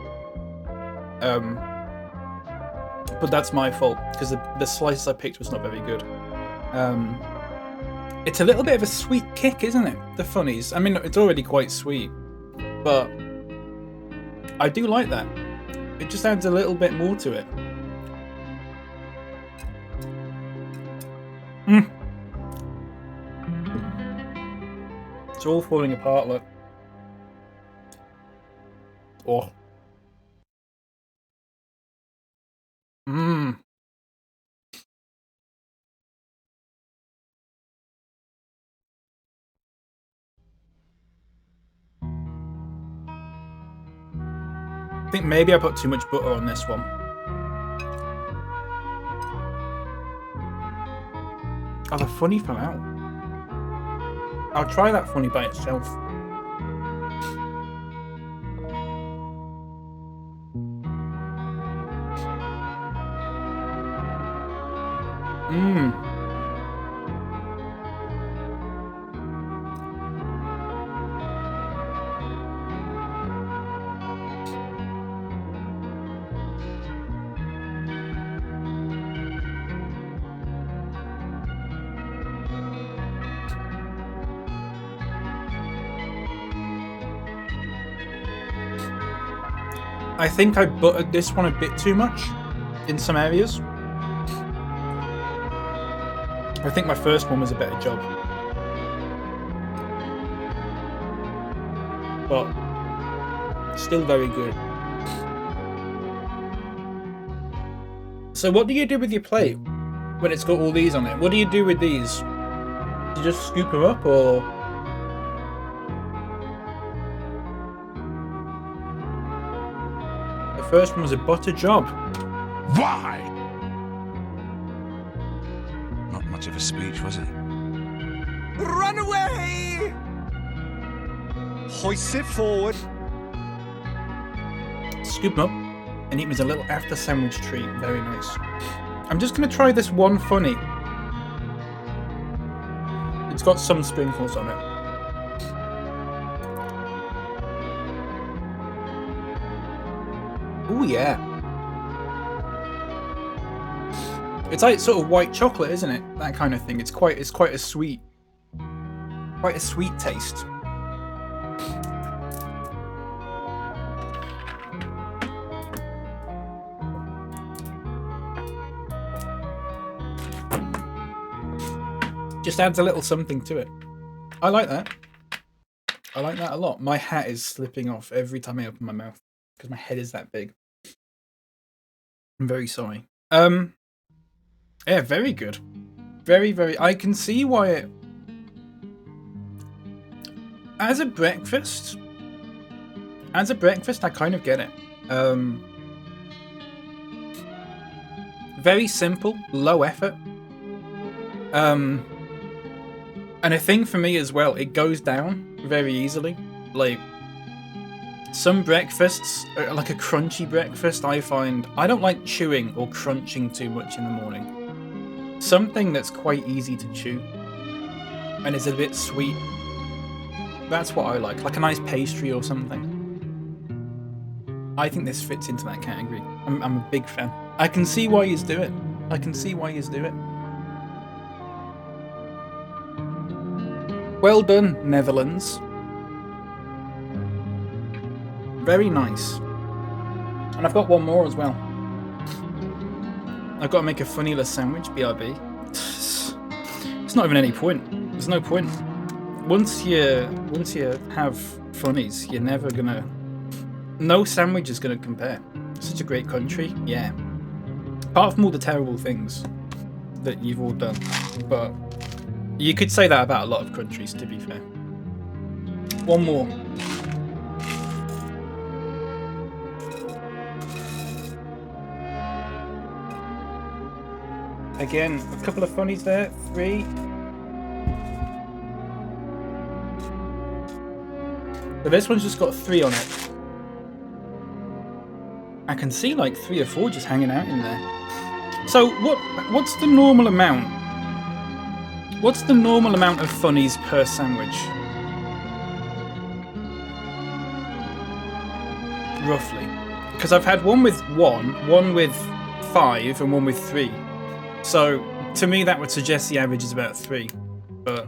But that's my fault, because the slices I picked was not very good. It's a little bit of a sweet kick, isn't it? The funnies. I mean, it's already quite sweet, but I do like that. It just adds a little bit more to it. It's all falling apart, look. Oh. I think maybe I put too much butter on this one. Oh, the funny fell out. I'll try that funny by itself. I think I buttered this one a bit too much in some areas. I think my first one was a better job. But still very good. So what do you do with your plate when it's got all these on it? What do you do with these? Do you just scoop them up, or? The first one was a butter job. Why? Not much of a speech, was it? Run away! Hoist it forward. Scoop them up and eat them as a little after sandwich treat. Very nice. I'm just going to try this one funny. It's got some sprinkles on it. Oh yeah. It's like sort of white chocolate, isn't it? That kind of thing. It's quite a sweet taste. Just adds a little something to it. I like that. I like that a lot. My hat is slipping off every time I open my mouth because my head is that big. I'm very sorry. Yeah, very good. Very, very. I can see why it. As a breakfast, I kind of get it. Very simple, low effort. And a thing for me as well, it goes down very easily. Like, some breakfasts, like a crunchy breakfast, I find... I don't like chewing or crunching too much in the morning. Something that's quite easy to chew and is a bit sweet. That's what I like a nice pastry or something. I think this fits into that category. I'm a big fan. I can see why you do it. I can see why you do it. Well done, Netherlands. Very nice. And I've got one more as well. I've got to make a funnyless sandwich, BRB. It's not even any point. There's no point. Once you have funnies, you're never gonna... No sandwich is gonna compare. Such a great country, yeah. Apart from all the terrible things that you've all done. But you could say that about a lot of countries, to be fair. One more. Again, a couple of funnies there. 3. So this one's just got 3 on it. I can see like 3 or 4 just hanging out in there. So what's the normal amount? What's the normal amount of funnies per sandwich? Roughly. Because I've had one with 1 with 5, and one with 3. So, to me that would suggest the average is about 3. But...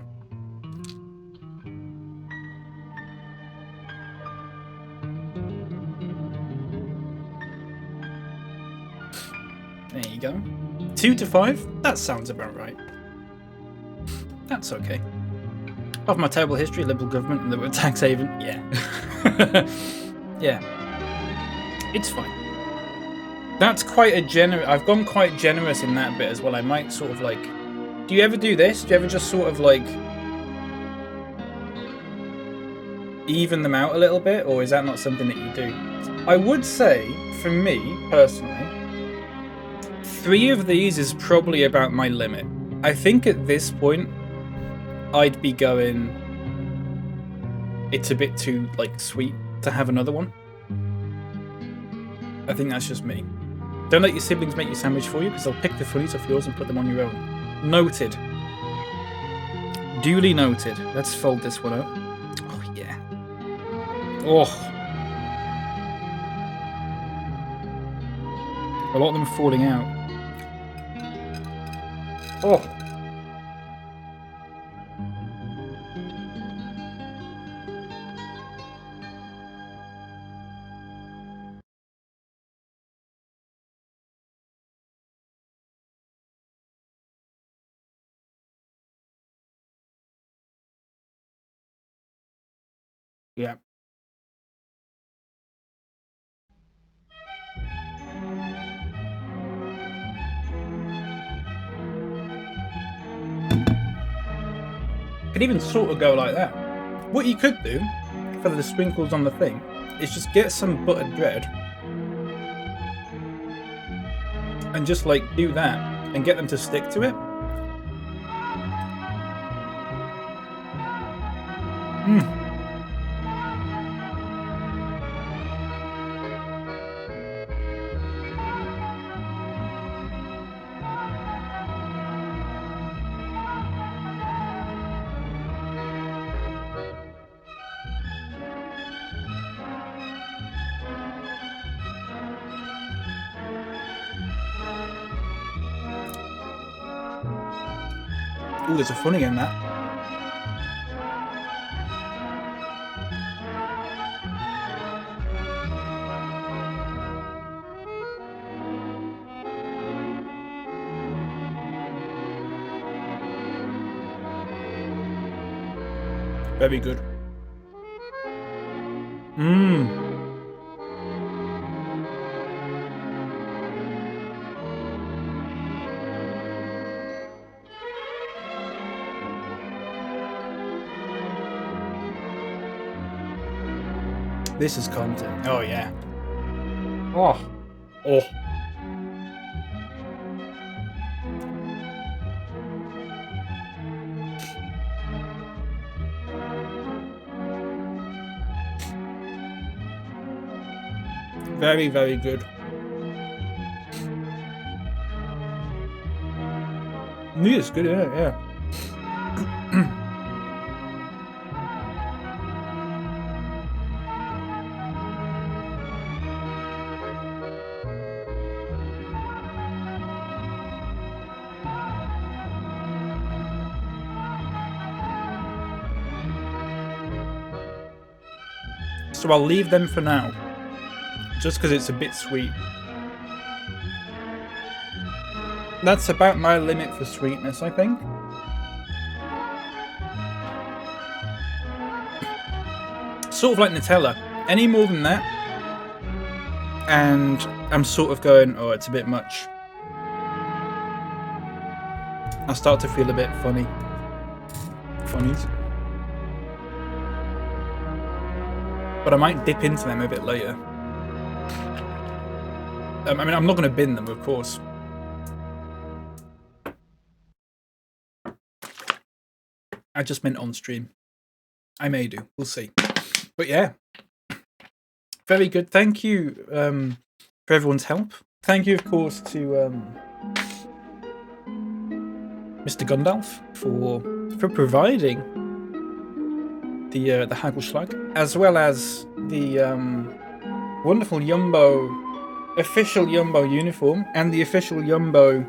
there you go. 2 to 5? That sounds about right. That's okay. Apart from my terrible history, liberal government and the tax haven, yeah. Yeah. It's fine. That's quite a generous... I've gone quite generous in that bit as well. I might sort of like... Do you ever do this? Do you ever just sort of like... even them out a little bit? Or is that not something that you do? I would say, for me, personally, 3 of these is probably about my limit. I think at this point, I'd be going... it's a bit too, like, sweet to have another one. I think that's just me. Don't let your siblings make your sandwich for you, because they'll pick the funnies off yours and put them on your own. Noted. Duly noted. Let's fold this one up. Oh, yeah. Oh. A lot of them are falling out. Oh. Yeah. Could even sort of go like that. What you could do for the sprinkles on the thing is just get some buttered bread and just like do that and get them to stick to it. Ooh, there's a funny in that. Very good. Mmm. This is content. Oh, yeah. Oh. Oh. Very, very good. Meat is good, yeah. So I'll leave them for now, just because it's a bit sweet. That's about my limit for sweetness, I think. Sort of like Nutella. Any more than that, and I'm sort of going, oh, it's a bit much. I start to feel a bit funny. Funnies. But I might dip into them a bit later. I mean, I'm not going to bin them, of course. I just meant on stream. I may do. We'll see. But yeah. Very good. Thank you for everyone's help. Thank you, of course, to Mr. Gundalf for providing the Hagelslag, as well as the wonderful official Jumbo uniform, and the official Jumbo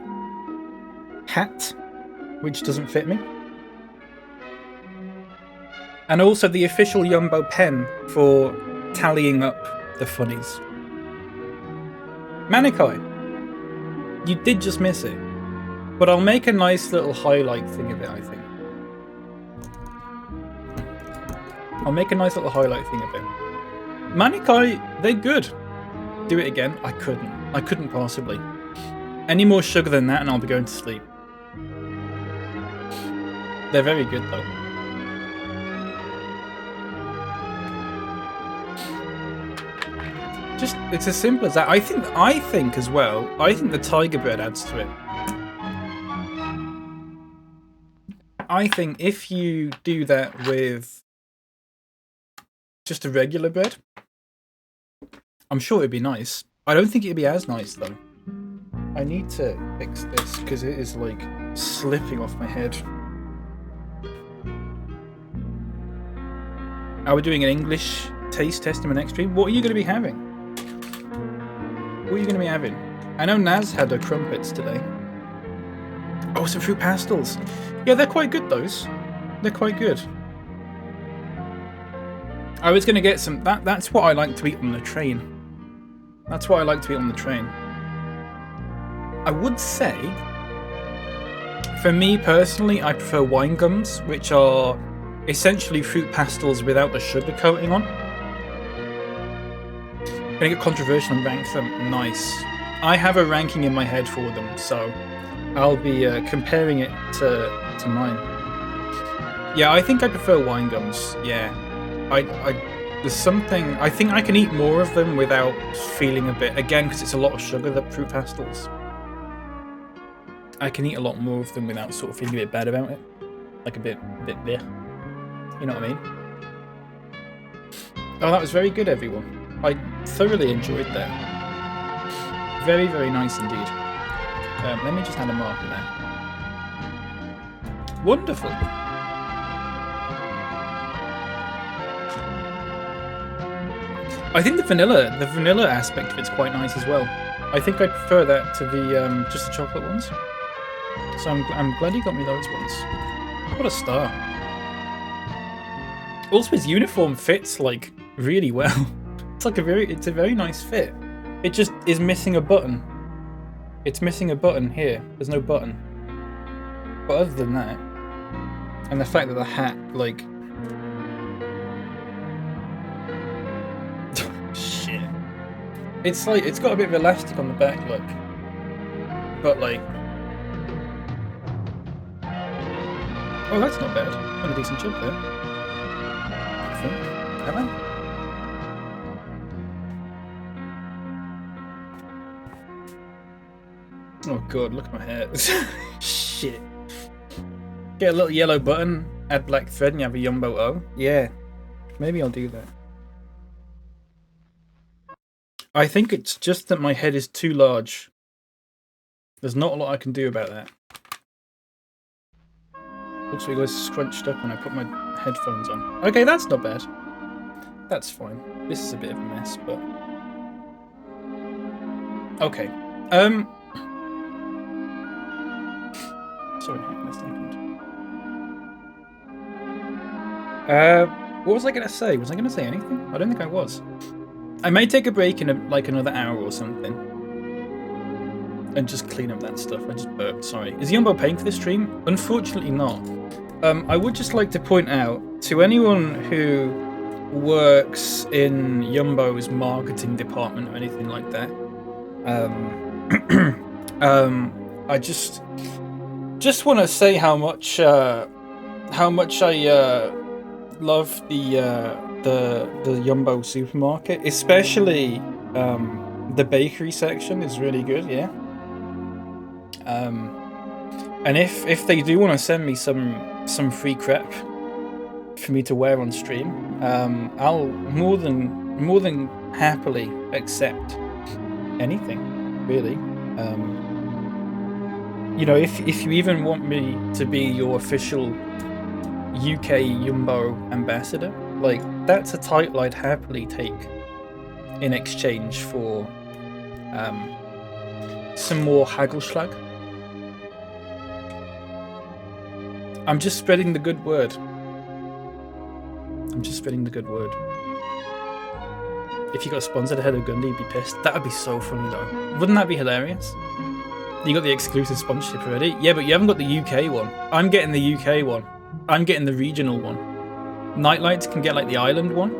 hat, which doesn't fit me. And also the official Jumbo pen for tallying up the funnies. Manikai, you did just miss it, but I'll make a nice little highlight thing of it, I think. I'll make a nice little highlight thing of it. Manikai, they're good. Do it again? I couldn't. I couldn't possibly. Any more sugar than that and I'll be going to sleep. They're very good though. Just, it's as simple as that. I think as well, I think the tiger bread adds to it. I think if you do that with just a regular bread, I'm sure it'd be nice. I don't think it'd be as nice though. I need to fix this because it is like slipping off my head. Are we doing an English taste test in my next stream? What are you going to be having? What are you going to be having? I know Naz had her crumpets today. Oh, some fruit pastels. Yeah, they're quite good, those. They're quite good. I was going to get some... That's what I like to eat on the train. That's what I like to eat on the train. I would say, for me personally, I prefer wine gums, which are essentially fruit pastels without the sugar coating on. Gonna get controversial and rank them. Nice. I have a ranking in my head for them, so I'll be comparing it to mine. Yeah, I think I prefer wine gums. Yeah, there's something. I think I can eat more of them without feeling a bit. Again, because it's a lot of sugar. The fruit pastels. I can eat a lot more of them without sort of feeling a bit bad about it, like a bit there. You know what I mean? Oh, that was very good, everyone. I thoroughly enjoyed that. Very, very nice indeed. Let me just add a marker there. Wonderful. I think the vanilla aspect of it's quite nice as well. I think I prefer that to the just the chocolate ones. So I'm glad you got me those ones. What a star. Also, his uniform fits like really well. It's a very nice fit. It just is missing a button. It's missing a button here. There's no button. But other than that, and the fact that the hat like It's like, it's got a bit of elastic on the back, look. But like... Oh, that's not bad. Got a decent jump there. I think. Am I? Oh god, look at my hair. Shit. Get a little yellow button, add black thread, and you have a Yumbo O. Yeah. Maybe I'll do that. I think it's just that my head is too large. There's not a lot I can do about that. Looks like it was scrunched up when I put my headphones on. Okay, that's not bad. That's fine. This is a bit of a mess, but... Okay. Sorry, hang on a second. What was I going to say? Was I going to say anything? I don't think I was. I may take a break in like another hour or something. And just clean up that stuff. I just burped, sorry. Is Yumbo paying for this stream? Unfortunately not. I would just like to point out to anyone who works in Yumbo's marketing department or anything like that. I just want to say how much I love the Yumbo supermarket, especially the bakery section is really good. Yeah. And if they do want to send me some free crap for me to wear on stream, I'll more than happily accept anything, really. You know, if you even want me to be your official UK Yumbo ambassador, like, that's a title I'd happily take in exchange for some more Hagelslag. I'm just spreading the good word. I'm just spreading the good word. If you got sponsored ahead of Gundy, you'd be pissed. That would be so funny though. Wouldn't that be hilarious? You got the exclusive sponsorship already? Yeah, but you haven't got the UK one. I'm getting the UK one. I'm getting the regional one. Nightlights can get like the island one.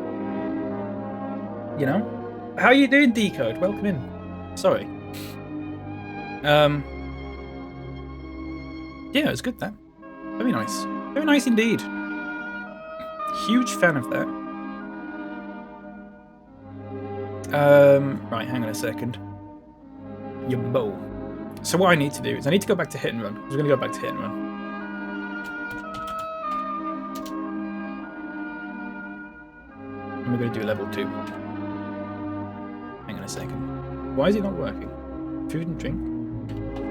You know? How are you doing, Decode? Welcome in. Sorry. Yeah, it's good that. Very nice. Very nice indeed. Huge fan of that. Right, hang on a second. Yumbo. So what I need to do is I need to go back to hit and run. We're going to go back to hit and run. And we're going to do level 2. Hang on a second. Why is it not working? Food and drink.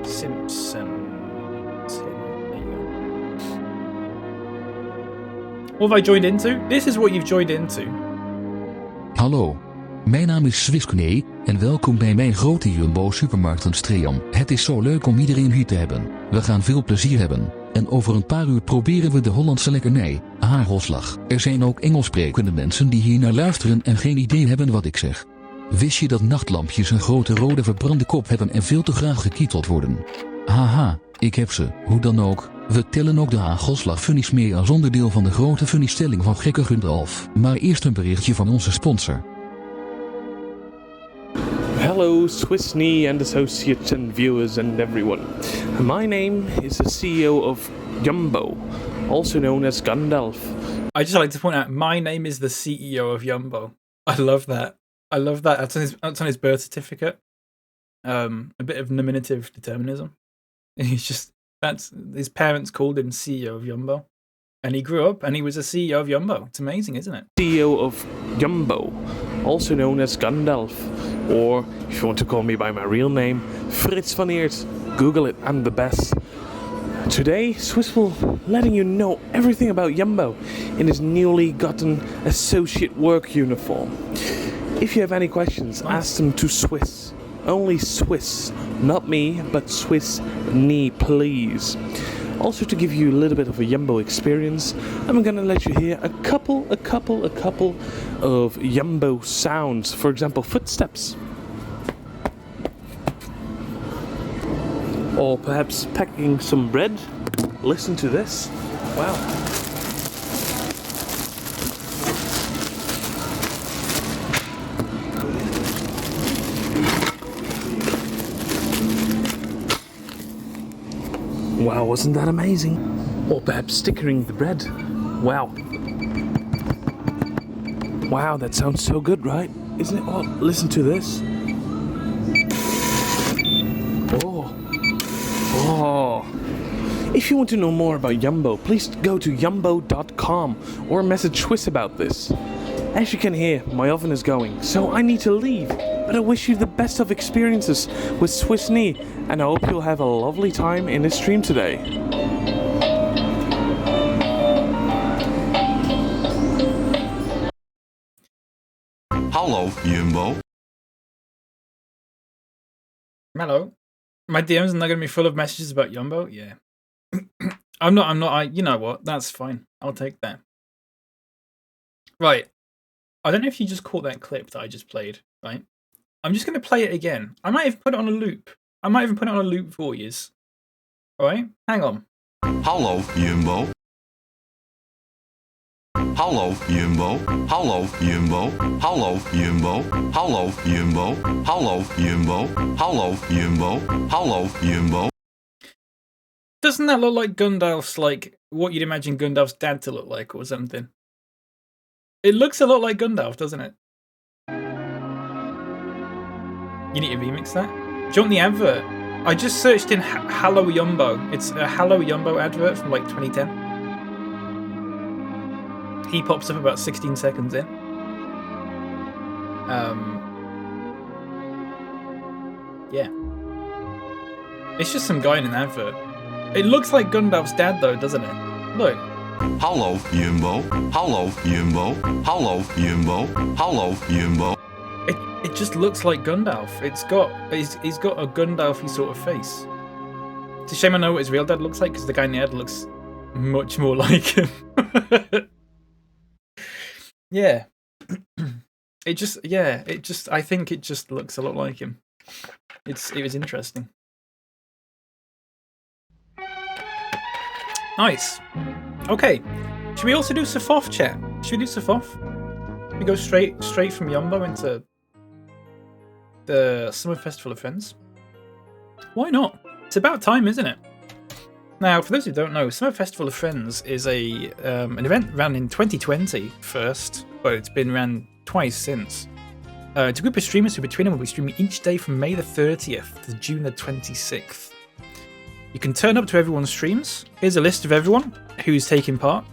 Simpsons. What have I joined into? This is what you've joined into. Hallo, mijn naam is SwissKnee en welkom bij mijn grote Jumbo supermarktenstream. Het is zo leuk om iedereen hier te hebben. We gaan veel plezier hebben. En over een paar uur proberen we de Hollandse lekkernij, Hagelslag. Er zijn ook Engels sprekende mensen die hier naar luisteren en geen idee hebben wat ik zeg. Wist je dat nachtlampjes een grote rode verbrande kop hebben en veel te graag gekieteld worden? Haha, ik heb ze, hoe dan ook. We tellen ook de Hagelslag funnies mee als onderdeel van de grote funniestelling van gekke Gundalf. Maar eerst een berichtje van onze sponsor. Hello, SwissKnee and associates and viewers and everyone. My name is the CEO of Yumbo, also known as Gandalf. I just like to point out, my name is the CEO of Yumbo. I love that. I love that. That's on his birth certificate. A bit of nominative determinism. He's just, that's, his parents called him CEO of Yumbo. And he grew up and he was a CEO of Yumbo. It's amazing, isn't it? CEO of Yumbo, also known as Gandalf. Or, if you want to call me by my real name, Frits van Eert. Google it, I'm the best. Today, Swiss will letting you know everything about Yumbo in his newly gotten associate work uniform. If you have any questions, ask them to Swiss. Only Swiss. Not me, but SwissKnee, please. Also, to give you a little bit of a Yumbo experience, I'm gonna let you hear a couple of Yumbo sounds. For example, footsteps. Or perhaps packing some bread. Listen to this. Wow. Wow, wasn't that amazing? Or perhaps stickering the bread. Wow. Wow, that sounds so good, right? Isn't it? Oh, listen to this. Oh. Oh. If you want to know more about Jumbo, please go to jumbo.com or message Swiss about this. As you can hear, my oven is going, so I need to leave. But I wish you the best of experiences with SwissKnee, and I hope you'll have a lovely time in the stream today. Hallo, Jumbo. Hello. My DMs are not going to be full of messages about Jumbo? Yeah. I'm not, you know what? That's fine. I'll take that. Right. I don't know if you just caught that clip that I just played, right? I'm just going to play it again. I might even put it on a loop. I might even put it on a loop for you. Alright? Hang on. Hallo, Jumbo. Hallo, Jumbo. Hallo, Jumbo. Hallo, Jumbo. Hallo, Jumbo. Hallo, Jumbo. Hallo, Jumbo. Hallo, Jumbo. Doesn't that look like Gundalf's, like, what you'd imagine Gundalf's dad to look like or something? It looks a lot like Gundalf, doesn't it? You need to remix that? Do you want the advert? I just searched in Hallo Jumbo. It's a Hallo Jumbo advert from like 2010. He pops up about 16 seconds in. Yeah. It's just some guy in an advert. It looks like Gundalf's dad though, doesn't it? Look. Hallo, Jumbo. Hallo, Jumbo. Hallo, Jumbo. Hallo, Jumbo. It just looks like Gundalf. He's got a Gundalfy sort of face. It's a shame I know what his real dad looks like because the guy in the ad looks much more like him. Yeah. I think it just looks a lot like him. It was interesting. Nice. Okay. Should we also do Safoff chat? Should we do Safoff? We go straight from Jumbo into the Summer Festival of Friends. Why not? It's about time, isn't it? Now, for those who don't know, Summer Festival of Friends is an event ran in 2020 first, but it's been ran twice since. It's a group of streamers who between them will be streaming each day from May the 30th to June the 26th. You can turn up to everyone's streams. Here's a list of everyone who's taking part.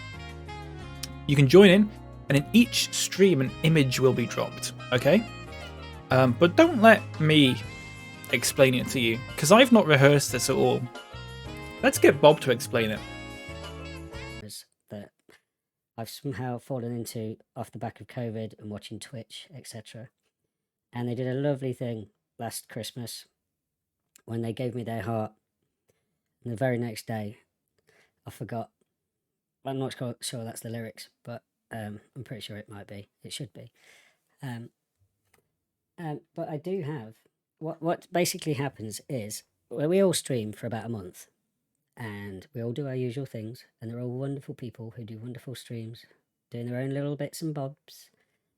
You can join in, and in each stream an image will be dropped, okay? But don't let me explain it to you, because I've not rehearsed this at all. Let's get Bob to explain it. That I've somehow fallen into off the back of COVID and watching Twitch, etc. And they did a lovely thing last Christmas when they gave me their heart. And the very next day, I forgot. I'm not sure that's the lyrics, but I'm pretty sure it might be. It should be. But I do have... What basically happens is, well, we all stream for about a month. And we all do our usual things. And they're all wonderful people who do wonderful streams, doing their own little bits and bobs.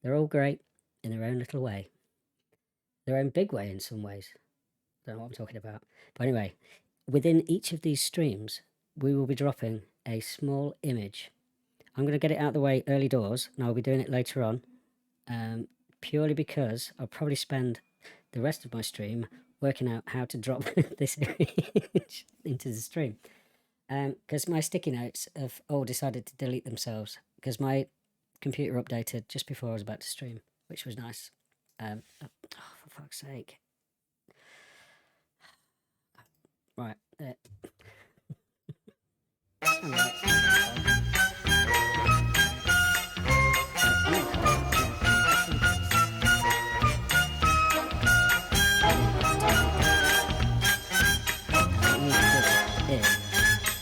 They're all great in their own little way. Their own big way in some ways. Don't know what I'm talking about. But anyway, within each of these streams, we will be dropping a small image. I'm going to get it out of the way early doors, and I'll be doing it later on. Purely because I'll probably spend the rest of my stream working out how to drop this image into the stream. Because my sticky notes have all decided to delete themselves, because my computer updated just before I was about to stream, which was nice. Oh, for fuck's sake. Right, there.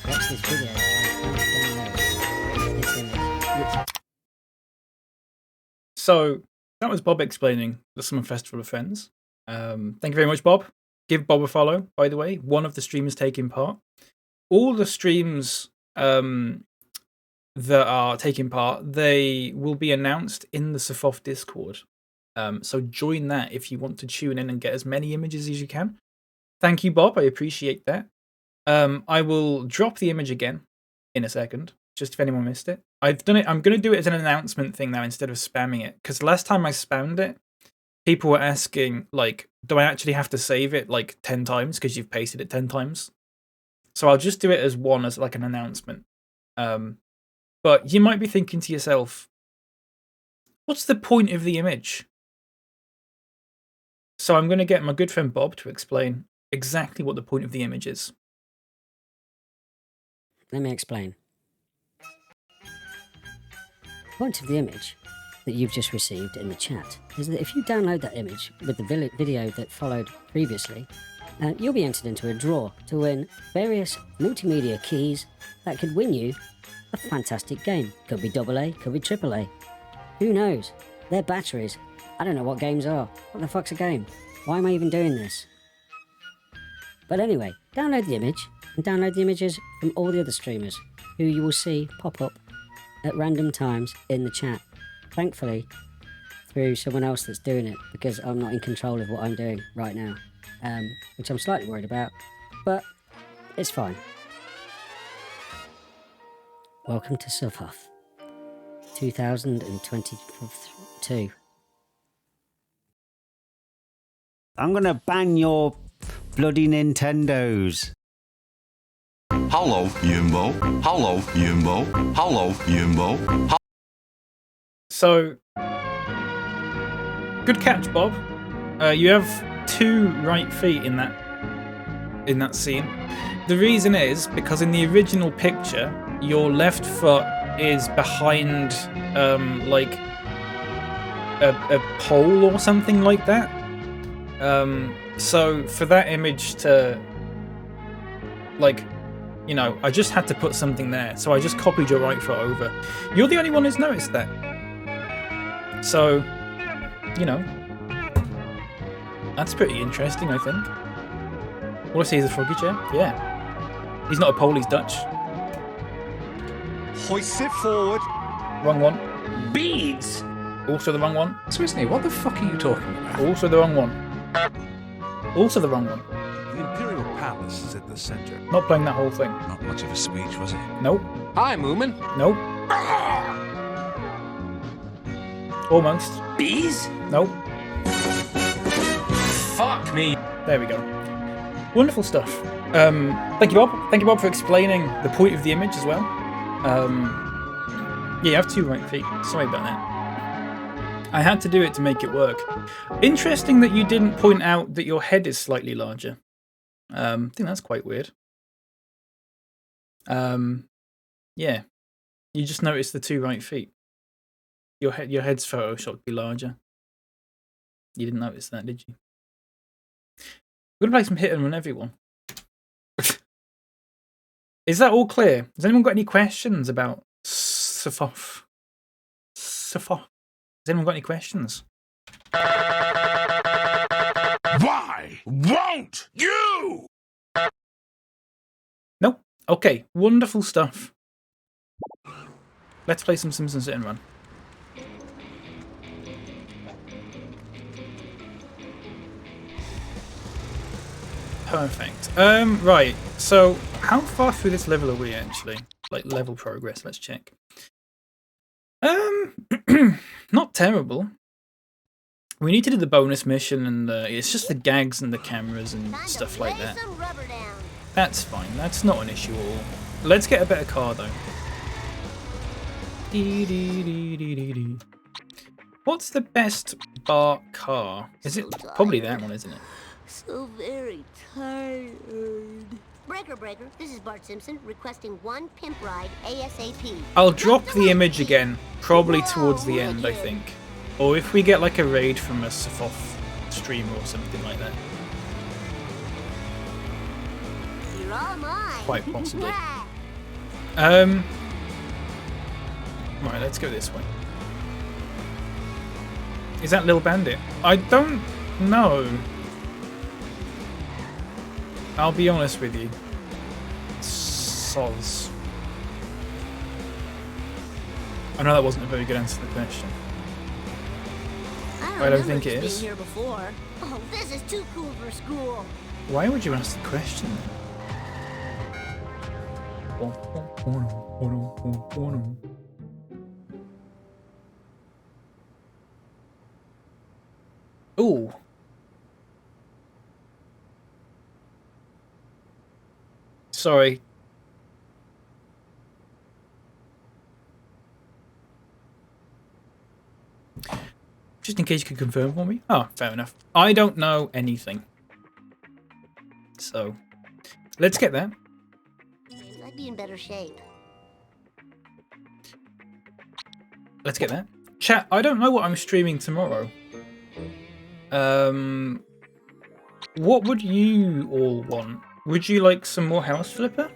Watch this video and download this image. So that was Bob explaining the Summer Festival of Friends. Thank you very much, Bob. Give Bob a follow, by the way. One of the streamers taking part. All the streams that are taking part, they will be announced in the Safoff Discord. So join that if you want to tune in and get as many images as you can. Thank you, Bob. I appreciate that. I will drop the image again in a second, just if anyone missed it. I've done it. I'm going to do it as an announcement thing now instead of spamming it, because last time I spammed it, people were asking, like, do I actually have to save it like 10 times because you've pasted it 10 times? So I'll just do it as one, as like an announcement. But you might be thinking to yourself, what's the point of the image? So I'm going to get my good friend Bob to explain exactly what the point of the image is. Let me explain. The point of the image that you've just received in the chat is that if you download that image with the video that followed previously, you'll be entered into a draw to win various multimedia keys that could win you a fantastic game. Could be AA, could be AAA. Who knows? They're batteries. I don't know what games are. What the fuck's a game? Why am I even doing this? But anyway, download the image and download the images from all the other streamers who you will see pop up at random times in the chat. Thankfully, through someone else that's doing it, because I'm not in control of what I'm doing right now, which I'm slightly worried about, but it's fine. Welcome to Subhuff 2022. I'm gonna ban your bloody Nintendos. Hallo Jumbo, hallo Jumbo, hallo Jumbo. So, good catch, Bob. You have 2 right feet in that scene. The reason is because in the original picture, your left foot is behind like a pole or something like that. So for that image to, like, you know, I just had to put something there. So I just copied your right foot over. You're the only one who's noticed that. So, you know, that's pretty interesting, I think. All I see is a froggy chair. Yeah. He's not a Pole, he's Dutch. Hoist it forward. Wrong one. Beads! Also the wrong one. SwissKnee, what the fuck are you talking about? Also the wrong one. Also the wrong one. The Imperial Palace is at the center. Not playing that whole thing. Not much of a speech, was it? Nope. Hi, Moomin. Nope. Almost. Bees? Nope. Fuck me. There we go. Wonderful stuff. Thank you, Bob. Thank you, Bob, for explaining the point of the image as well. Yeah, you have 2 right feet. Sorry about that. I had to do it to make it work. Interesting that you didn't point out that your head is slightly larger. I think that's quite weird. Yeah. You just noticed the 2 right feet. Your head's photoshopped to be larger. You didn't notice that, did you? We're gonna play some hit and run everyone. Is that all clear? Has anyone got any questions about Subhuff? Subhuff? Has anyone got any questions? Why won't you? Nope. Okay, wonderful stuff. Let's play some Simpsons hit and run. Perfect. Right. So, how far through this level are we actually? Like level progress. Let's check. Not terrible. We need to do the bonus mission, and it's just the gags and the cameras and stuff like that. That's fine. That's not an issue at all. Let's get a better car though. What's the best bar car? Is it probably that one, isn't it? So very tired. Breaker, this is Bart Simpson requesting 1 pimp ride ASAP. I'll drop the image again, probably towards the end, I think. Or if we get like a raid from a Subhuff streamer or something like that. You're all mine. Quite possibly. Right, let's go this way. Is that Lil Bandit? I don't know. I'll be honest with you. Soz. I know that wasn't a very good answer to the question. I don't think it is. Here before. Oh, this is too cool for school. Why would you ask the question? Ooh. Sorry. Just in case you could confirm for me. Oh, fair enough. I don't know anything. So, let's get there. I'd be in better shape. Let's get there. Chat, I don't know what I'm streaming tomorrow. What would you all want? Would you like some more House Flipper?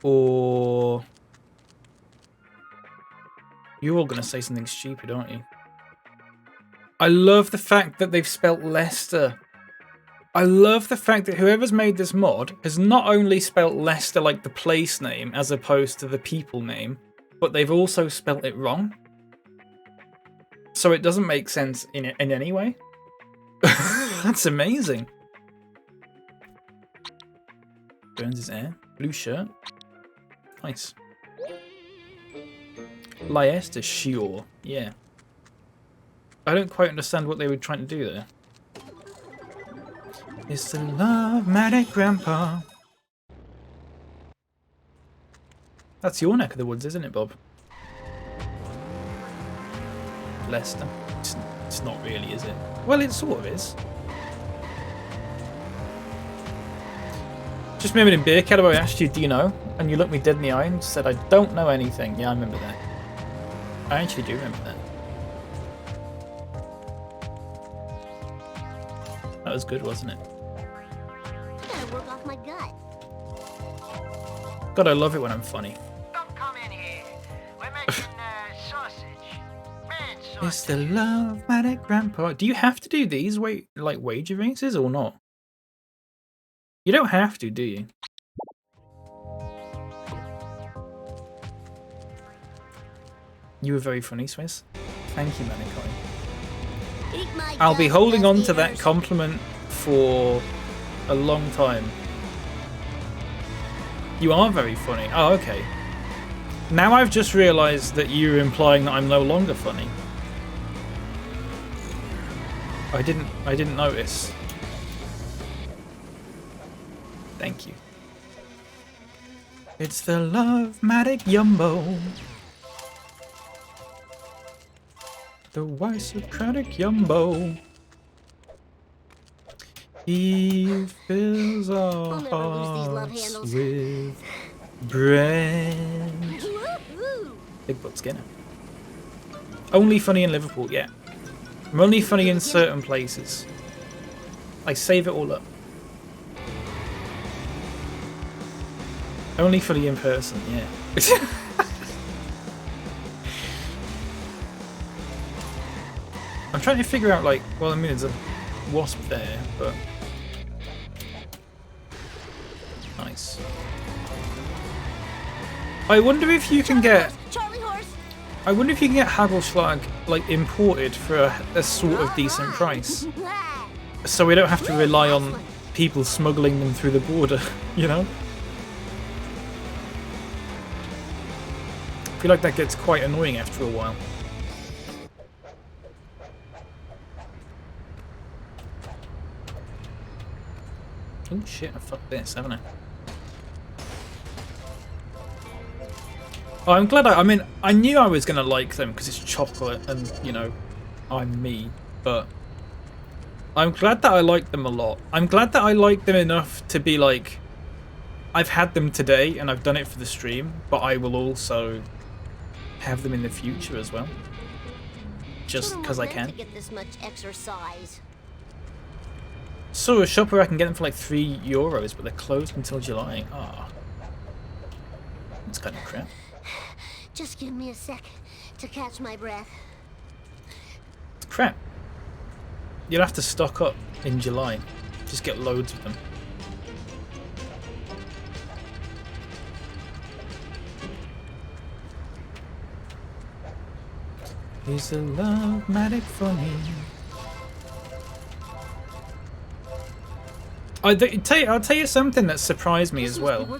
Or... You're all going to say something stupid, aren't you? I love the fact that they've spelt Leicester. I love the fact that whoever's made this mod has not only spelt Leicester like the place name as opposed to the people name, but they've also spelt it wrong. So it doesn't make sense in any way. That's amazing. Burns his air. Blue shirt. Nice. Leicester, sure. Yeah. I don't quite understand what they were trying to do there. It's the love-matic grandpa. That's your neck of the woods, isn't it, Bob? Leicester. It's not really, is it? Well, it sort of is. Just remembered in Beer Kettle, I asked you, do you know? And you looked me dead in the eye and said, I don't know anything. Yeah, I remember that. I actually do remember that. That was good, wasn't it? I gotta work off my gut. God, I love it when I'm funny. Don't come in here. We're making sausage. Man, sausage. It's the love-matic grandpa. Do you have to do these like wager races or not? You don't have to, do you? You were very funny, Swiss. Thank you, Manicoy. I'll be holding on to that compliment for a long time. You are very funny. Oh, okay. Now I've just realised that you're implying that I'm no longer funny. I didn't notice. Thank you. It's the love-matic Yumbo. The white Socratic Yumbo. He fills our hearts with bread. Big Butt Skinner. Only funny in Liverpool, yeah. I'm only funny in certain places. I save it all up. Only funny in person, yeah. I'm trying to figure out, like, well, I mean, there's a wasp there, but... Nice. I wonder if you can get... I wonder if you can get Hagelslag, like, imported for a sort of decent price. So we don't have to rely on people smuggling them through the border, you know? I feel like that gets quite annoying after a while. Oh shit, I fucked this, haven't I? Oh, I'm glad I mean, I knew I was going to like them because it's chocolate and, you know, I'm me. But I'm glad that I like them a lot. I'm glad that I like them enough to be like, I've had them today and I've done it for the stream, but I will also have them in the future as well. Just because I can. To get this much exercise. So a shop where I can get them for like €3, but they're closed until July. Ah, that's kind of crap. Just give me a sec to catch my breath. It's crap. You'll have to stock up in July. Just get loads of them. He's a love-matic funny. I'll tell you something that surprised me as well.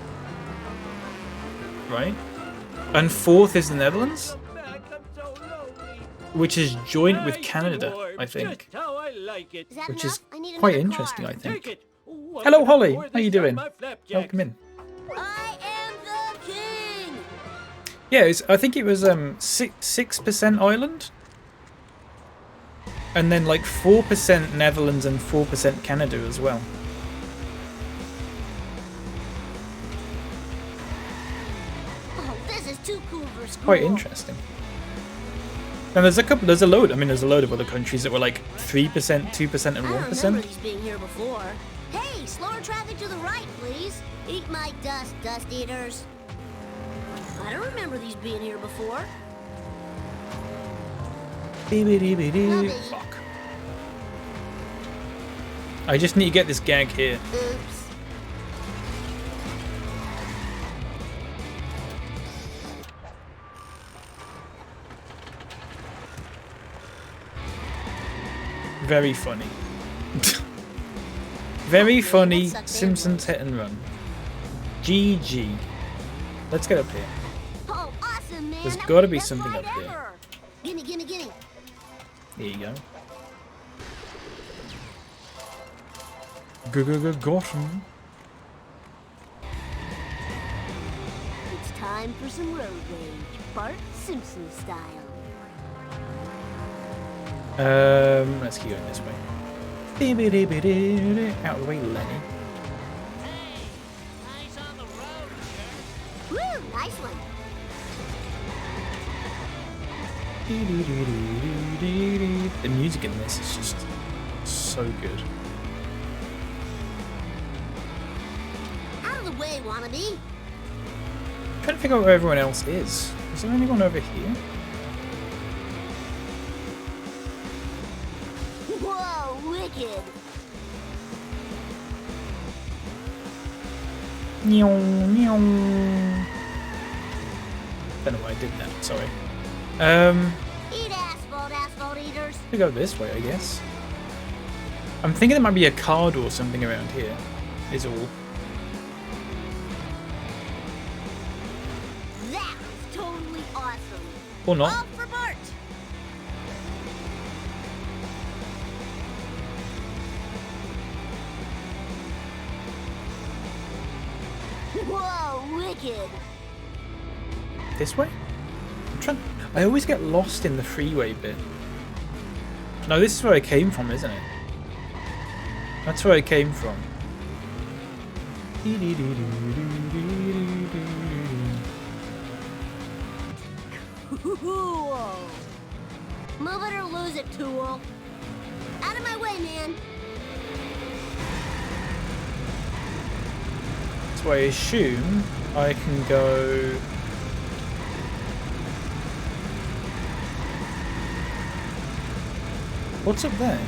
right? And 4th is the Netherlands, which is joint with Canada, I think. Which is quite interesting, I think. Hello, Holly. How you doing? Welcome in. I am the king. Yeah, I think it was 6% Ireland, and then like 4% Netherlands and 4% Canada as well. Oh, this is too cool for school. Quite interesting. And there's a load. I mean, there's a load of other countries that were like 3%, 2%, and I remember 1%. these being here before. Hey, slower traffic to the right, please. Eat my dust, dust eaters. I don't remember these being here before. Fuck. I just need to get this gag here. Oops. Very funny. Very funny. Simpsons hit and run. GG. Let's get up here. Oh, awesome, man. There's That got to was be the best something ride up here. ever. Gimme, gimme, gimme. There you go. Got him. It's time for some road rage. Bart Simpson style. Let's keep going this way. Out of the way, Lenny. Woo, nice one. The music in this is just so good. Out of the way, wannabe. I'm trying to figure out where everyone else is. Is there anyone over here? Whoa, wicked. Don't know why I did that, sorry. Eat asphalt, asphalt eaters. We go this way, I guess. I'm thinking there might be a card or something around here, is all. That was totally awesome. Or not. All for Bart. Whoa, wicked. This way? I always get lost in the freeway bit. No, this is where I came from, isn't it? That's where I came from. Cool. Move it or lose it, tool. Out of my way, man. So I assume I can go... What's up there?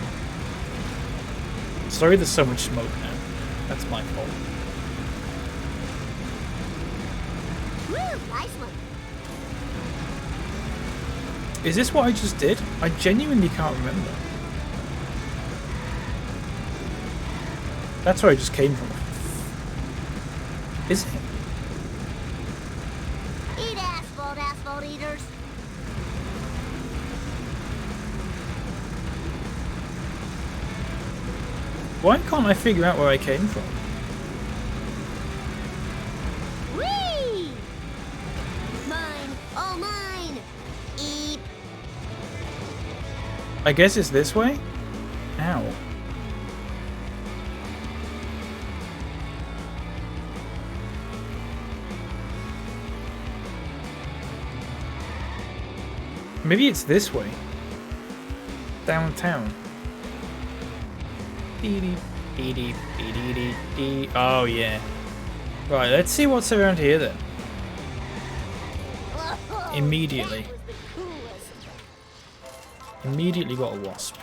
Sorry there's so much smoke now. That's my fault. Woo, nice one. Is this what I just did? I genuinely can't remember. That's where I just came from. Is it? Eat asphalt, asphalt eaters. Why can't I figure out where I came from? Whee! Mine, all mine. Eep. I guess it's this way? Ow. Maybe it's this way. Downtown. Oh yeah. Right, let's see what's around here then. Immediately. Immediately got a wasp.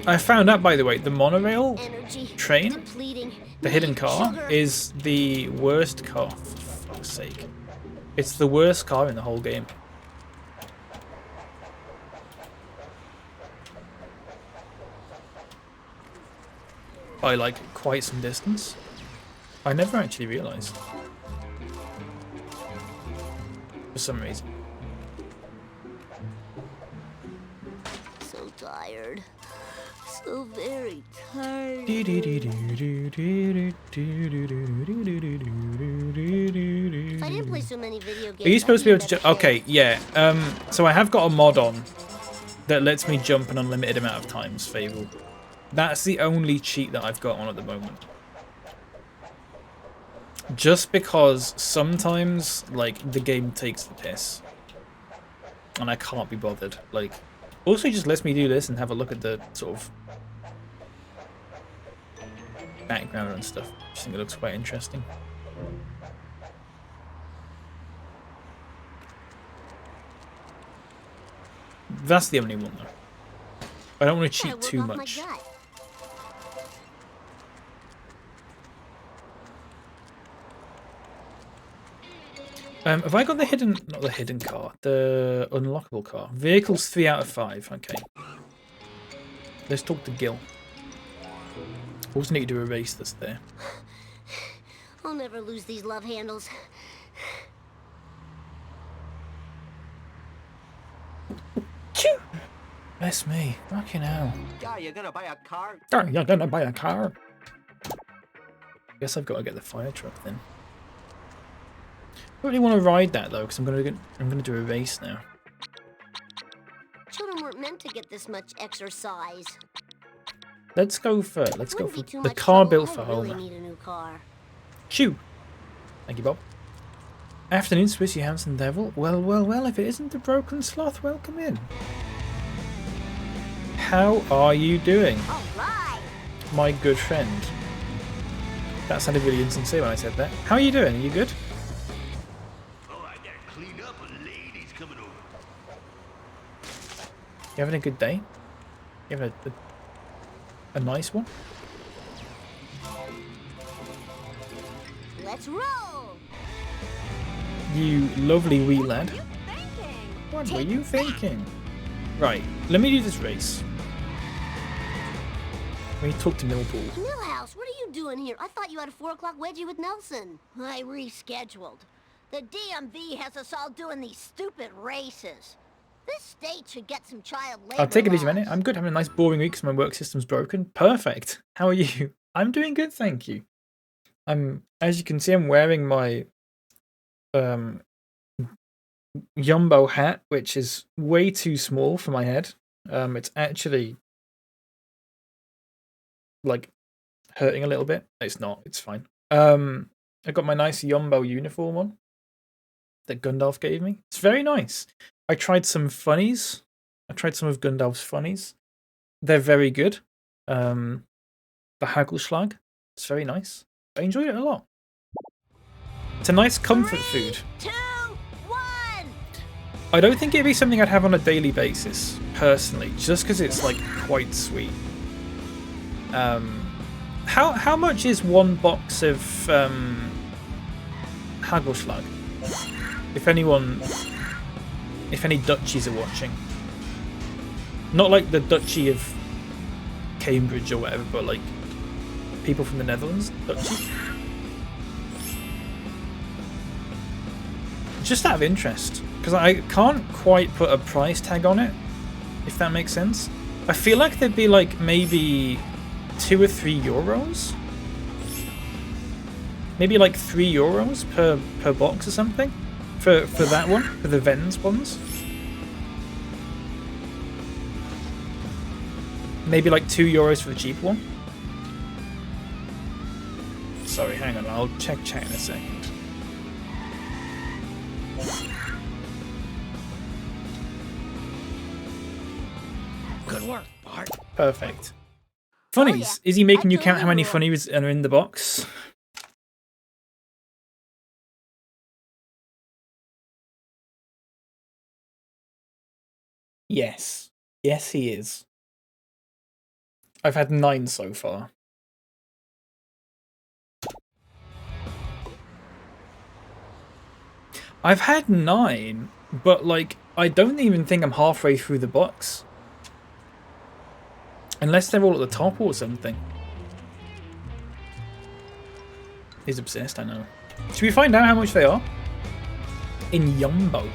I found out, by the way, the monorail train, the hidden car, is the worst car. For fuck's sake. It's the worst car in the whole game. by like quite some distance. I never actually realised. For some reason. So tired. So very tired. If I didn't play so many video games, Are you supposed to be able to jump? Okay, yeah. So I have got a mod on that lets me jump an unlimited amount of times, Fable. That's the only cheat that I've got on at the moment. Just because sometimes, like, the game takes the piss. And I can't be bothered. Like, also just lets me do this and have a look at the sort of background and stuff. I just think it looks quite interesting. That's the only one, though. I don't want to cheat too much. Have I got the hidden, not the hidden car, the unlockable car? Vehicles 3 out of 5, okay. Let's talk to Gil. Also need to do a race that's there. I'll never lose these love handles. Bless me, fucking hell. Yeah, you're gonna buy a car? Oh, you're gonna buy a car? Guess I've got to get the fire truck then. I don't really want to ride that though, because I'm gonna do a race now. Children weren't meant to get this much exercise. Let's go for the car built for Homer. Need a new car. Chew. Thank you, Bob. Afternoon, Swissy Handsome Devil. Well, well, well. If it isn't the Broken Sloth, welcome in. How are you doing, my good friend? That sounded really insincere when I said that. How are you doing? Are you good? You having a good day? You having a nice one? Let's roll. You lovely wee lad. What were you thinking? Right, let me do this race. Let me talk to Millpool. Millhouse, what are you doing here? I thought you had a 4 o'clock wedgie with Nelson. I rescheduled. The DMV has us all doing these stupid races. This state should get some child labor. I'll take it easy, man. I'm good. Having a nice boring week because my work system's broken. Perfect. How are you? I'm doing good, thank you. As you can see, I'm wearing my Jumbo hat, which is way too small for my head. It's actually like hurting a little bit. It's not. It's fine. I got my nice Jumbo uniform on that Gundalf gave me. It's very nice. I tried some funnies. I tried some of Gundalf's funnies. They're very good. The Hagelslag. It's very nice. I enjoyed it a lot. It's a nice comfort food. 3, 2, 1. I don't think it'd be something I'd have on a daily basis, personally, just because it's like quite sweet. How much is one box of Hagelslag? If any Dutchies are watching. Not like the Duchy of Cambridge or whatever, but like people from the Netherlands, Dutchy. Just out of interest, because I can't quite put a price tag on it, if that makes sense. I feel like there'd be like maybe 2 or 3 euros. Maybe like 3 euros per box or something. For that one, for the Vens ones. Maybe like 2 euros for the cheap one. Sorry, hang on, I'll check chat in a second. Good work, Bart. Perfect. Funnies. Is he making you count how many funnies are in the box? Yes. Yes, he is. I've had 9 so far. I've had 9, but like, I don't even think I'm halfway through the box. Unless they're all at the top or something. He's obsessed, I know. Should we find out how much they are? In Yumbo.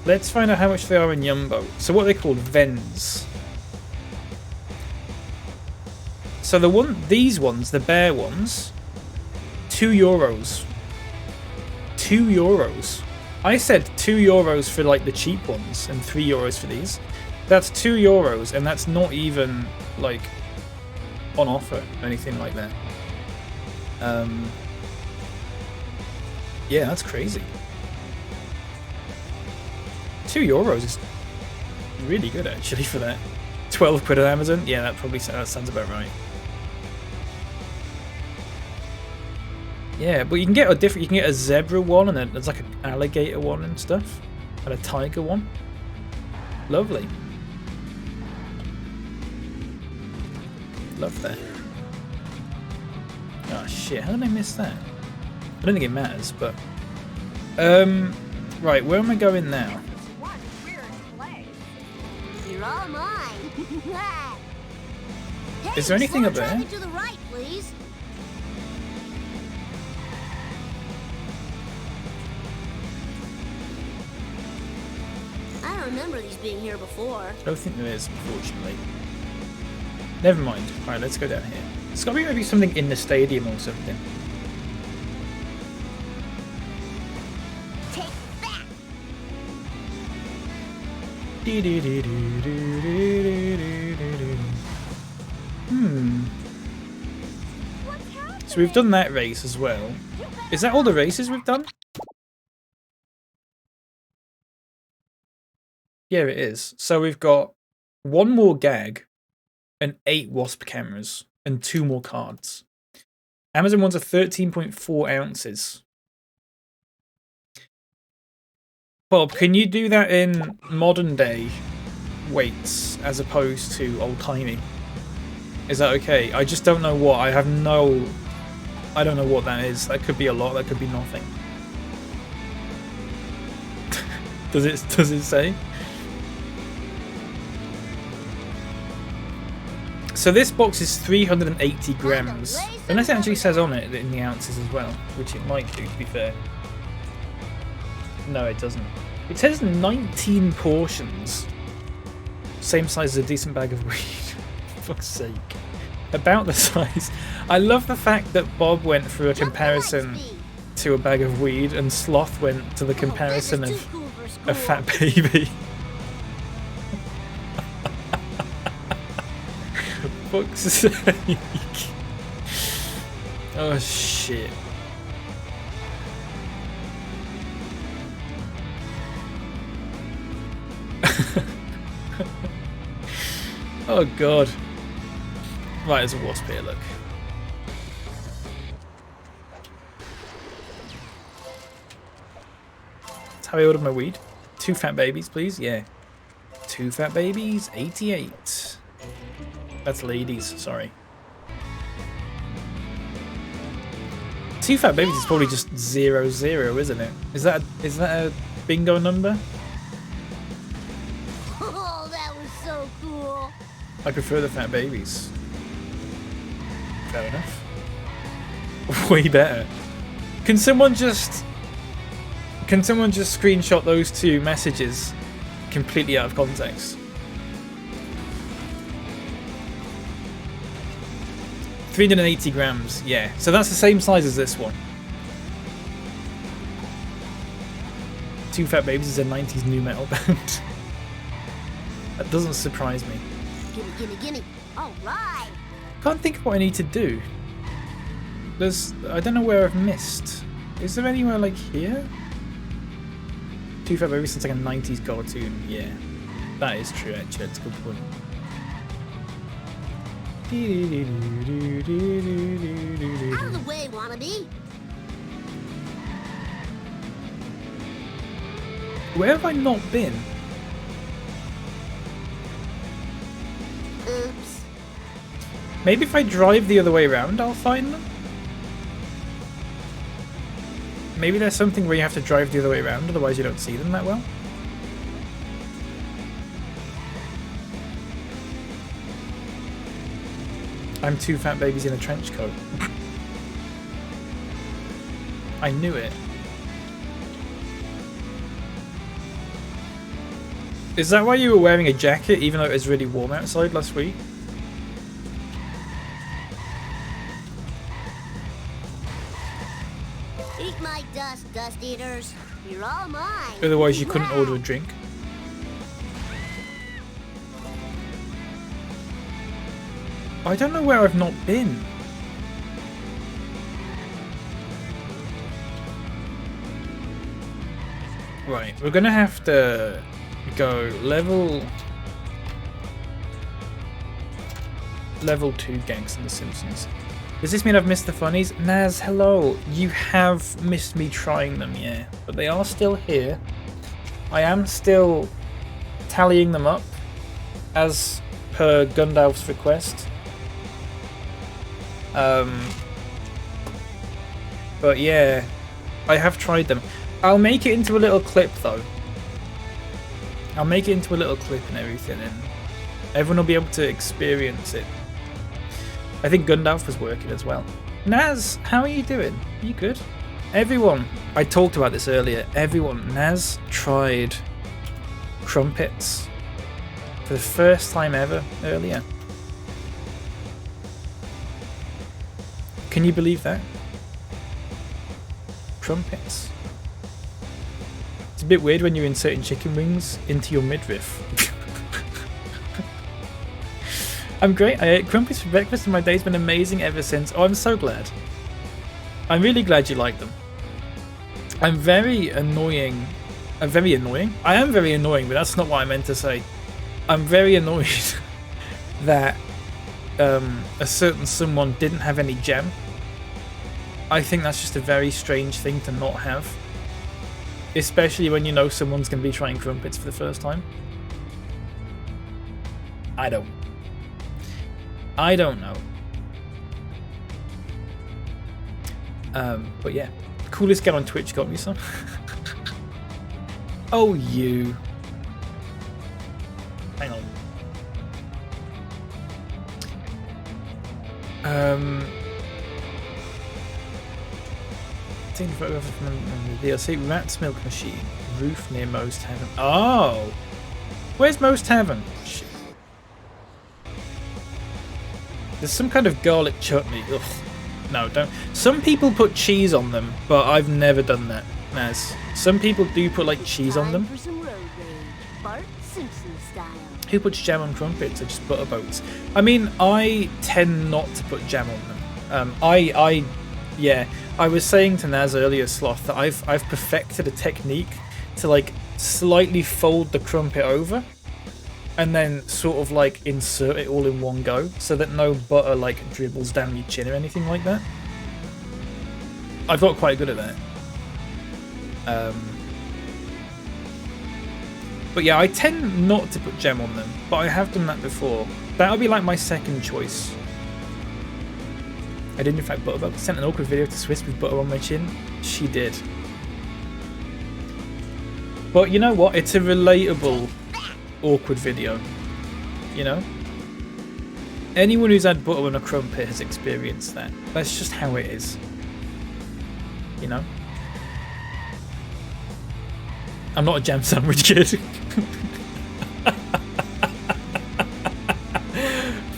Let's find out how much they are in Yumbo. So what are they called? Vens. So these ones, the bear ones, €2. €2. I said €2 for like the cheap ones and €3 for these. That's €2 and that's not even like on offer or anything like that. Yeah, that's crazy. €2 is really good actually for that. 12 quid on Amazon. Yeah, that sounds about right. Yeah, but you can get you can get a zebra one, and then there's like an alligator one and stuff, and a tiger one. Lovely. Love that. Oh shit! How did I miss that? I don't think it matters, but right, where am I going now? You're all mine. Hey, Is there anything up there? To the right, please. I don't remember these being here before. I don't think there is, unfortunately. Never mind. Alright, let's go down here. It's got to be maybe something in the stadium or something. Take that. So we've done that race as well. Is that all the races we've done? Yeah, it is. So we've got 1 more gag and 8 wasp cameras and 2 more cards. Amazon ones are 13.4 ounces. Bob, can you do that in modern day weights as opposed to old timey? Is that okay? I just don't know what. I don't know what that is. That could be a lot, that could be nothing. Does it say? So this box is 380 grams. Unless it actually says on it in the ounces as well, which it might do, to be fair. No, it doesn't. It says 19 portions. Same size as a decent bag of weed. For fuck's sake. About the size. I love the fact that Bob went through a comparison to a bag of weed and Sloth went to the comparison of a fat baby. Fuck's sake. Oh shit. Oh god. Right, there's a wasp here, look. That's how I ordered my weed. 2 fat babies, please. Yeah. 2 fat babies, 88. That's ladies, sorry. 2 fat babies is probably just 00, isn't it? Is that a bingo number? Oh, that was so cool. I prefer the fat babies. Fair enough. Way better. Can someone just screenshot those 2 messages completely out of context? 380 grams, yeah. So that's the same size as this one. 2 Fat Babies is a 90s new metal band. That doesn't surprise me. Gimme. All right. Can't think of what I need to do. I don't know where I've missed. Is there anywhere like here? 2 Fat Babies sounds like a 90s cartoon. Yeah, that is true actually. That's a good point. Out of the way, wannabe. Where have I not been? Oops. Maybe if I drive the other way around, I'll find them? Maybe there's something where you have to drive the other way around, otherwise you don't see them that well? I'm 2 fat babies in a trench coat. I knew it. Is that why you were wearing a jacket even though it was really warm outside last week? Eat my dust, dust eaters. You're all mine. Otherwise you couldn't order a drink. I don't know where I've not been. Right, we're gonna have to go level 2 gangs in The Simpsons. Does this mean I've missed the funnies? Naz, hello. You have missed me trying them, yeah. But they are still here. I am still tallying them up as per Gundalf's request. But yeah, I have tried them. I'll make it into a little clip though. I'll make it into a little clip and everything, and everyone will be able to experience it. I think Gundalf was working as well. Naz, how are you doing? Are you good? Everyone, I talked about this earlier, Naz tried crumpets for the first time ever earlier. Can you believe that? Crumpets. It's a bit weird when you're inserting chicken wings into your midriff. I'm great. I ate crumpets for breakfast and my day's been amazing ever since. Oh, I'm so glad. I'm really glad you like them. I'm very annoying. I'm very annoying? I am very annoying, but that's not what I meant to say. I'm very annoyed that a certain someone didn't have any jam. I think that's just a very strange thing to not have. Especially when you know someone's going to be trying crumpets for the first time. I don't know. But yeah. Coolest guy on Twitch got me some. Oh, you. Hang on. Taking a photograph from the DLC. Rat's Milk Machine. Roof near Most Tavern. Oh! Where's Most Tavern? Shit. There's some kind of garlic chutney. Ugh. No, don't. Some people put cheese on them, but I've never done that, Naz. Some people do put like cheese on them. For some road rage. Bart Simpson style. Who puts jam on crumpets or just butter boats? I mean, I tend not to put jam on them. Yeah, I was saying to Naz earlier, Sloth, that I've perfected a technique to like slightly fold the crumpet over and then sort of like insert it all in one go so that no butter like dribbles down your chin or anything like that. I've got quite good at that. But yeah, I tend not to put jam on them, but I have done that before. That'll be like my second choice. I did in fact butter. I sent an awkward video to Swiss with butter on my chin. She did. But you know what? It's a relatable awkward video. You know? Anyone who's had butter on a crumpet has experienced that. That's just how it is. You know? I'm not a jam sandwich kid. For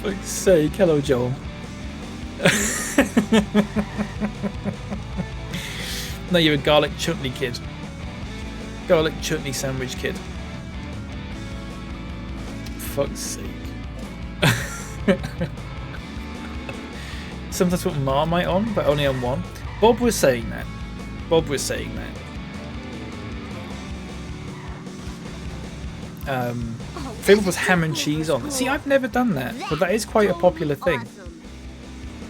fuck's sake, hello Joel. No, you're a garlic chutney kid. Garlic chutney sandwich kid. Fuck's sake. Sometimes put Marmite on, but only on one. Bob was saying that. Favourite was ham and cheese on. See, I've never done that, but that is quite a popular thing.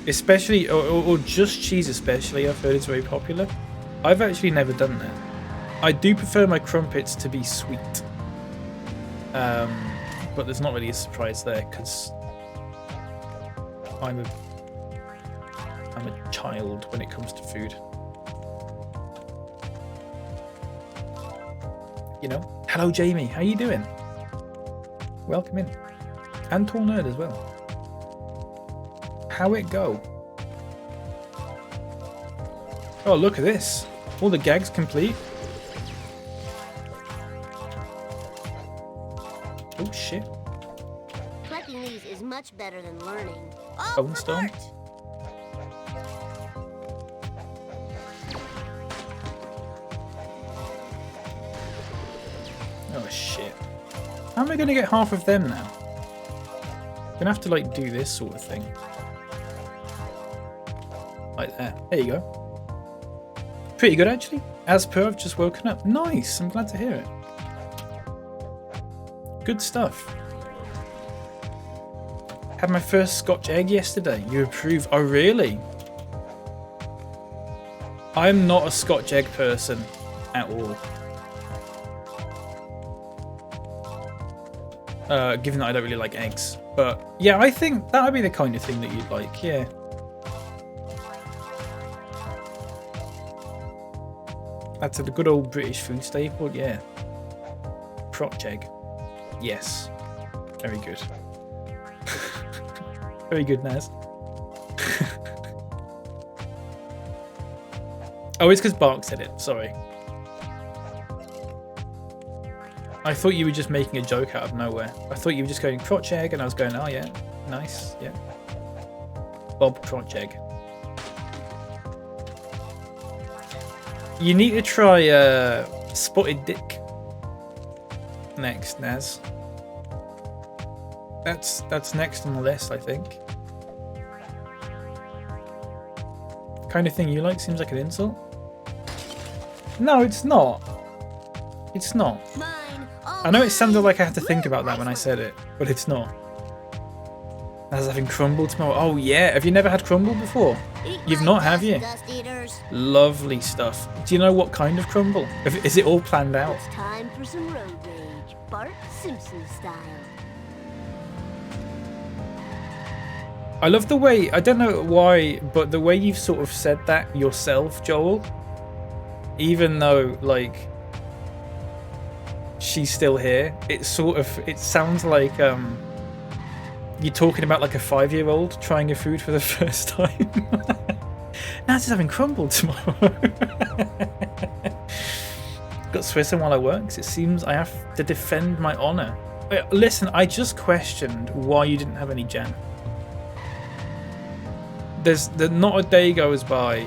Especially, or just cheese especially, I've heard it's very popular. I've actually never done that. I do prefer my crumpets to be sweet. But there's not really a surprise there, because I'm a child when it comes to food. You know? Hello Jamie, how you doing? Welcome in. And Tall Nerd as well. how it go? Oh, look at this. All the gags complete. Oh, shit. Collecting these is much better than learning. Oh, Bone stone. Oh, shit. How am I going to get half of them now? Gonna have to, like, do this sort of thing. Like that. There you go. Pretty good, actually. As per, I've just woken up. Nice. I'm glad to hear it. Good stuff. Had my first Scotch egg yesterday. You approve? Oh, really? I'm not a Scotch egg person at all. Given that I don't really like eggs. But yeah, I think that would be the kind of thing that you'd like, yeah. That's a good old British food staple, yeah. Crotch egg. Yes. Very good. Very good, Naz. Oh, it's because Bark said it, sorry. I thought you were just making a joke out of nowhere. I thought you were just going crotch egg, and I was going, oh yeah, nice, yeah. Bob crotch egg. You need to try spotted dick next, Naz. That's next on the list, I think. Kind of thing you like seems like an insult. No, it's not. It's not. I know it sounded like I had to think about that when I said it, but it's not. As having crumble tomorrow. Oh yeah, have you never had crumble before? You've not, have you? Lovely stuff. Do you know what kind of crumble? Is it all planned out? It's time for some road rage, Bart Simpson style. I love the way, I don't know why, but the way you've sort of said that yourself, Joel. Even though, like, she's still here, it sounds like you're talking about like a 5-year-old trying a food for the first time. Naz is having crumble tomorrow. Got Swiss in while I work, 'cause it seems I have to defend my honour. Listen, I just questioned why you didn't have any jam. There's not a day goes by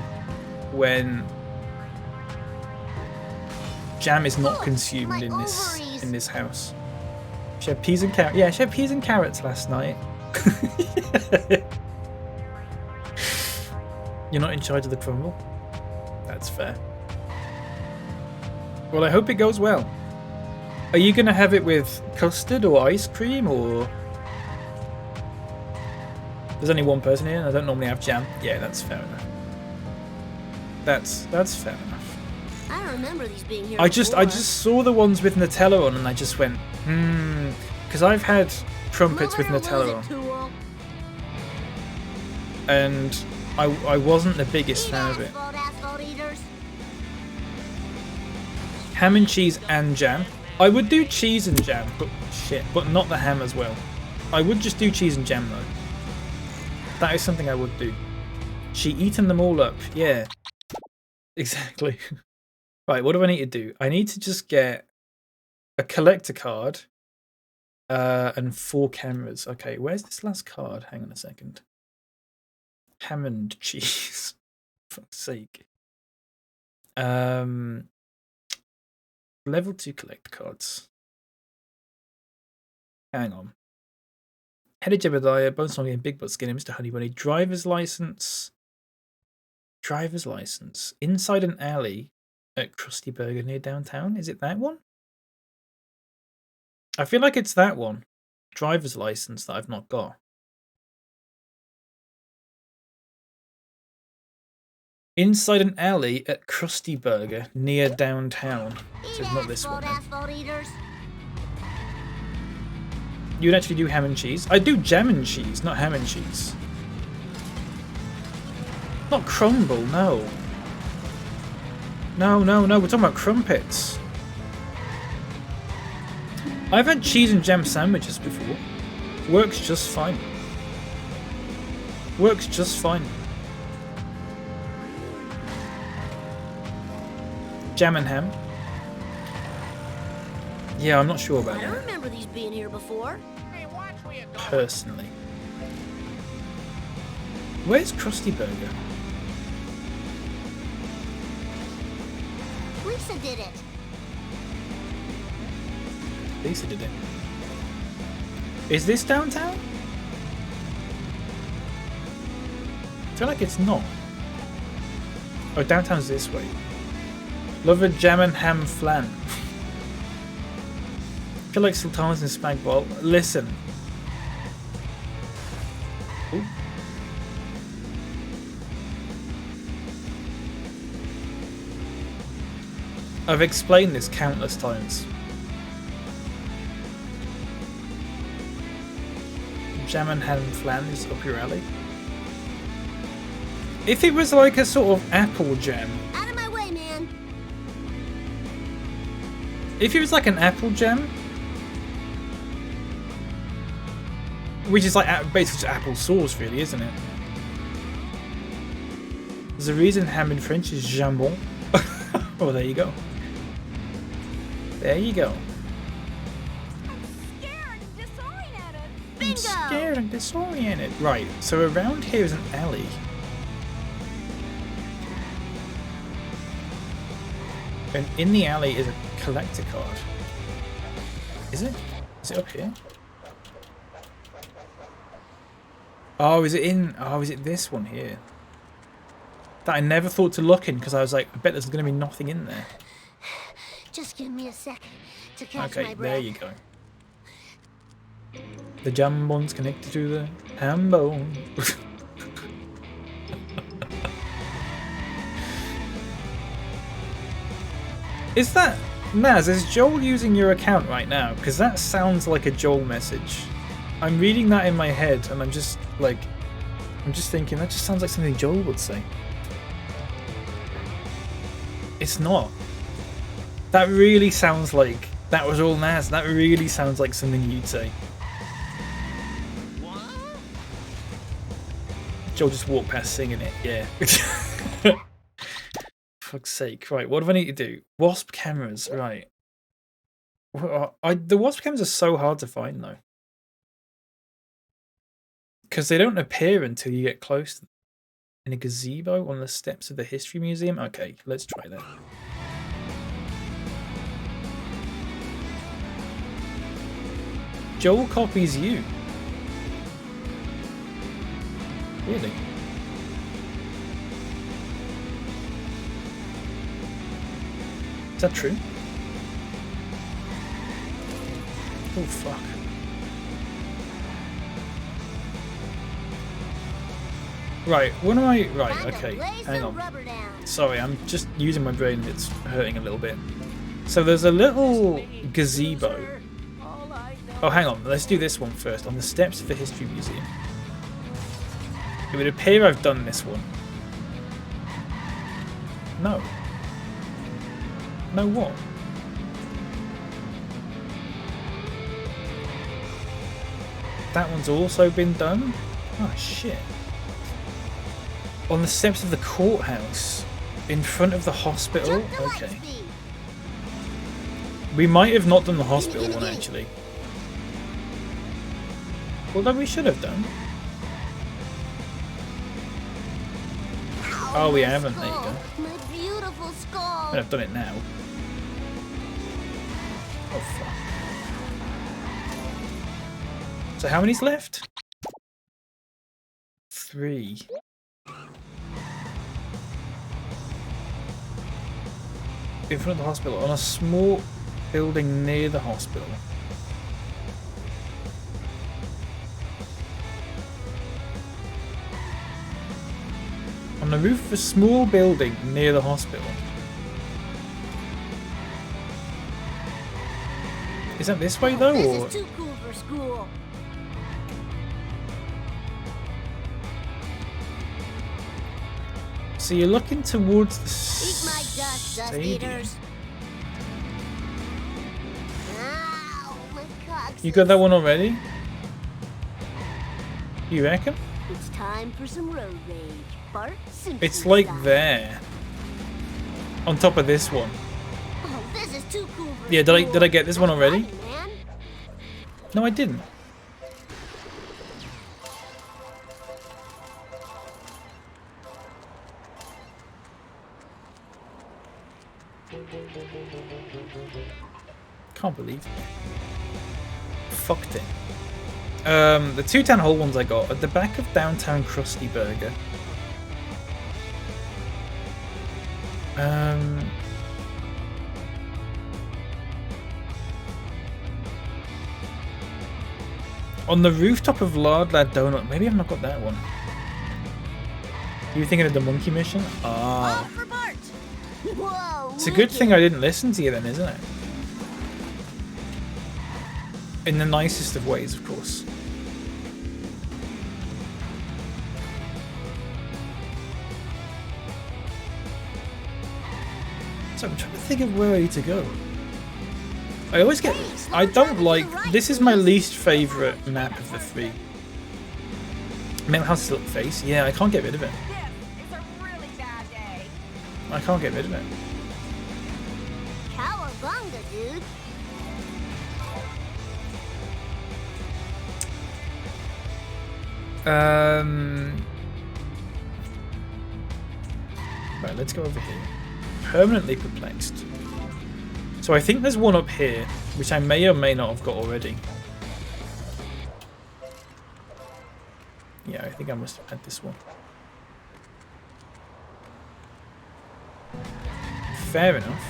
when jam is not consumed in this house. She had peas and carrots. Yeah, she had peas and carrots last night. You're not in charge of the crumble? That's fair. Well, I hope it goes well. Are you going to have it with custard or ice cream or... There's only one person here and I don't normally have jam. Yeah, that's fair enough. That's fair enough. I don't remember these being here I just saw the ones with Nutella on and I just went, because I've had crumpets with Nutella on. And I wasn't the biggest fan of it. Ham and cheese and jam. I would do cheese and jam, but not the ham as well. I would just do cheese and jam though. That is something I would do. She eaten them all up. Yeah. Exactly. Right, what do I need to do? I need to just get a collector card and 4 cameras. Okay, where's this last card? Hang on a second. Ham and cheese. For fuck's sake. Level 2 collect cards. Hang on. Headed Jebediah, Bone Song and Big Butt Skinner, Mr. Honeybunny, driver's license. Driver's license. Inside an alley at Krusty Burger near downtown. Is it that one? I feel like it's that one. Driver's license that I've not got. Inside an alley at Krusty Burger near downtown. So it's not this one. You would actually do ham and cheese? I do jam and cheese, not ham and cheese. Not crumble, no. No, we're talking about crumpets. I've had cheese and jam sandwiches before. Works just fine. Works just fine. Jam and ham. Yeah, I'm not sure about I don't that. remember these being here before. Personally. Where's Krusty Burger? Lisa did it. Lisa did it. Is this downtown? I feel like it's not. Oh, downtown's this way. Love a jam and ham flan. I feel like Sultanas and Spag Bol. Listen. Ooh. I've explained this countless times. Jam and ham flan is up your alley. If it was like a sort of apple jam. Out of my way, man. If it was like an apple jam, which is like basically apple sauce, really, isn't it? There's a reason ham in French is jambon. Oh, there you go. There you go. Bingo! Scared and disoriented. Right, so around here is an alley. And in the alley is a collector card. Is it? Is it up here? Oh, is it in? Oh, is it this one here? That I never thought to look in because I was like, I bet there's going to be nothing in there. Just give me a second to catch Okay, my breath. there you go. The jambon's connected to the ham bone. Is that... Naz, is Joel using your account right now? Because that sounds like a Joel message. I'm reading that in my head and I'm just like... I'm just thinking, that just sounds like something Joel would say. It's not. That really sounds like... That was all Naz. That really sounds like something you'd say. Joel just walked past singing it, yeah. Fuck's sake. Right, what do I need to do? Wasp cameras, right. The wasp cameras are so hard to find, though. Because they don't appear until you get close to them. In a gazebo on the steps of the History Museum? Okay, let's try that. Joel copies you. Really? Is that true? Oh fuck. Right, what am I... Right, okay, hang on. Sorry, I'm just using my brain, it's hurting a little bit. So there's a little gazebo. Oh, hang on, let's do this one first. On the steps of the History Museum. It would appear I've done this one. No. No what? That one's also been done? Oh shit. On the steps of the courthouse. In front of the hospital? Okay. We might have not done the hospital one actually. Although we should have done. Oh, we haven't. There you go. My beautiful skull. I've done it now. Oh fuck. So how many's left? 3. In front of the hospital, on a small building near the hospital. On the roof of a small building near the hospital. Is that this way though, or? This is too cool for school. So you're looking towards the Eat my dust, dust eaters. Ow, my coccyx. You got that one already? You reckon? It's time for some road rage. Bart Simpson It's like style. there. On top of this one. Oh, this is too cool for Yeah, school. did I get this one already? Driving, man. No, I didn't. Can't believe it. Fucked it. The 2 town hall ones I got at the back of downtown Krusty Burger. On the rooftop of Lard Lad Donut. Maybe I've not got that one. You were thinking of the monkey mission? Ah. For Bart. Whoa. It's a good thing I didn't listen to you then, isn't it? In the nicest of ways, of course. So I'm trying to think of where I need to go. I always get... I don't like... This is my least favourite map of the 3. Millhouse Silk Face? Yeah, I can't get rid of it. It's a really bad day. I can't get rid of it. Cowabunga, dude. Right, let's go over here. Permanently perplexed. So I think there's one up here, which I may or may not have got already. Yeah, I think I must have had this one. Fair enough.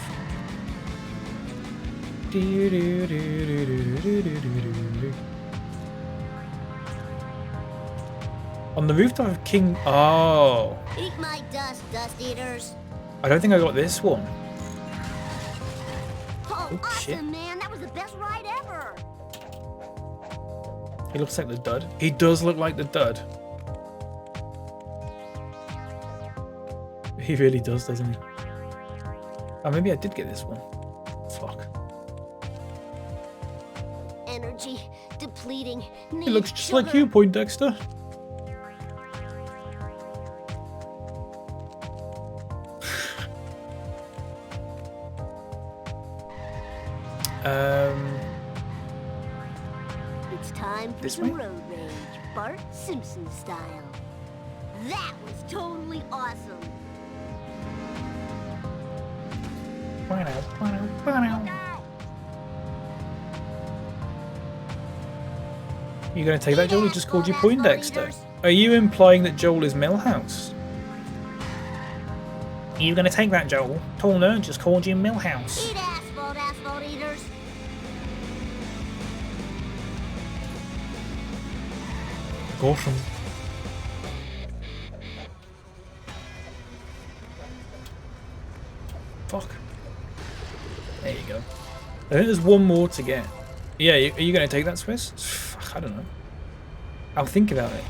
On the rooftop of King... Oh. Eat my dust, dust eaters. I don't think I got this one. Oh, awesome, shit. man. That was the best ride ever. He looks like the dud. He does look like the dud. He really does, doesn't he? Oh, maybe I did get this one. Fuck. Energy depleting. He looks just like you, Poindexter. It's time for This some way? road rage. Bart Simpson style. That was totally awesome. You gonna take that, Joel? He just called you Poindexter. Are you implying that Joel is Millhouse? Are you gonna take that, Joel? Tall nerd just called you Millhouse. Eat asphalt, asphalt eaters. Awesome. Fuck. There you go. I think there's one more to get. Yeah, are you going to take that, Swiss? Fuck, I don't know. I'll think about it.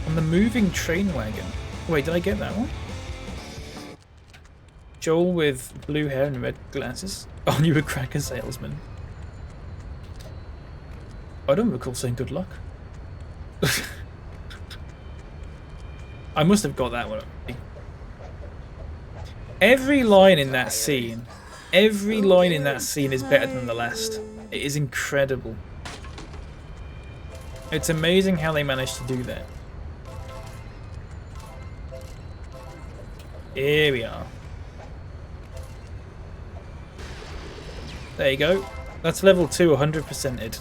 On the moving train wagon. Wait, did I get that one? Joel with blue hair and red glasses. Oh, you were a cracker salesman. I don't recall saying good luck. I must have got that one. Every line in that scene, is better than the last. It is incredible. It's amazing how they managed to do that. Here we are. There you go. That's level 2, 100%ed.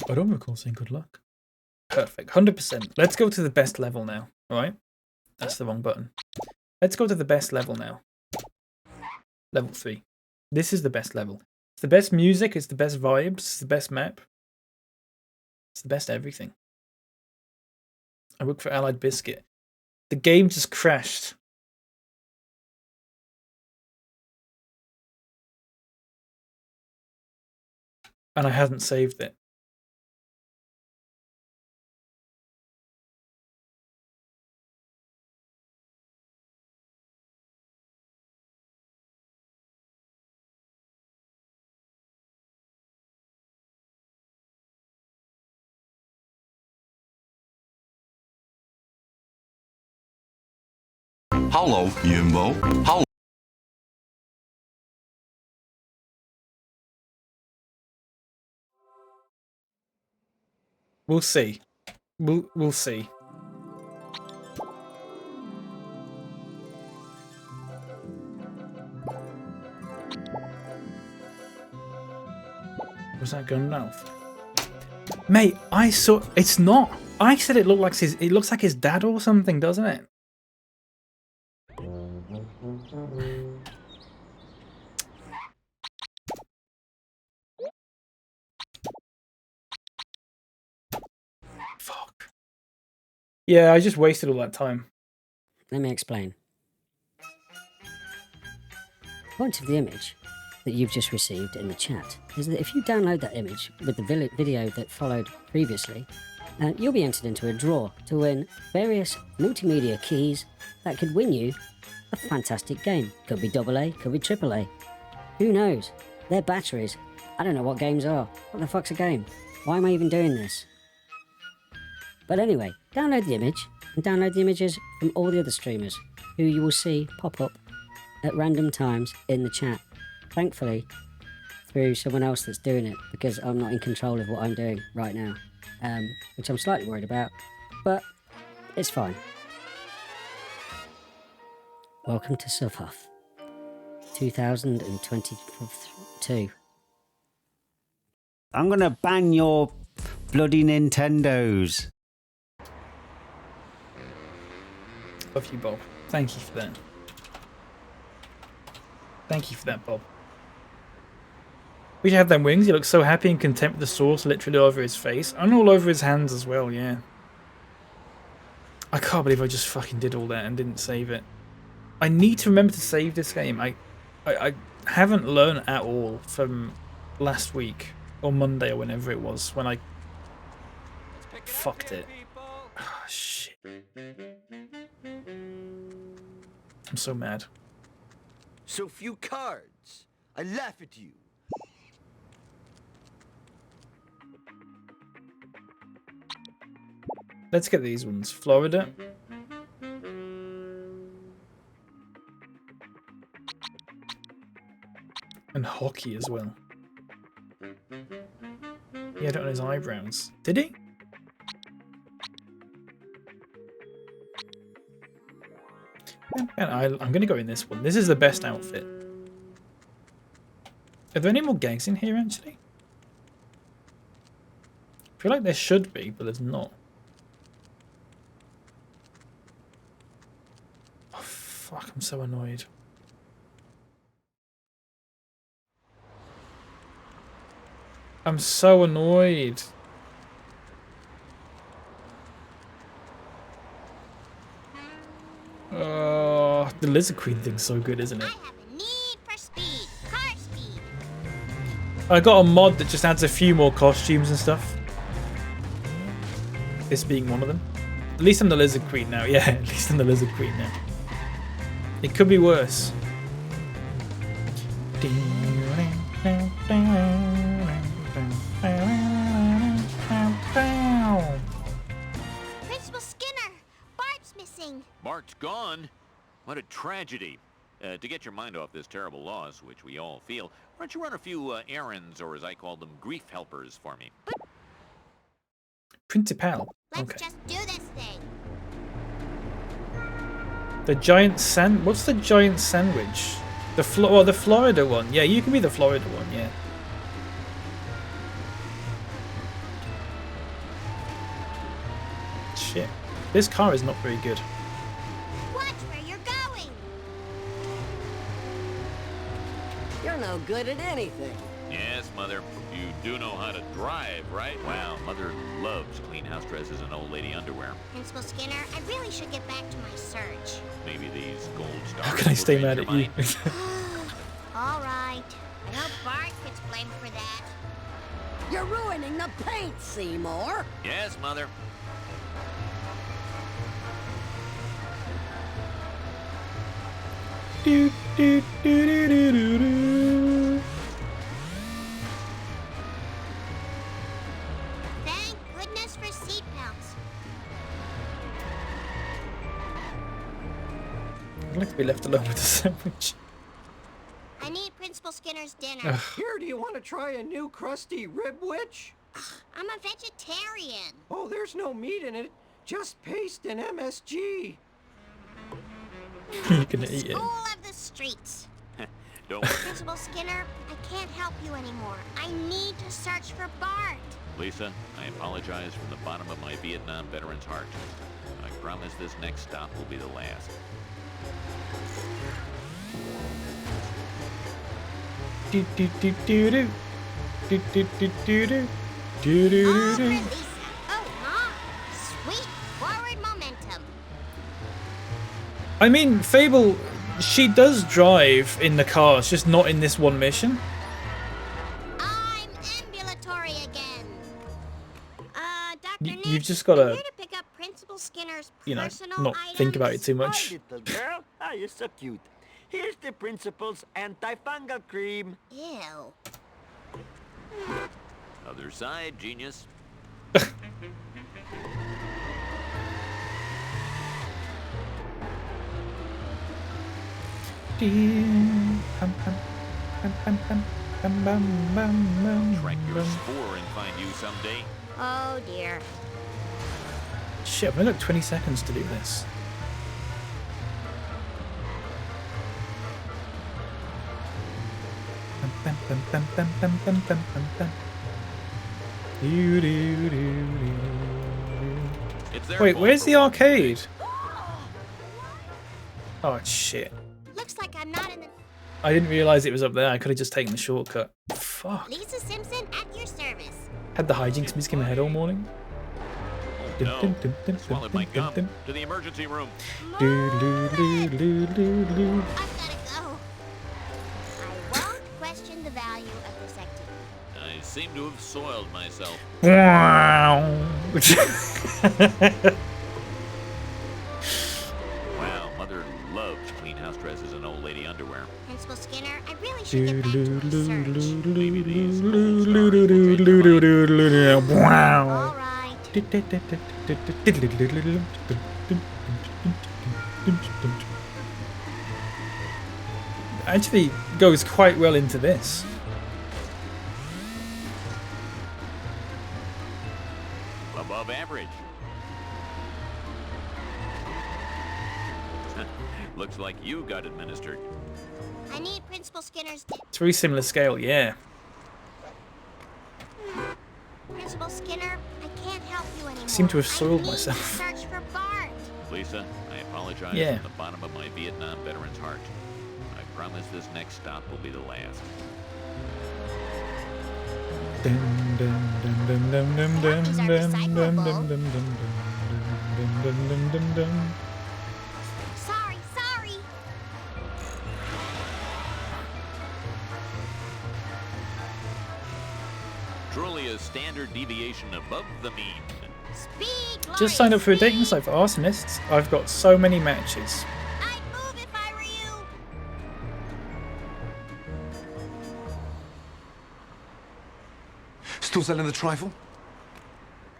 I don't recall saying good luck. Perfect, 100%. Let's go to the best level now, alright? That's the wrong button. Let's go to the best level now. Level 3. This is the best level. It's the best music, it's the best vibes, it's the best map. It's the best everything. I work for Allied Biscuit. The game just crashed. And I hadn't saved it. Hallo, Jumbo. Hallo. We'll see. We'll see. Was that Gandalf? Mate, I saw. It's not. I said it looked like his. It looks like his dad or something, doesn't it? Fuck. Yeah, I just wasted all that time. Let me explain. The point of the image that you've just received in the chat is that if you download that image with the video that followed previously, you'll be entered into a draw to win various multimedia keys that could win you a fantastic game. Could be AA, could be AAA. Who knows? They're batteries. I don't know what games are. What the fuck's a game? Why am I even doing this? But anyway, download the image and download the images from all the other streamers who you will see pop up at random times in the chat. Thankfully, through someone else that's doing it, because I'm not in control of what I'm doing right now, which I'm slightly worried about, but it's fine. Welcome to Subhuff 2022. I'm gonna ban your bloody Nintendos. Love you, Bob. Thank you for that. Thank you for that, Bob. We should have them wings. He looks so happy and content with the sauce literally over his face. And all over his hands as well, yeah. I can't believe I just fucking did all that and didn't save it. I need to remember to save this game. I haven't learned at all from last week or Monday or whenever it was when I fucked it. Oh, shit. I'm so mad. So few cards. I laugh at you. Let's get these ones. Florida. And hockey as well. He had it on his eyebrows. Did he? And I'm going to go in this one. This is the best outfit. Are there any more gags in here, actually? I feel like there should be, but there's not. Oh, fuck, I'm so annoyed. I'm so annoyed. The Lizard Queen thing's so good, isn't it? I got a mod that just adds a few more costumes and stuff. This being one of them. At least I'm the Lizard Queen now. Yeah, at least I'm the Lizard Queen now. It could be worse. Principal Skinner, Bart's missing. Bart's gone? What a tragedy. To get your mind off this terrible loss, which we all feel, why don't you run a few errands, or as I call them, grief helpers for me? Principal. Let's just do this thing. The giant what's the giant sandwich? The Florida one. Yeah, you can be the Florida one, yeah. Shit. This car is not very good. Watch where you're going. You're no good at anything. Yes, Mother. You do know how to drive, right? Wow, Mother loves clean house dresses and old lady underwear. Principal Skinner, I really should get back to my search. Maybe these gold stars. How can I stay mad at you? All right. I hope Bart gets blamed for that. You're ruining the paint, Seymour. Yes, Mother. Do, do, do, do, do, do, do. Thank goodness for seatbelts. Be left alone with the sandwich. I need Principal Skinner's dinner. Here, do you want to try a new crusty ribwich? I'm a vegetarian. Oh, there's no meat in it. Just paste and MSG. You're gonna eat it. School of the streets. Don't Principal Skinner, I can't help you anymore. I need to search for Bart. Lisa, I apologize from the bottom of my Vietnam veteran's heart. I promise this next stop will be the last. Do do do do do. Do do do do do. Do do do do. Lisa. Oh, Mom. Sweet forward momentum. I mean, Fable, she does drive in the cars, just not in this one mission. I'm ambulatory again. Dr. Nick, You've just gotta, I'm here to pick up Principal Skinner's you know, personal not items. think about it too much. Hi, little girl. Ah, you're so cute. Here's the principal's antifungal cream. Ew. Other side, genius. I'll track your spore and find you someday. Oh, dear. Shit, I've only got 20 seconds to do this. Wait, where's the arcade? Oh shit. Looks like I'm not in the... I didn't realise it was up there. I could have just taken the shortcut. Fuck. Lisa Simpson at your service. Had the hijinks music in my head all morning. No, swallowed my gum. To the emergency room. I've gotta go. I won't question the value of this activity. I seem to have soiled myself. Wow. Wow, Mother loved clean house dresses and old lady underwear. Principal Skinner, I really should get back to research. Maybe these All right. Actually goes quite well into this. above average. Looks like you got administered. I need Principal Skinner's... It's very similar scale, yeah. Principal Skinner, I can't help you anymore. I seem to have soiled I need myself. To search for Bart. Lisa, I apologize Yeah. from the bottom of my Vietnam veteran's heart. I promise this next stop will be the last. Sorry, sorry. Truly a standard deviation above the mean. Speed, Just signed up for a dating site for arsonists. I've got so many matches. I'd move if I were you. Still selling the trifle?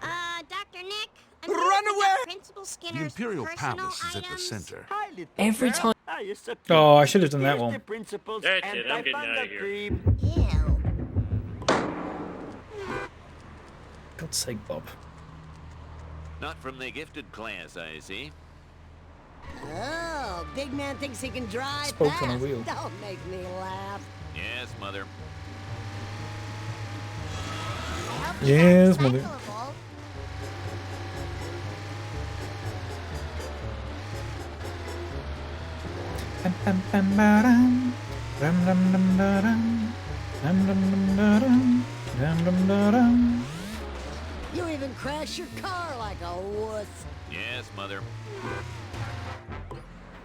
Dr. Nick, I'm Run here to away! pick up Principal The Skinner's Imperial personal Palace is at the items. center. Hi, little Every girl. time- Ah, you're so cute. Oh, I should have done that Here's one. the principal's That's it, I'm getting antifungal outta here. cream. Ew. God's sake, Bob. Not from the gifted class, I see. Oh, big man thinks he can drive Spokes fast. on a wheel. Don't make me laugh. Yes, Mother. I hope you Yes, found mother. recyclable. You even crash your car like a wuss. Yes, Mother.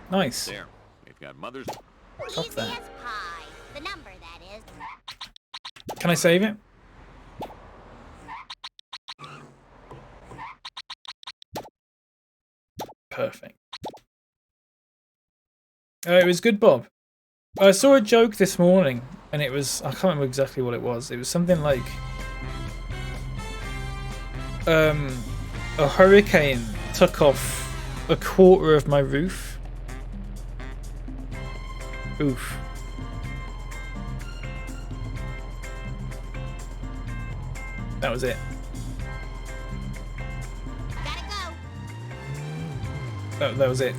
Nice. There. We've got Mother's... Fuck Easy that. as pie. The number, that is. Can I save it? Perfect. It was good, Bob. I saw a joke this morning, and it was... I can't remember exactly what it was. It was something like... a hurricane took off a quarter of my roof. Oof. That was it. Gotta go. That was it.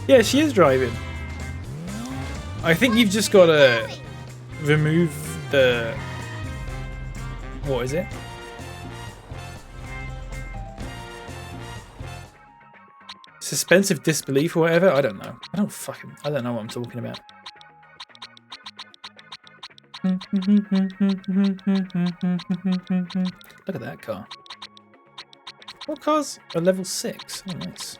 Yeah, she is driving. I think you've just got to remove the... What is it? Suspensive disbelief or whatever? I don't know. I don't know what I'm talking about. Look at that car. What cars are level 6? Oh, nice.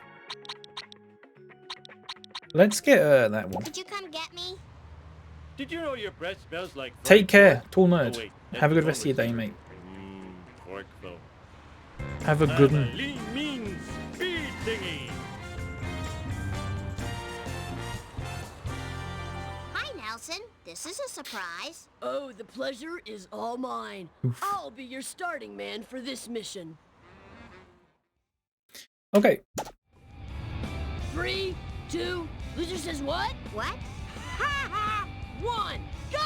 Let's get that one. Could you come get me? Did you know your breath smells like... Take care, tall nerd. Oh, wait, Have a good rest of your day, mate. Pork though. Have a good one. Lean, mean speed thingy. Hi, Nelson. This is a surprise. Oh, the pleasure is all mine. Oof. I'll be your starting man for this mission. Okay. 3, 2, loser says what? What? Ha ha! 1, go!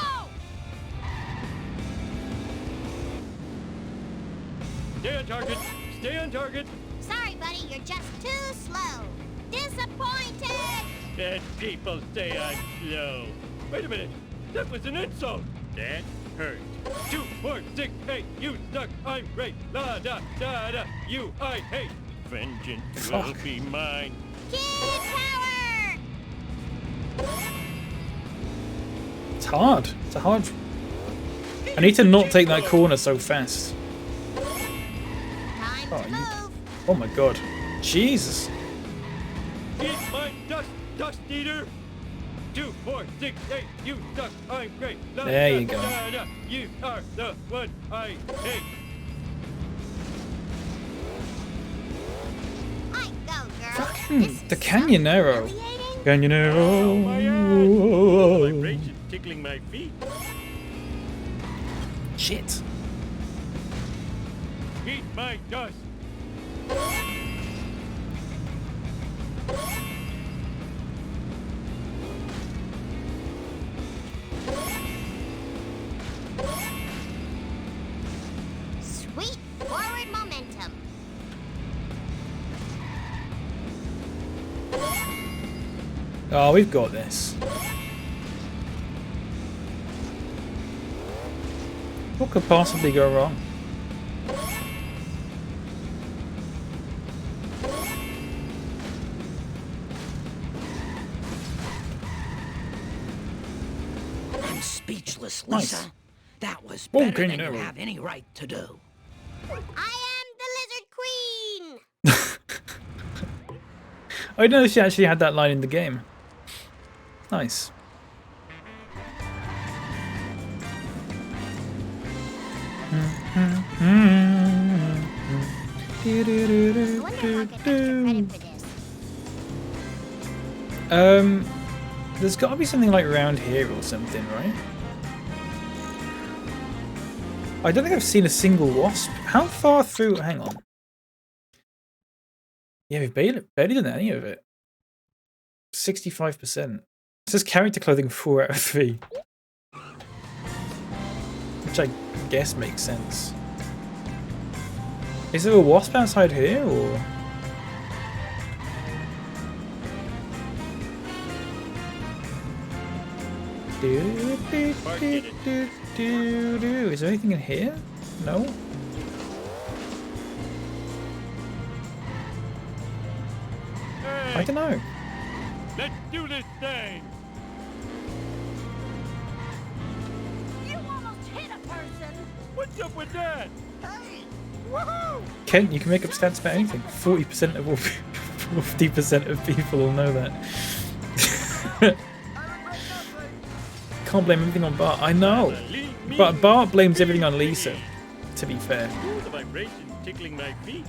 Stay on target. Stay on target. Sorry, buddy. You're just too slow. Disappointed! And people say I'm slow. Wait a minute. That was an insult. That hurt. 2, 4, 6, 8. You suck. I'm great. La da da da. You I hate. Vengeance will be mine. Kid power! It's hard. It's a hard... I need to not take that corner so fast. Oh my god. Jesus. Eat my dust eater. 2, 4, 6, 8. You suck. I'm great. La, There da, you go. Da, da. You are the one I hate. The Canyonero. Canyonero. My ass. Vibration tickling my feet. Shit. Eat my dust. Sweet forward momentum. Oh, we've got this. What could possibly go wrong? I'm speechless, Lisa. Nice. That was Oh, better can than you you know? have any right to do. I am the Lizard Queen! I didn't know she actually had that line in the game. Nice. There's got to be something like around here or something, right? I don't think I've seen a single wasp. How far through? Hang on. Yeah, we've barely done any of it. 65%. It says character clothing 4 out of 3. Which I guess makes sense. Is there a wasp outside here, or...? Is there anything in here? No? I don't know. Let's do this thing. You almost hit a person! What's up with that? Hey! Woohoo! Kent, you can make up stats about anything. 40% of all 50% of people will know that. Can't blame everything on Bart. I know. But Bart blames everything on Lisa, to be fair. The vibration tickling my feet.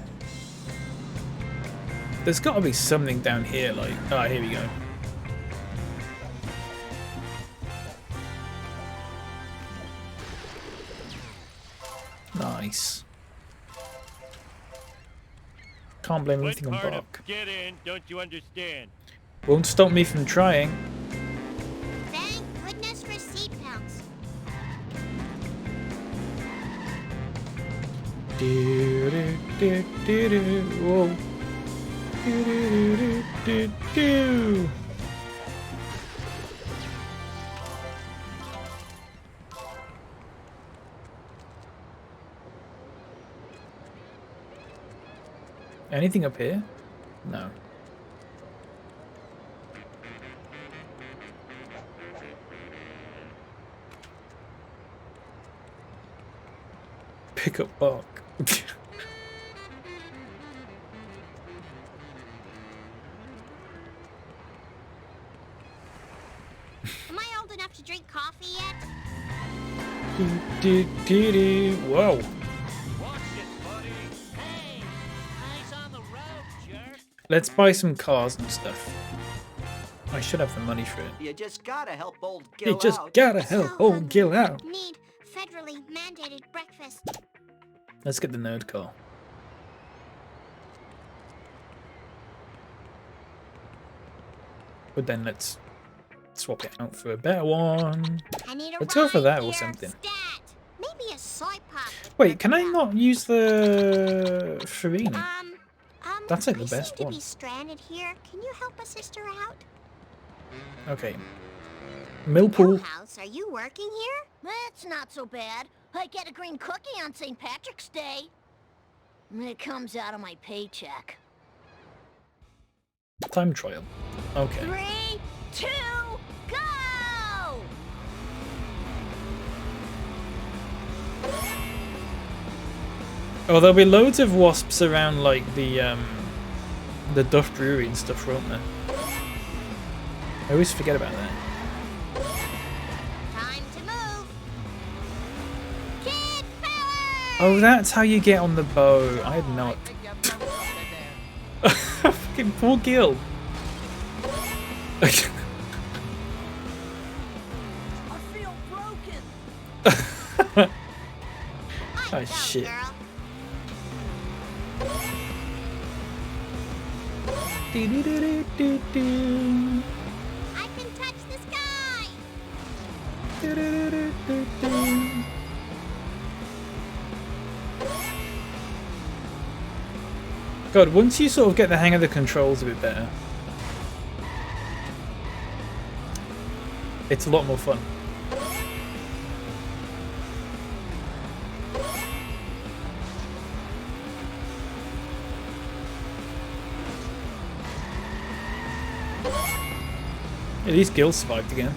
There's got to be something down here, like... Ah, here we go. Nice. Can't blame What everything on part Bark. of get in don't you understand? Won't stop me from trying. Thank goodness for seatbelts. Do do do do do. Whoa. Do do do do do. Anything up here? No. Pick up Bark. Am I old enough to drink coffee yet? Do, do, do, do. Whoa. Watch it, buddy. Hey, eyes on the road, jerk. Let's buy some cars and stuff. I should have the money for it. You just gotta help old Gil You just out. gotta help old Gil out. Need federally mandated breakfast. Let's get the nerd car. But then let's swap it out for a better one. I need a Let's go for ride that or here, something. Stat. Maybe a soy pop. Wait, can I not use the Farina? That's like the we best seem to one. be stranded here. Can you help a sister out? Okay. Millpool. House, are you working here? That's not so bad. I get a green cookie on St. Patrick's Day. It comes out of my paycheck. Time trial. Okay. 3, 2, go! Oh, there'll be loads of wasps around like the Duff Brewery and stuff, won't there? I always forget about that. Time to move. Kid power! Oh, that's how you get on the boat. I had not. Fucking poor Gil. I feel broken. Oh shit. Do, do, do, do, do, do. I can touch the sky. Do, do, do, do, do. God, once you sort of get the hang of the controls a bit better, it's a lot more fun. At least Gil survived again.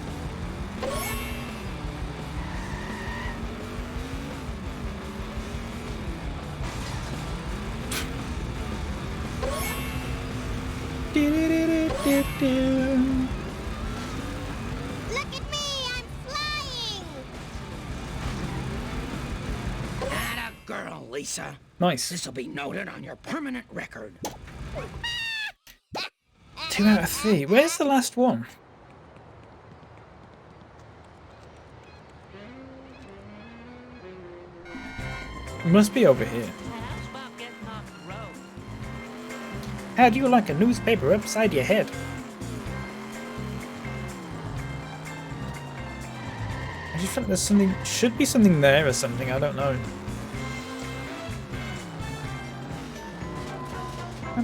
Look at me, I'm flying. Atta girl, Lisa. Nice. This'll be noted on your permanent record. 2 out of 3. Where's the last one? It must be over here. How do you like a newspaper upside your head? I just think there's something, should be something there or something, I don't know. I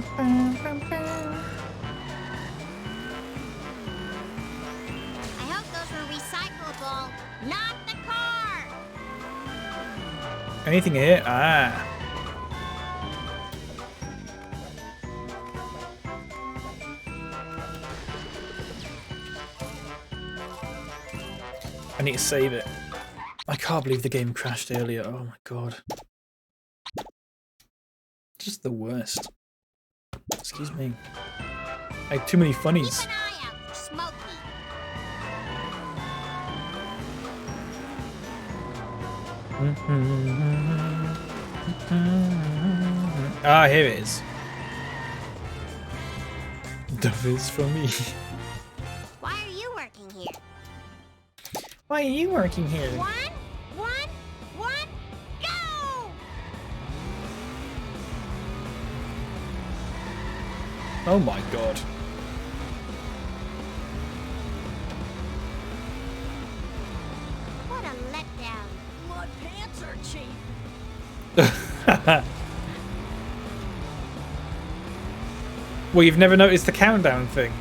hope those were recyclable, not the car. Anything here? Ah. I need to save it. I can't believe the game crashed earlier. Oh my god. Just the worst. Excuse me. I had too many funnies. Keep an eye out for Smokey. Ah, here it is. Duff is for me. Why are you working here? Why are you working here? One, go! Oh my god. What a letdown. My pants are cheap. Well, you've never noticed the countdown thing.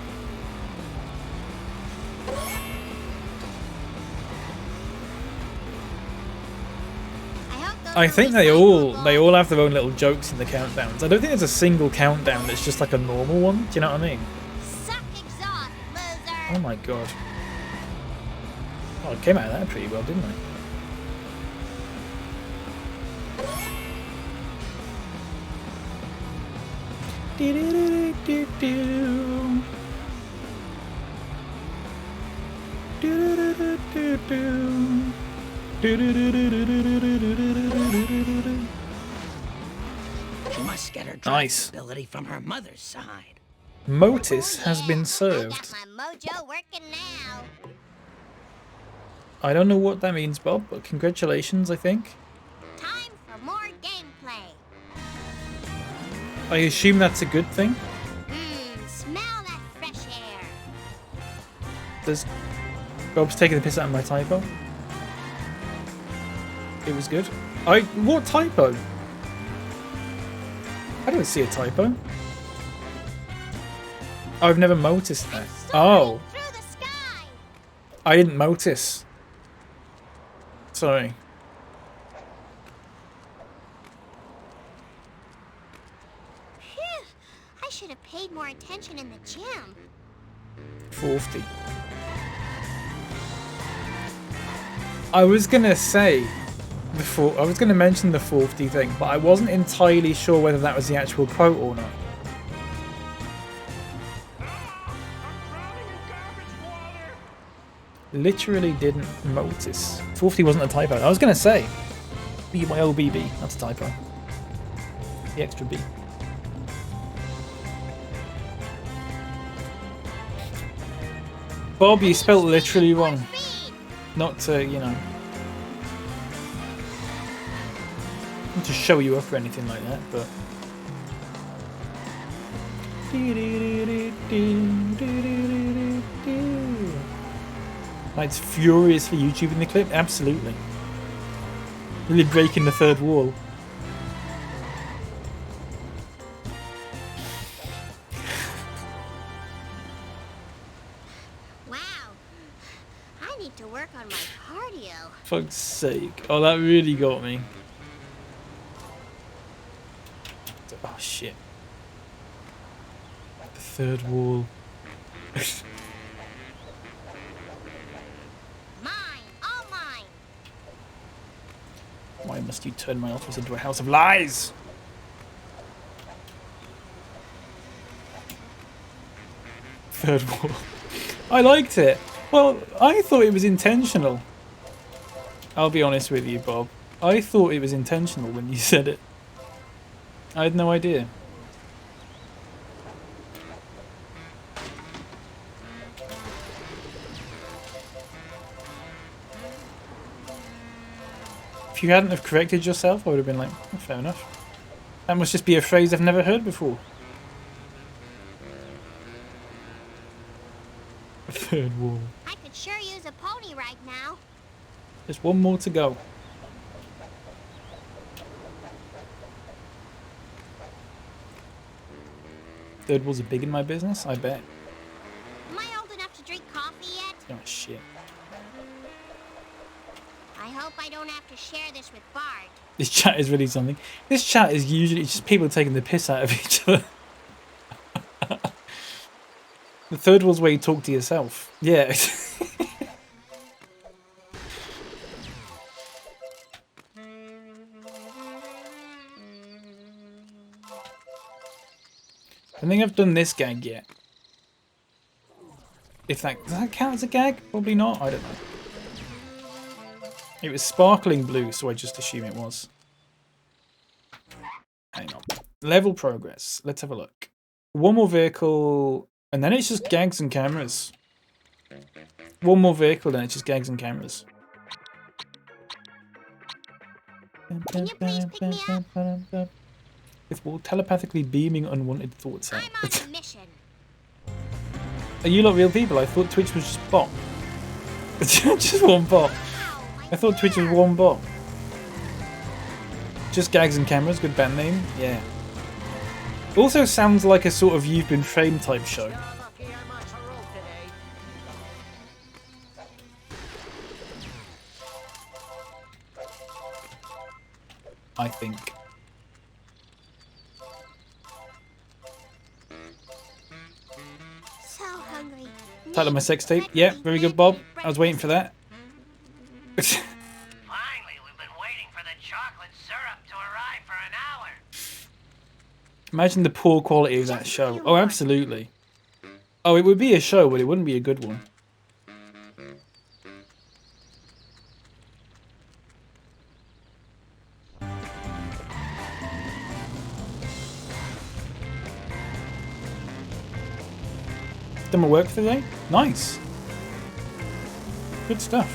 I think they all have their own little jokes in the countdowns. I don't think there's a single countdown that's just like a normal one. Do you know what I mean? Suck exhaust, loser. Oh my god. Oh, it came out of that pretty well, didn't it? She must get her Nice. ability from her mother's side. Motus has been served. Got my mojo working now. I don't know what that means, Bob, but congratulations, I think. Time for more gameplay. I assume that's a good thing. Smell that fresh air. Does Bob's taking the piss out of my typo? It was good. What typo? I don't see a typo. I've never noticed that. Oh. I didn't notice. Sorry. Phew. I should have paid more attention in the gym. 40. I was gonna say I was gonna mention the 40 thing, but I wasn't entirely sure whether that was the actual quote or not. Literally didn't notice. 40 wasn't a typo. I was gonna say BYOBB, that's a typo. The extra B. Bob, you spelled literally wrong. Not to, you know, not to show you up or anything like that, but. It's furious for YouTube in the clip, absolutely. Really breaking the third wall. Wow. I need to work on my cardio. Fuck's sake. Oh, that really got me. Oh, shit. The third wall. Why must you turn my office into a house of lies? Third wall. I liked it. Well, I thought it was intentional. I'll be honest with you, Bob. I thought it was intentional when you said it. I had no idea. If you hadn't have corrected yourself, I would have been like, oh, fair enough. That must just be a phrase I've never heard before. Third wall. I could sure use a pony right now. There's one more to go. Third walls are big in my business, I bet. Am I old enough to drink coffee yet? Oh shit. I hope I don't have to share this with Bart. This chat is really something. This chat is usually just people taking the piss out of each other. The third wall's where you talk to yourself. Yeah. I think I've done this gag yet. If that does that count as a gag? Probably not. I don't know. It was sparkling blue, so I just assume it was. Hang on. Level progress. Let's have a look. One more vehicle, and then it's just gags and cameras. One more vehicle, then it's just gags and cameras. Can you please pick me up? With while telepathically beaming unwanted thoughts out. I'm on a mission. Are you lot real people? I thought Twitch was just bot. Just one bot. I thought Twitch was one bot. Just gags and cameras, good band name. Yeah. Also sounds like a sort of You've Been Framed type show. I think. So hungry. Title of my sex tape. Yeah, very good, Bob. I was waiting for that. Finally, we've been waiting for the chocolate syrup to arrive for an hour. Imagine the poor quality of that show. Oh, absolutely. Oh, it would be a show, but it wouldn't be a good one. Done my work for the day? Nice. Good stuff.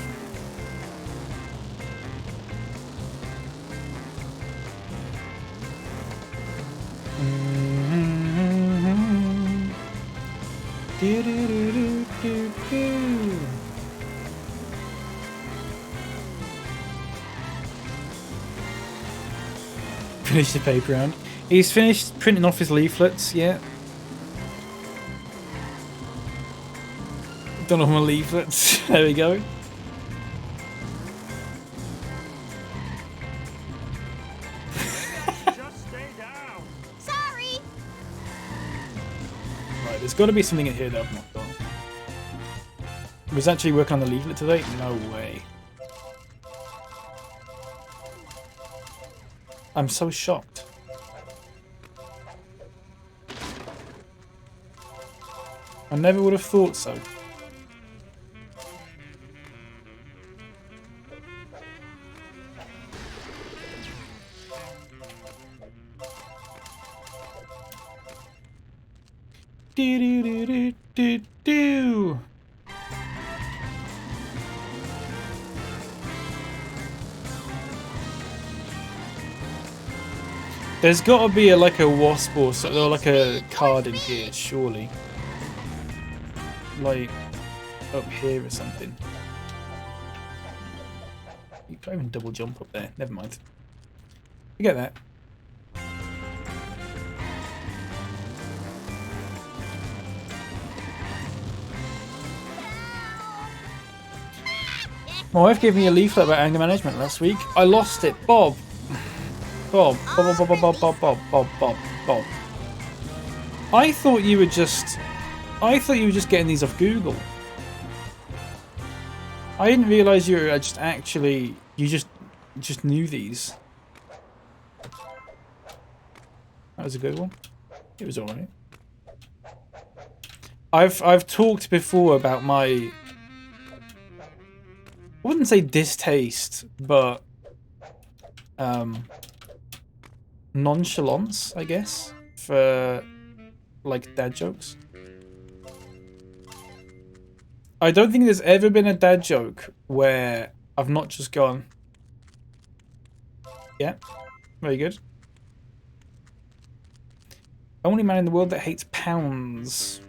Finished the paper round. He's finished printing off his leaflets, yeah. Done all my leaflets. There we go. Just stay down. Sorry. Right, there's got to be something in here that I've not done. Was actually working on the leaflet today? No way. I'm so shocked. I never would have thought so. Do do do do do do. There's got to be like a wasp or something, or like a card in here, surely. Like up here or something. You can't even double jump up there. Never mind. Forget that. My wife gave me a leaflet about anger management last week. I lost it. Bob. Bob. Bob, Bob, Bob, Bob, Bob, Bob, Bob, Bob, Bob. I thought you were just getting these off Google. I didn't realise you were just actually, you just knew these. That was a good one. It was alright. I've talked before about my, I wouldn't say distaste, but nonchalance, I guess, for like dad jokes. I don't think there's ever been a dad joke where I've not just gone, yeah, very good. Only man in the world that hates pounds.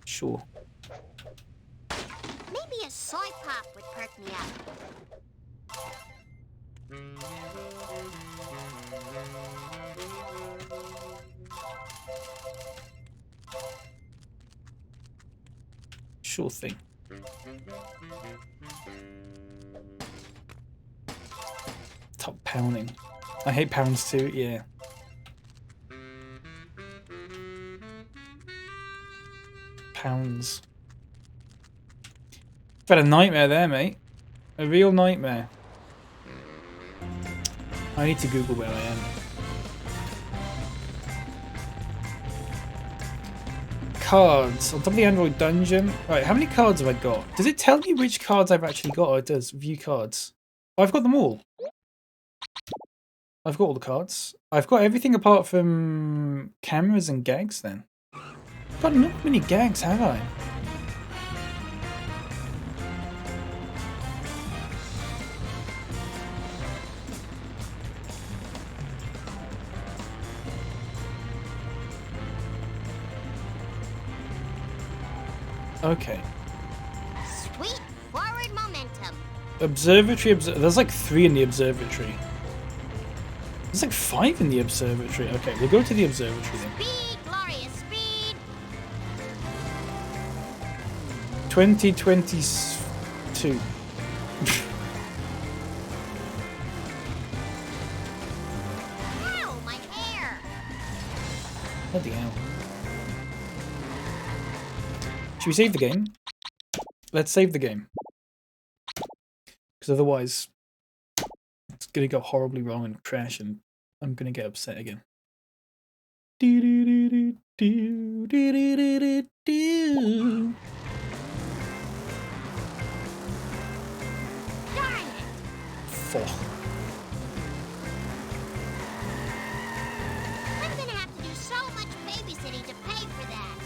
Sure. Maybe a soy pop would perk me up. Sure thing. Top pounding. I hate pounds too, yeah. Pounds. I've had a nightmare there, mate. A real nightmare. I need to Google where I am. Cards. On top of the Android dungeon. Right, how many cards have I got? Does it tell me which cards I've actually got? Oh, it does. View cards. Oh, I've got them all. I've got all the cards. I've got everything apart from cameras and gags then. I've got not many gags, have I? Okay. Sweet forward momentum. Observatory. There's like 3 in the observatory. There's like 5 in the observatory. Okay, we'll go to the observatory then. Speed, glorious speed. 2022. Ow, my hair. Bloody hell. Should we save the game? Let's save the game. Because otherwise, it's going to go horribly wrong and crash, and I'm going to get upset again. Darn it. Fuck. I'm gonna have to do so much babysitting to pay for that.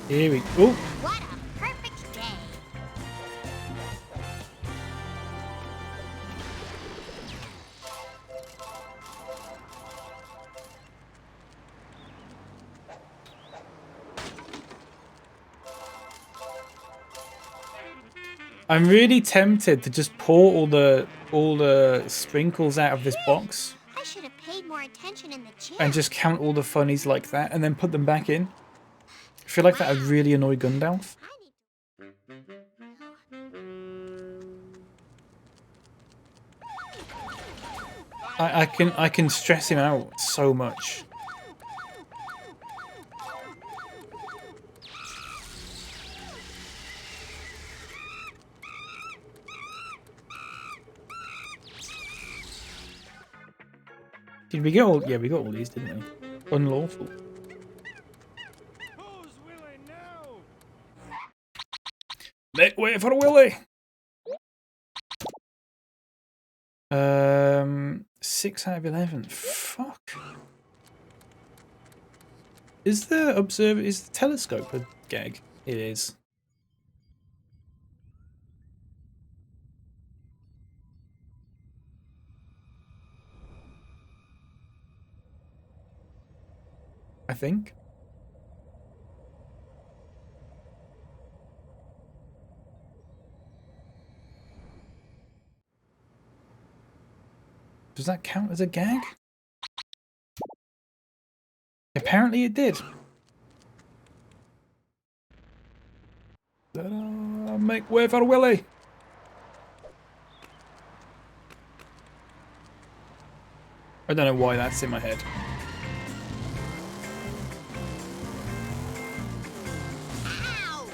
Here we go. What a perfect day. I'm really tempted to just pour all the sprinkles out of this box I should have paid more attention in the gym. and just count all the funnies like that and then put them back in. I feel like that would really annoy Gundalf. I can stress him out so much. Did we get all? Yeah, we got all these, didn't we? Unlawful. Who's willing now? Make way for Willie. 6 out of 11. Fuck. Is the telescope a gag? It is. I think. Does that count as a gag? Apparently it did. Make way for Willie. I don't know why that's in my head. Ow!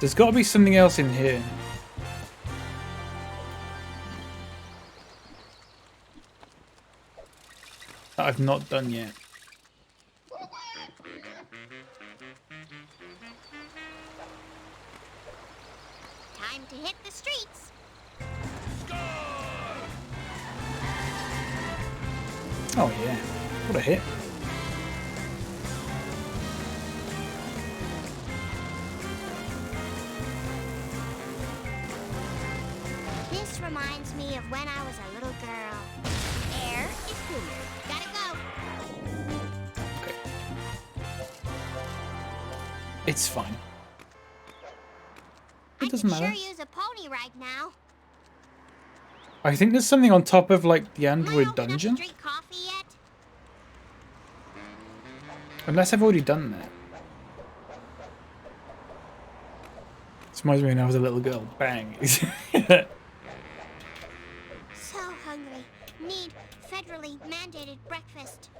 There's got to be something else in here. That I've not done yet. Time to hit the streets. Oh yeah, what a hit. This reminds me of when I was a little girl. Air is cooler. Gotta go. Okay. It's fine. It doesn't matter. I could sure use a pony right now. I think there's something on top of like the Am I android old enough to dungeon. drink coffee yet? Unless I've already done that. This reminds me when I was a little girl. Bang. So hungry. Need federally mandated breakfast.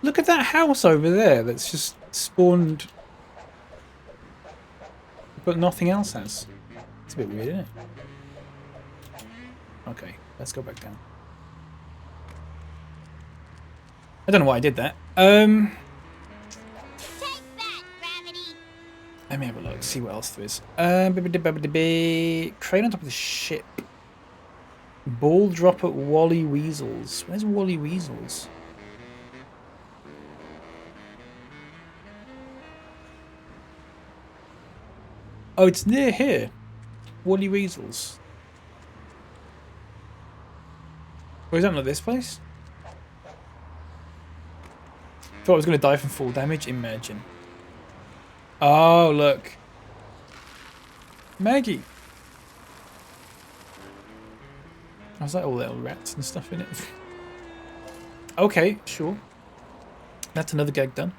Look at that house over there that's just spawned, but nothing else has. It's a bit weird, isn't it? Okay, let's go back down. I don't know why I did that. Let me have a look, see what else there is. Crane on top of the ship. Ball drop at Wally Weasels. Where's Wally Weasels? Oh, it's near here. Wally Weasels. Or is that not this place? Thought I was going to die from full damage. Imagine. Oh, look. Maggie. I was like all little rats and stuff in it. Okay, sure. That's another gag done.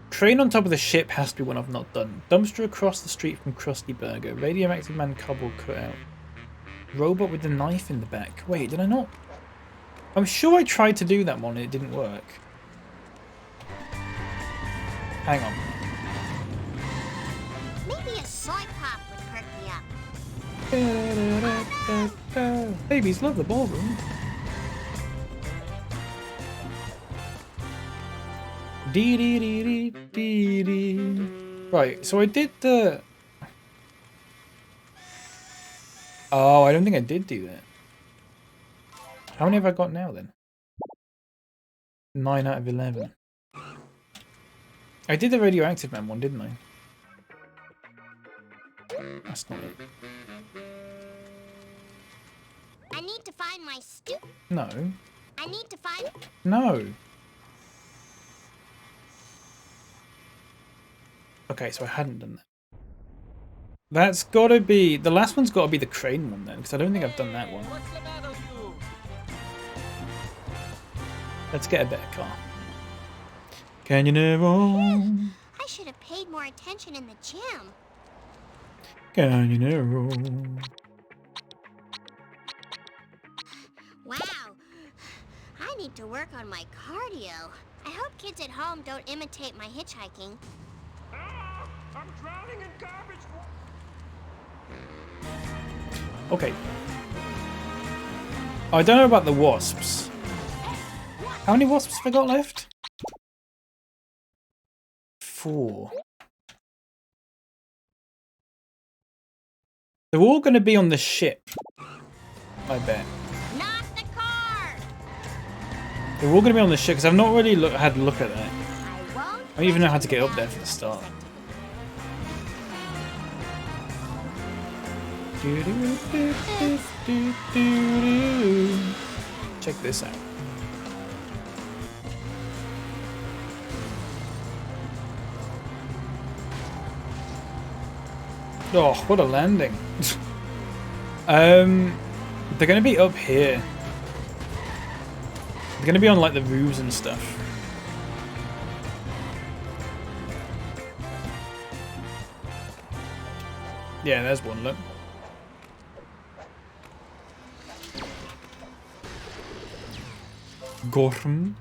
Train on top of the ship has to be one I've not done. Dumpster across the street from Krusty Burger. Radioactive man cobble cut out. Robot with the knife in the back. Wait, did I not? I'm sure I tried to do that one and it didn't work. Hang on. Maybe a soy pop would perk me up. Babies love the ballroom. Dee dee dee dee dee dee. Right, so I did the... Oh, I don't think I did do that. How many have I got now then? 9 out of 11. I did the radioactive man one, didn't I? That's not it. I need to find my No. I need to find... No. Okay, so I hadn't done that. That's gotta be... The last one's gotta be the crane one then, because I don't think I've done that one. Let's get a better car. Can you never... I should have paid more attention in the gym. Can you never... Wow. I need to work on my cardio. I hope kids at home don't imitate my hitchhiking. I'm drowning in garbage. Okay. I don't know about the wasps. How many wasps have I got left? 4. They're all going to be on the ship. I bet. Not the car. They're all going to be on the ship because I've not really had a look at that. I don't even know how to get up there for the start. Check this out. Oh, what a landing. They're gonna be up here. They're gonna be on like the roofs and stuff. Yeah, there's one, look. Gorm.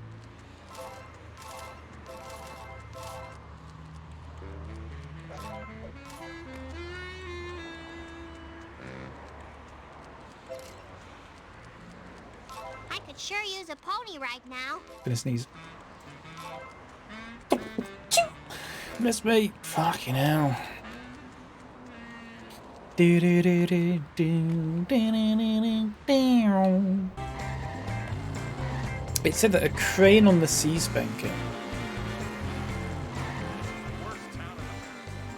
I could sure use a pony right now. Gonna sneeze. Miss me. Fucking hell. It said that a crane on the sea spanker.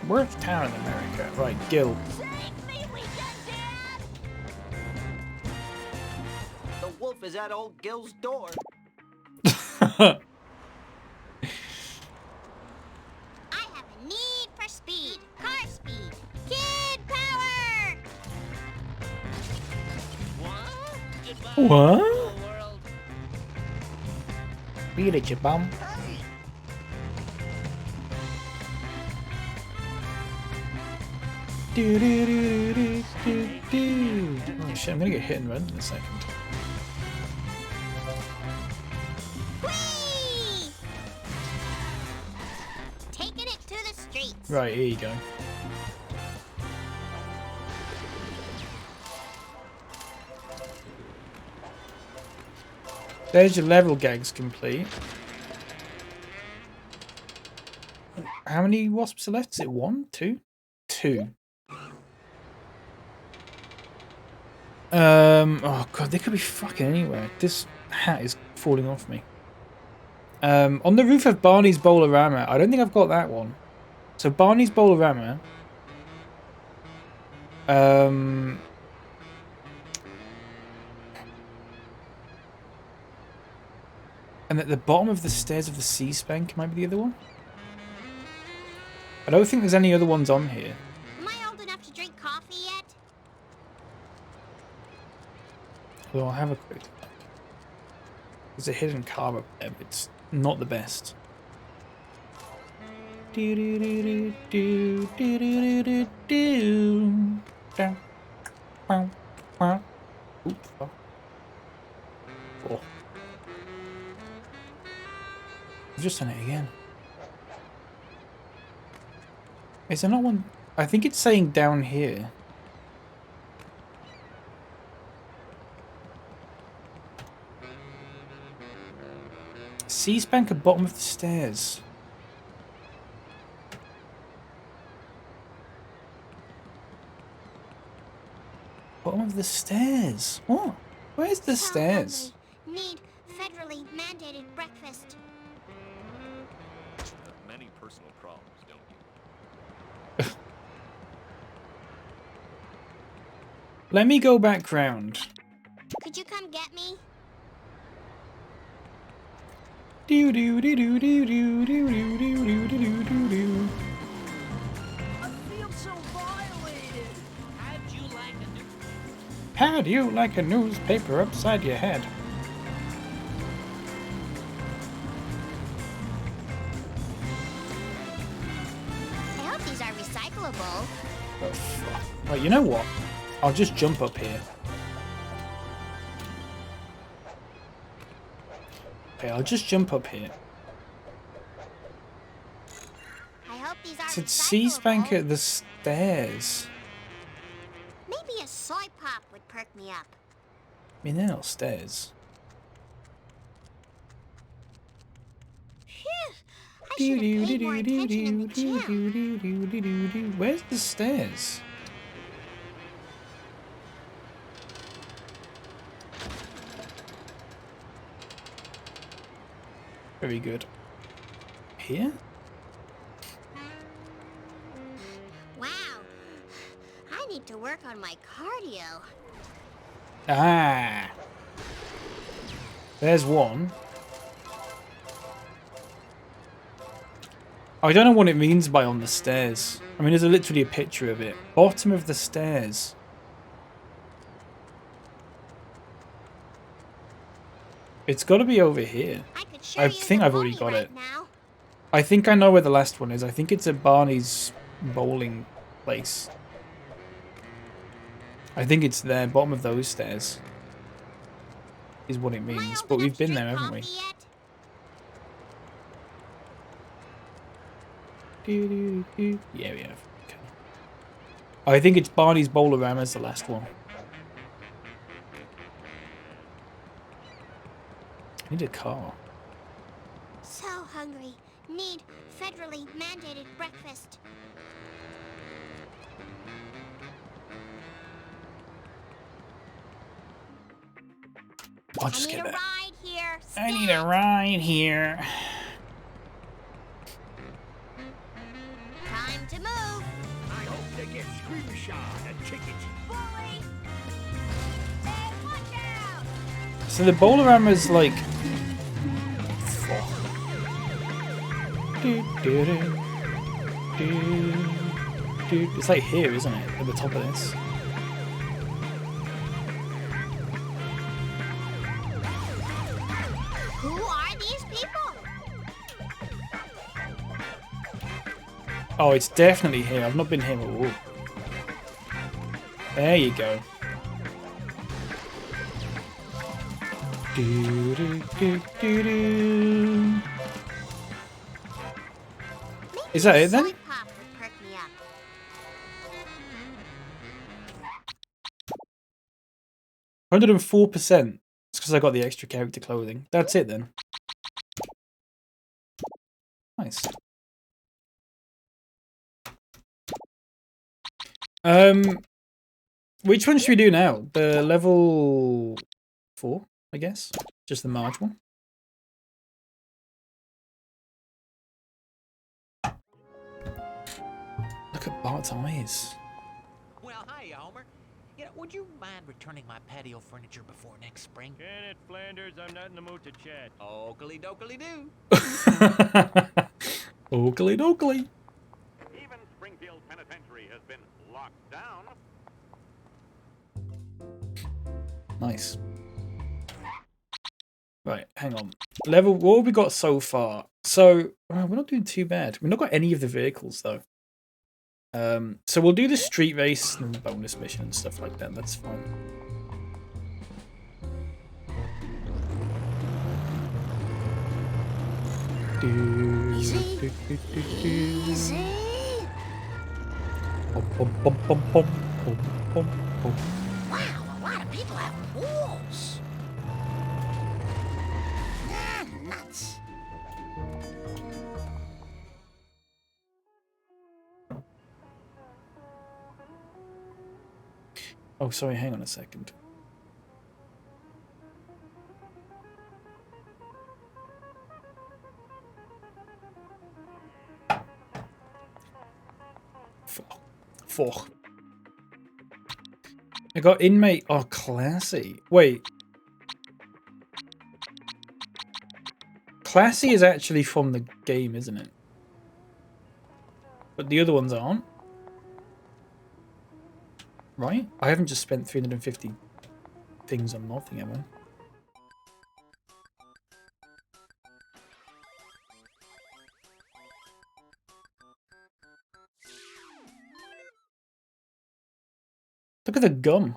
Worst town in America. Right, Gil. The wolf is at old Gil's door. I have a need for speed. Car speed. Kid power! What? Beat it, you bum. Do, do, do, do, do, do. Oh shit, I'm gonna get hit and run in a second. Whee! Taking it to the streets. Right, here you go. There's your level gags complete. How many wasps are left? Is it 1? 2? 2. Oh god, they could be fucking anywhere. This hat is falling off me. On the roof of Barney's Bowlerama. I don't think I've got that one. So Barney's Bowlerama. And at the bottom of the stairs of the Sea Spank might be the other one. I don't think there's any other ones on here. Am I old enough to drink coffee yet? Well, I'll have a quick look. There's a hidden carb up there, but it's not the best. Do do do do do do do do do. Oops. Oh. I've just done it again. Is there not one? I think it's saying down here. Sea Spank at bottom of the stairs. Bottom of the stairs. What? Where's the stairs? Need federally mandated breakfast. Many personal problems, don't you? Let me go back round. Could you come get me? Do do do do do do do do do do do do do. I feel so violated. How'd you like a newspaper upside your head? I hope these are recyclable. Oh, fuck. Right, you know what? I'll just jump up here. Okay, I'll just jump up here. I hope these are It's Sea Spank at the stairs. Maybe a soy pop would perk me up. I mean, they're not stairs. Phew! I should have paid more attention in the gym. Where's the stairs? Very good. Here? Wow. I need to work on my cardio. Ah. There's one. I don't know what it means by on the stairs. I mean, there's literally a picture of it. Bottom of the stairs. It's got to be over here. I think I've already got it. I think I know where the last one is. I think it's at Barney's bowling place. I think it's there, bottom of those stairs. Is what it means. But we've been there, haven't we? Yeah, we have. Okay. I think it's Barney's Bowlerama is the last one. I need a car. So hungry. Need federally mandated breakfast. I'll just get that. Ride here. I need a ride here. Time to move. I hope they get Screamshot and tickets. Bully. Hey, watch out. So the Bowlerama's like... It's like here, isn't it? At the top of this. Who are these people? Oh, it's definitely here. I've not been here. Ooh. There you go. Do, do, do, do, do. Is that it then? 104%. It's because I got the extra character clothing. That's it then. Nice. Which one should we do now? The level 4, I guess. Just the Marge one. Look at Bart's eyes. Well, hi, Homer. You know, would you mind returning my patio furniture before next spring? Kenneth Flanders, I'm not in the mood to chat. Oakley dokley do. Oakley dokley. Even Springfield Penitentiary has been locked down. Nice. Right, hang on. Level, what have we got so far? So, we're not doing too bad. We've not got any of the vehicles, though. So we'll do the street race and the bonus mission and stuff like that. That's fine. Easy. Easy. Wow, a lot of people have pools. Ah, nuts. Oh, sorry, hang on a second. Four. I got inmate. Oh, classy. Wait. Classy is actually from the game, isn't it? But the other ones aren't. Right? I haven't just spent 350 things on nothing, have I? Look at the gum.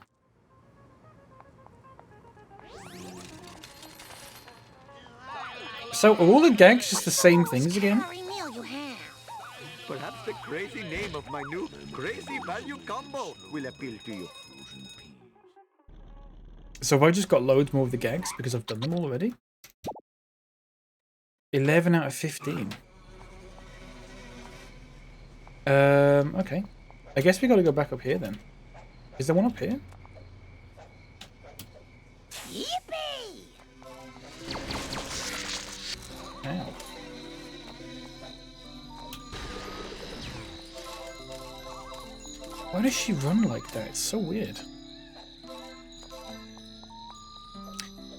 So are all the gags just the same things again? Perhaps the crazy name of my new crazy value combo will appeal to you. So have I just got loads more of the gags because I've done them all already? 11 out of 15. Okay. I guess we gotta go back up here then. Is there one up here? Yippee! Ow. Why does she run like that? It's so weird.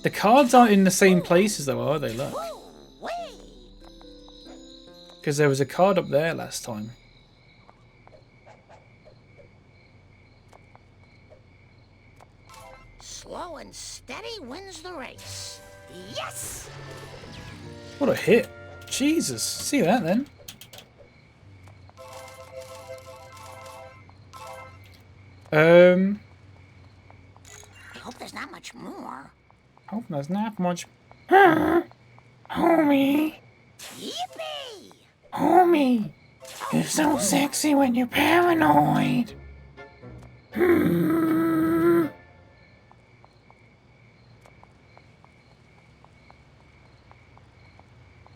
The cards aren't in the same places though, are they? Look. Because there was a card up there last time. Slow and steady wins the race. Yes! What a hit. Jesus. See that then. I hope there's not much more. Hope there's not much. Homie. Yippee! Homie. You're so sexy when you're paranoid.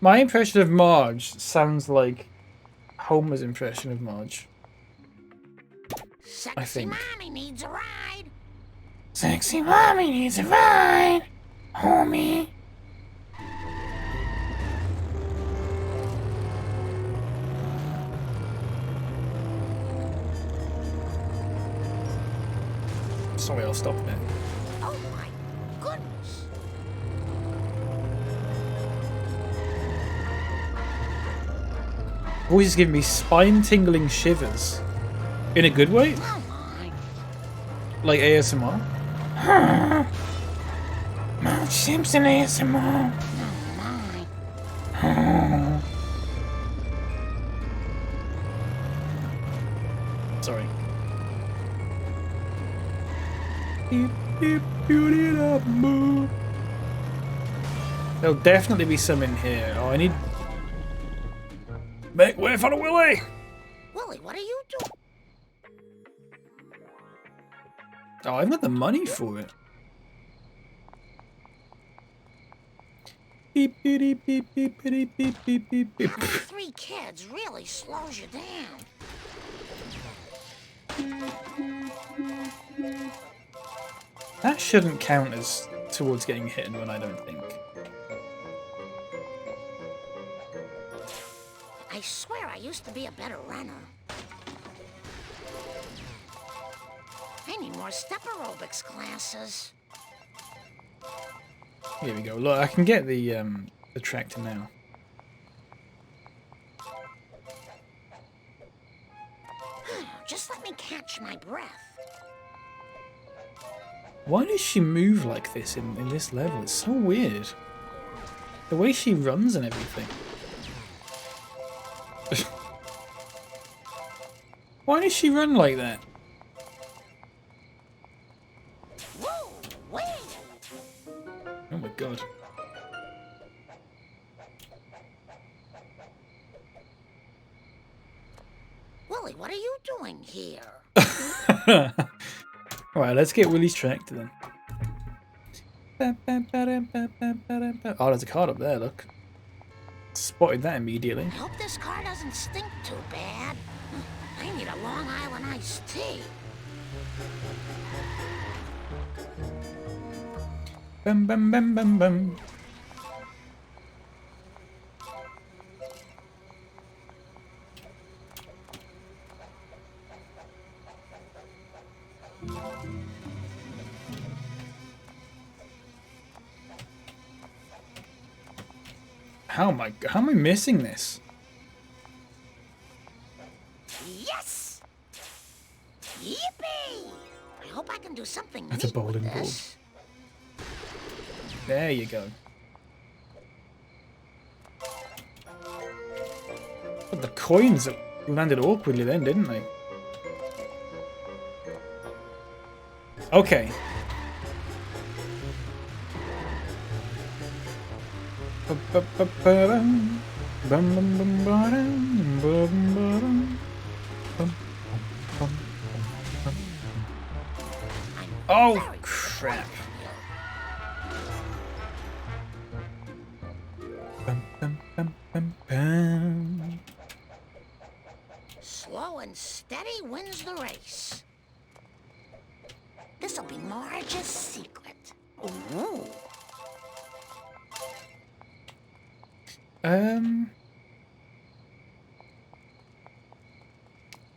My impression of Marge sounds like Homer's impression of Marge. Sexy I think. mommy needs a ride. Sexy mommy needs a ride, homie. Sorry, I'll stop there. Oh my goodness. Voice is giving me spine-tingling shivers. In a good way? Like ASMR? Marge Simpson ASMR. Sorry. There'll definitely be some in here. Oh, I need... Make way for the Willy! Willie, what are you doing? Oh, I've got the money for it. beep, beep, beep, beep, beep, beep, beep, beep, beep. Having 3 kids really slows you down. That shouldn't count as towards getting hit and run, I don't think. I swear I used to be a better runner. I need more step aerobics classes. Here we go. Look, I can get the tractor now. Just let me catch my breath. Why does she move like this in this level? It's so weird. The way she runs and everything. Why does she run like that? Whoa, wait. Oh my god. Willie, what are you doing here? Alright, let's get Willie's tractor then. Oh, there's a card up there, look. Spotted that immediately. I hope this car doesn't stink too bad. I need a Long Island iced tea. Bum bum bum bum bum. How am I missing this? Yes! Yippee! I hope I can do something That's a neat bowling with ball. this. There you go. But the coins landed awkwardly then, didn't they? Okay. Oh, crap. Slow and steady wins the race. This'll be Marge's secret. Ooh.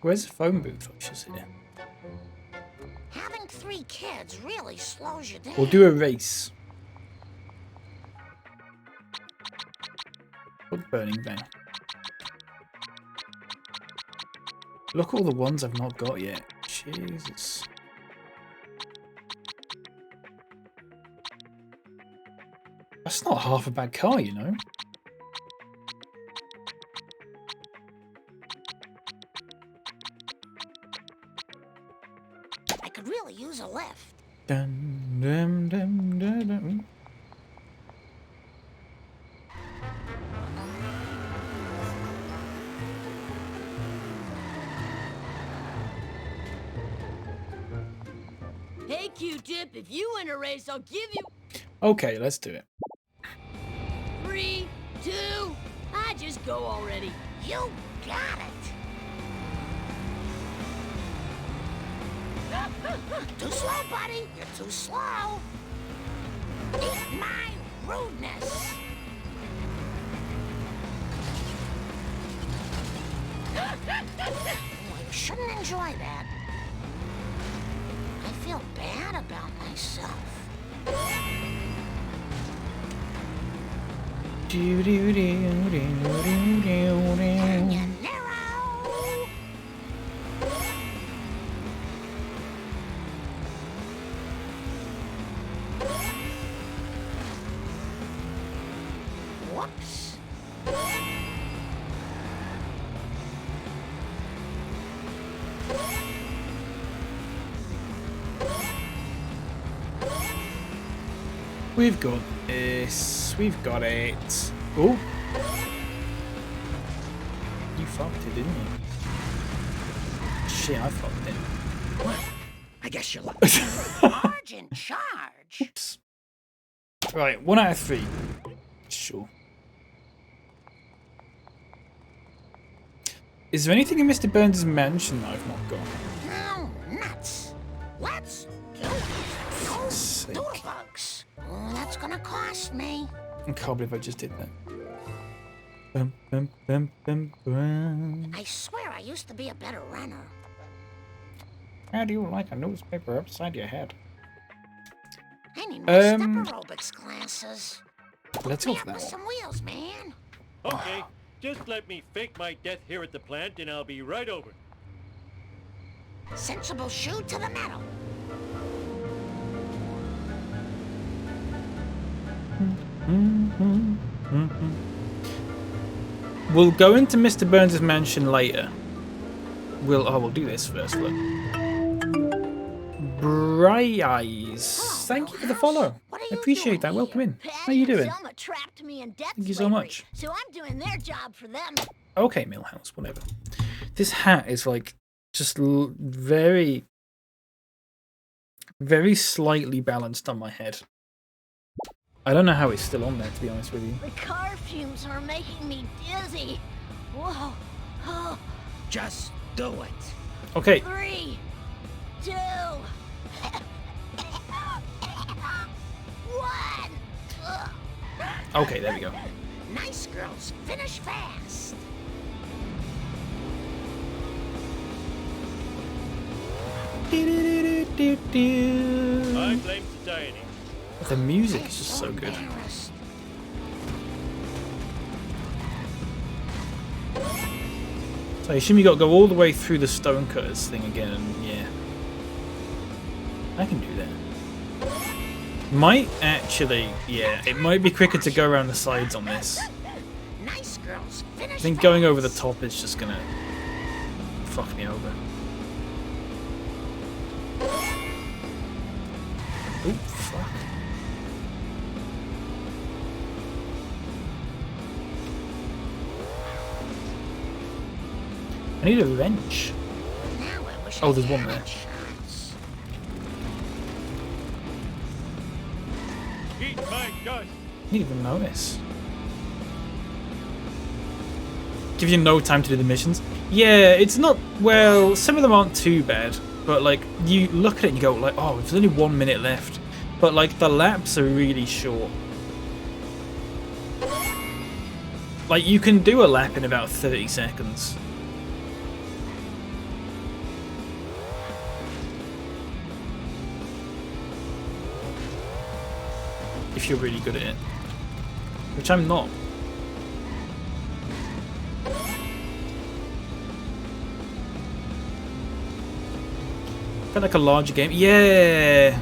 Where's the phone booth? I should say. Having 3 kids really slows you down. We'll do a race. What burning van? Look at all the ones I've not got yet. Jesus. That's not half a bad car, you know. I could really use a lift. Dun, dun, dun, dun, dun. Hey, Q-Tip, if you win a race, I'll give you... Okay, let's do it. 3, 2, I just go already. You got it. Too slow, buddy. You're too slow. Eat my rudeness. Oh, I shouldn't enjoy that. I feel bad about myself. Whoops. We've got this. We've got it. Oh. You fucked it, didn't you? Shit, I fucked it. I guess you're Marge in charge. Oops. Right, 1 out of 3. Sure. Is there anything in Mr. Burns' mansion that I've not got? No, nuts. Let's do it. No doodlebugs. Oh, that's gonna cost me. I can't believe I just did that. Bum, bum, bum, bum, bum. I swear I used to be a better runner. How do you like a newspaper upside your head? I need more step aerobics classes. Let's go for that with one. some wheels, man. Okay, just let me fake my death here at the plant and I'll be right over. Sensible shoe to the metal. We'll go into Mr. Burns' mansion later. We'll do this first, look. Bright Eyes. Thank you for the follow. I appreciate that. Welcome in. How you doing? Selma trapped me in death Thank you so much. So I'm doing their job for them. Okay, Millhouse, whatever. This hat is like just very, very slightly balanced on my head. I don't know how it's still on there, to be honest with you. The car fumes are making me dizzy. Whoa. Oh. Just do it. Okay. 3, 2, 1. Okay, there we go. Nice girls, finish fast. I blame society. The music is just so good. So I assume you got to go all the way through the stonecutters thing again, and yeah. I can do that. Might actually, yeah, it might be quicker to go around the sides on this. Nice girls, finish I think going over the top is just gonna fuck me over. Oop, fuck. I need a wrench. Oh, there's one there. Eat my dust. Didn't even notice. Give you no time to do the missions. Yeah, it's not, well, some of them aren't too bad, but like you look at it and you go like, oh, there's only 1 minute left, but like the laps are really short. Like you can do a lap in about 30 seconds. If you're really good at it, which I'm not. Felt like a larger game. Yeah,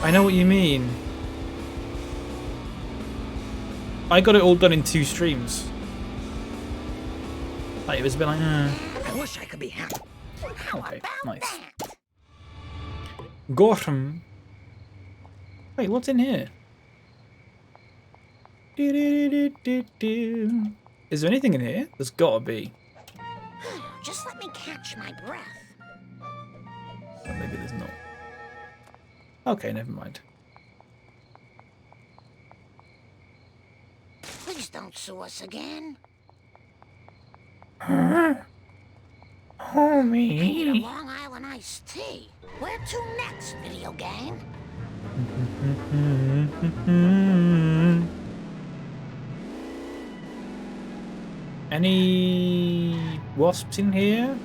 I know what you mean. I got it all done in 2 streams. Like it was a bit like, I wish I could be happy. Okay, nice. Gotham. Wait, what's in here? Is there anything in here? There's gotta be. Just let me catch my breath. Or maybe there's not. Okay, never mind. Please don't sue us again. Homie. I need a Long Island iced tea. Where to next, video game? Any wasps in here?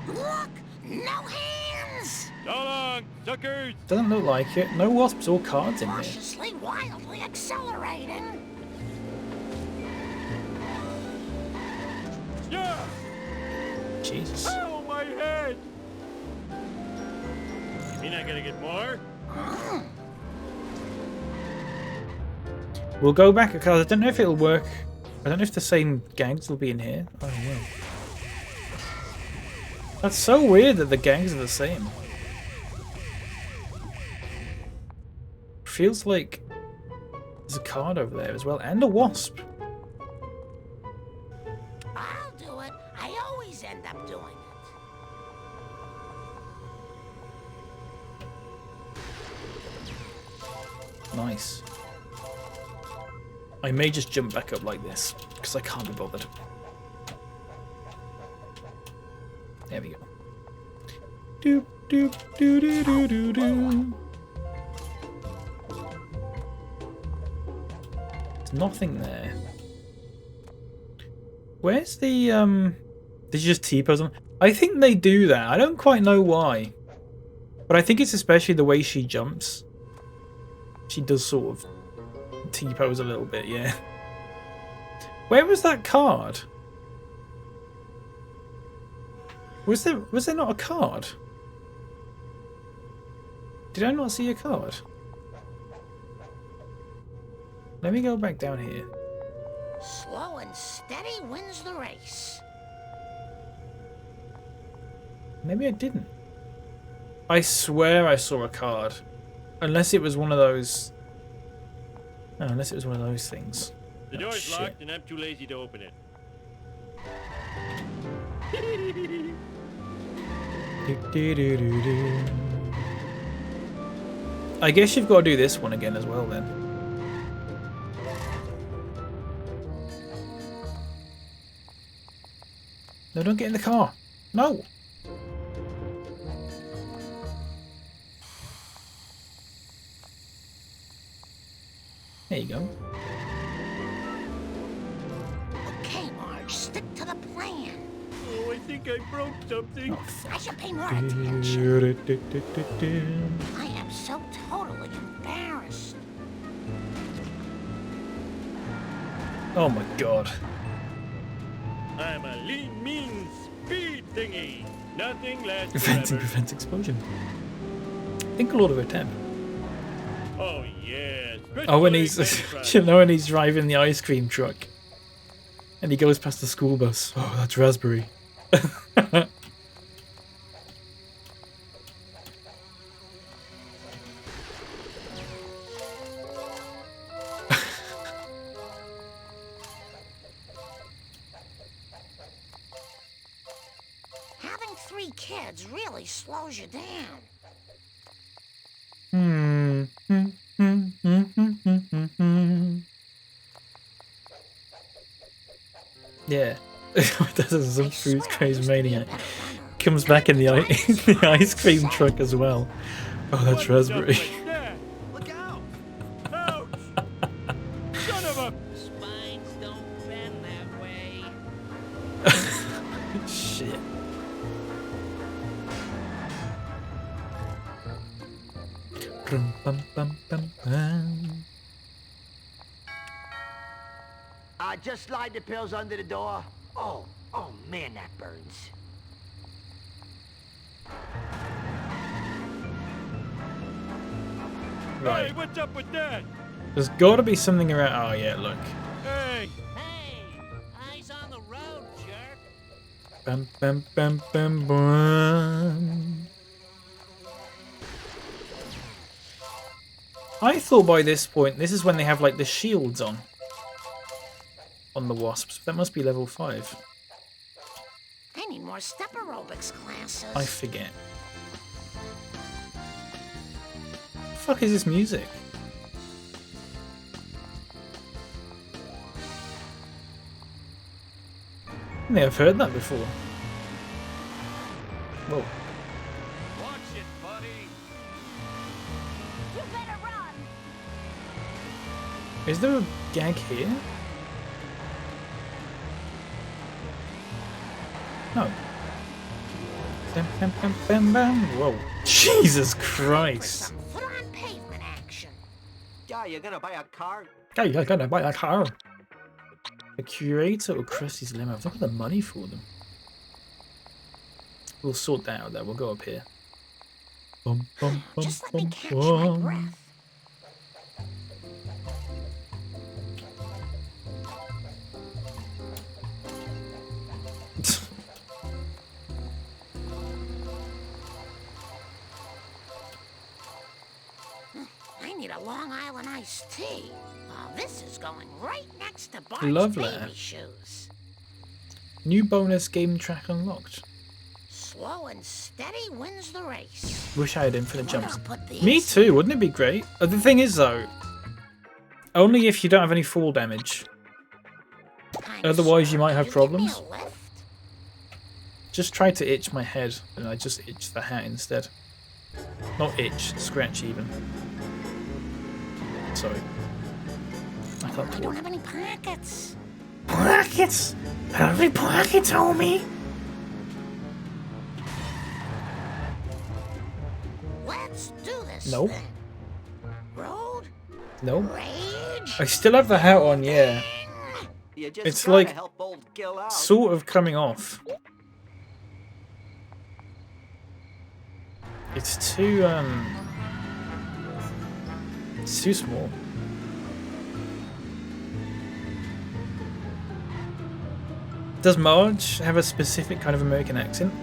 Look! No hands! So long, suckers! Doesn't look like it. No wasps or cards in here. Cautiously, wildly accelerating. Yeah! Jesus. Oh, my head! You're not gonna get more? We'll go back because I don't know if it'll work. I don't know if the same gangs will be in here. Oh, yeah. That's so weird that the gangs are the same. Feels like there's a card over there as well, and a wasp. I'll do it. I always end up doing it. Nice. I may just jump back up like this, because I can't be bothered. There we go. Doop, doop, doo, doo, doo, doo, doo. There's nothing there. Where's the, Did you just T-pose them? I think they do that. I don't quite know why. But I think it's especially the way she jumps. She does sort of T-pose a little bit, yeah. Where was that card? Was there not a card? Did I not see a card? Let me go back down here. Slow and steady wins the race. Maybe I didn't. I swear I saw a card. Unless it was one of those... No, unless it was one of those things. The door's locked and I'm too lazy to open it. I guess you've got to do this one again as well then. No, don't get in the car. No. There you go. Okay, Marge, stick to the plan. Oh, I think I broke something. I should pay more attention. I am so totally embarrassed. Oh my god. I'm a lean, mean speed thingy. Nothing lasts Venting forever. prevents explosion. Think a lot of attempt. Oh yes. Oh, when he's, you know, when he's driving the ice cream truck, and he goes past the school bus. Oh, that's raspberry. Having 3 kids really slows you down. Yeah. This is some food craze maniac. Comes back in the, the ice cream truck as well. Oh, that's raspberry. Look out! Ouch! Son of a... Spines don't bend that way. Shit. Bum, bum, bum, bum, bum. Just slide the pills under the door. Oh man, that burns. Right. Hey, what's up with that? There's got to be something around. Oh yeah, look. Hey! Hey! Eyes on the road, jerk! Bum, bum, bum, bum, bum. I thought by this point, this is when they have like the shields on the wasps. That must be level 5. I need more step aerobics classes. I forget. The fuck is this music? I think I've heard that before. Whoa. Watch it, buddy! You better run. Is there a gag here? No. Bam, bam, bam, bam, bam. Whoa. Jesus Christ. Foot on pavement action. Yeah, you're gonna buy a car? Hey, you're gonna buy a car. The curator or Krusty's limo. I've got the money for them. We'll sort that out though. We'll go up here. Bum, bum, bum, Just let me bum, catch my bum. breath. I need a Long Island iced tea. Oh, this is going right next to Bart's Lovely. baby shoes. New bonus game track unlocked. Slow and steady wins the race. Wish I had infinite Where jumps. I'll put these. Me too, wouldn't it be great? The thing is though, Only if you don't have any fall damage. Otherwise, you might have problems. Just try to itch my head, and I just itch the hat instead. Not itch, scratch even. Sorry. I can't talk. I don't have any pockets. Pockets? I don't have any pockets, homie. Let's do this. No. Then. Road? No. Rage? I still have the hat on, yeah. You just It's gotta like help old Gil out. sort of coming off. It's too small. Does Marge have a specific kind of American accent?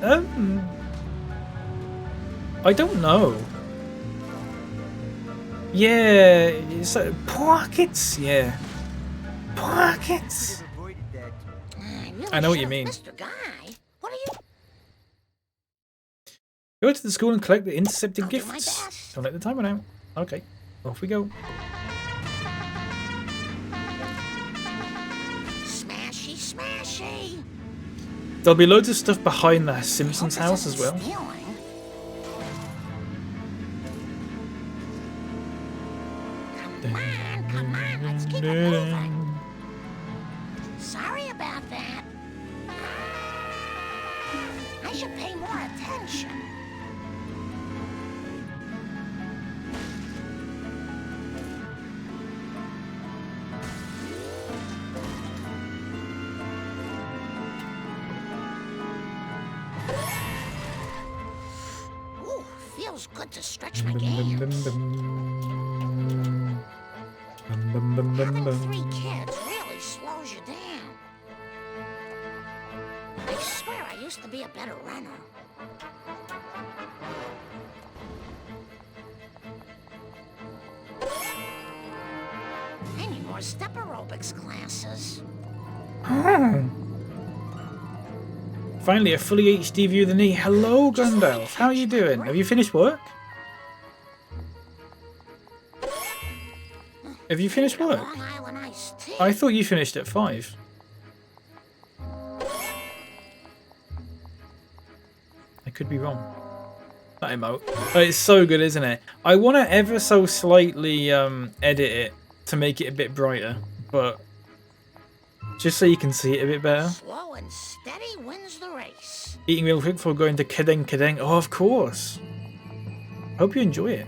I don't know. Yeah, it's like pockets. Yeah, pockets. I know what you mean. Mr. Guy, what are you? Go to the school and collect the intercepted I'll do my gifts. best. Don't let the timer run out. Okay, off we go. Smashy, smashy. There'll be loads of stuff behind the Simpsons house as well. Stealing. Come on, let's keep it moving. Sorry about that. I should pay more attention. Ooh, feels good to stretch my games. Having 3 kids really slows you down. I swear I used to be a better runner. I need more step aerobics classes. Finally, a fully HD view of the knee. Hello, Gandalf. How are you doing? Have you finished work? Have you finished work? Long Island iced tea. I thought you finished at 5. I could be wrong. That emote. Oh, it's so good, isn't it? I want to ever so slightly edit it to make it a bit brighter, but just so you can see it a bit better. Slow and steady wins the race. Eating real quick before going to Kedeng Kedeng. Oh, of course. Hope you enjoy it.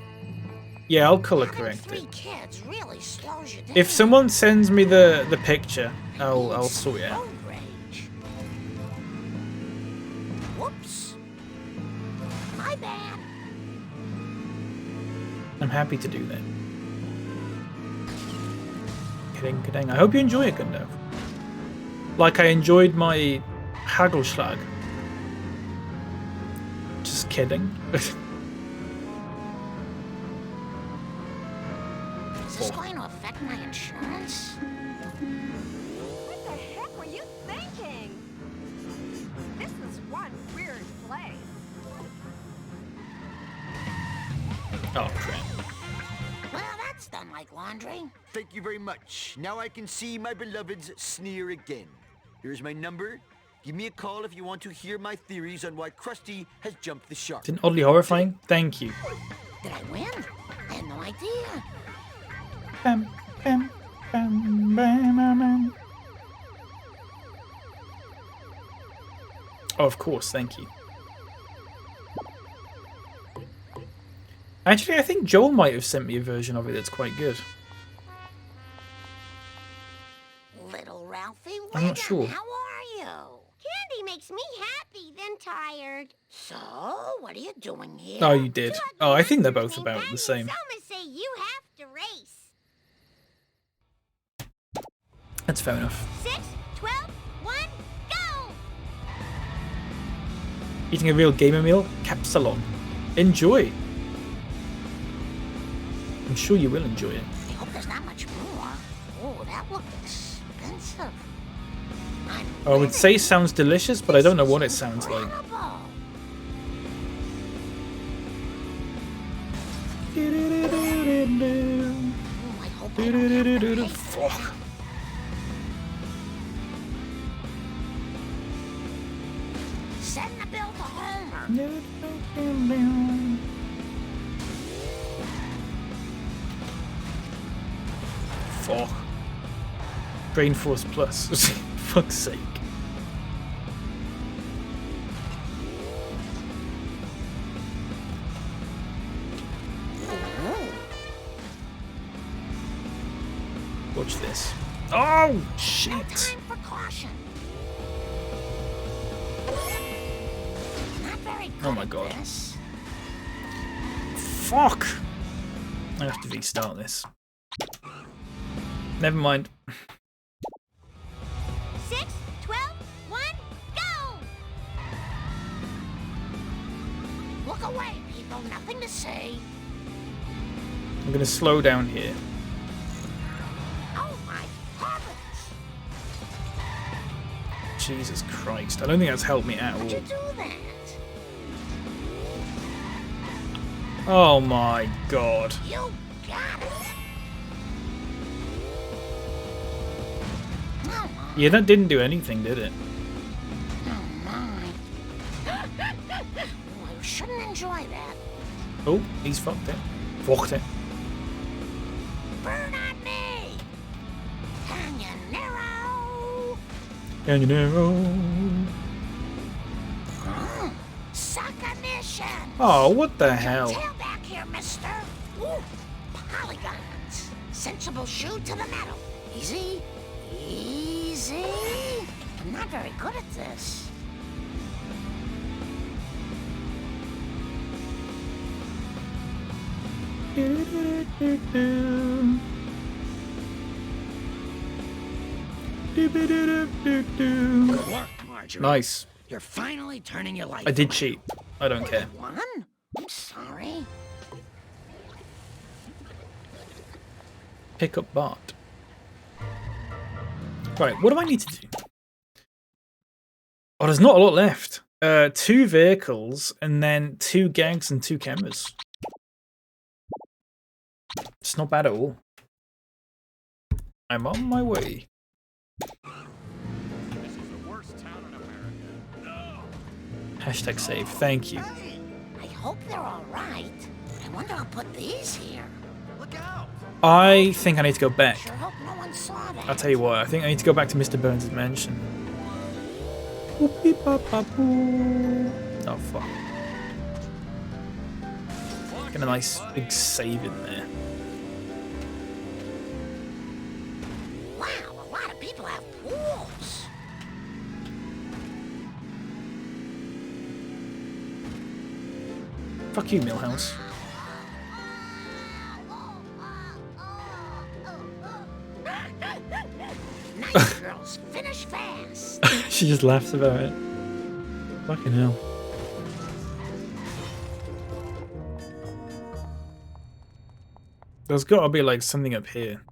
Yeah, I'll color correct it. 3 kids really slows you down. If someone sends me the picture, I'll sort it out. Road rage. Whoops. My bad. I'm happy to do that. Kedeng Kedeng. I hope you enjoy it, Gundam. Like I enjoyed my Hagelslag. Just kidding. Is this going to affect my insurance? What the heck were you thinking? This is one weird place. Oh, crap. Well, that's done like laundry. Thank you very much. Now I can see my beloved's sneer again. Here's my number. Give me a call if you want to hear my theories on why Krusty has jumped the shark. Didn't oddly horrifying? Thank you. Did I win? I had no idea. Bam, bam, bam, bam, bam, bam. Oh, of course, thank you. Actually, I think Joel might have sent me a version of it that's quite good. Little Ralphie, I'm not sure. how are you? Candy makes me happy, then tired. So, what are you doing here? Oh, you did. Oh, I think they're both about the same. Selma say you have to race. That's fair enough. 6, 12, 1, go! Eating a real gamer meal? Capsalon. Enjoy. I'm sure you will enjoy it. I hope there's not much more. Oh, that looked expensive. I would say sounds delicious, but I don't know what it sounds like. Oh, I hope Fuck. Send the bill to Homer. Fuck. Brain Force Plus. Fuck's sake. Watch this. Oh shit! No time for caution. Not very good. Oh my god. At this. Fuck! I have to restart this. Never mind. 6, 12, 1, go! Look away, people. Nothing to say. I'm gonna slow down here. Oh my heavens! Jesus Christ. I don't think that's helped me at all. How'd you do that? Oh my god. You got it. Oh my. Yeah, that didn't do anything, did it? Oh my. Oh, I shouldn't enjoy that. Oh, he's fucked it. Fucked it. Burn on me! Canyonero! Canyonero. Suck a mission! Oh, what the hell? Tail back here, mister! Ooh, polygons! Sensible shoe to the metal. Easy, easy. I'm not very good at this. Good work, Marjorie. Nice. You're finally turning your life I did around. cheat. I don't care. One? I'm sorry. Pick up Bart. Right, what do I need to do? Oh, there's not a lot left. 2 vehicles, and then 2 gags and 2 cameras. It's not bad at all. I'm on my way. This is the worst town in America. No! Hashtag save. Thank you. I hope they're all right. I wonder who put these here. Look out! I think I need to go back. Sure hope no one saw that. I'll tell you what, I think I need to go back to Mr. Burns' mansion. Oh, fuck. Get a nice big save in there. Wow, a lot of people have pools. Fuck you, Millhouse. Nice girls, finish fast. She just laughs about it. Fucking hell. There's gotta be like something up here.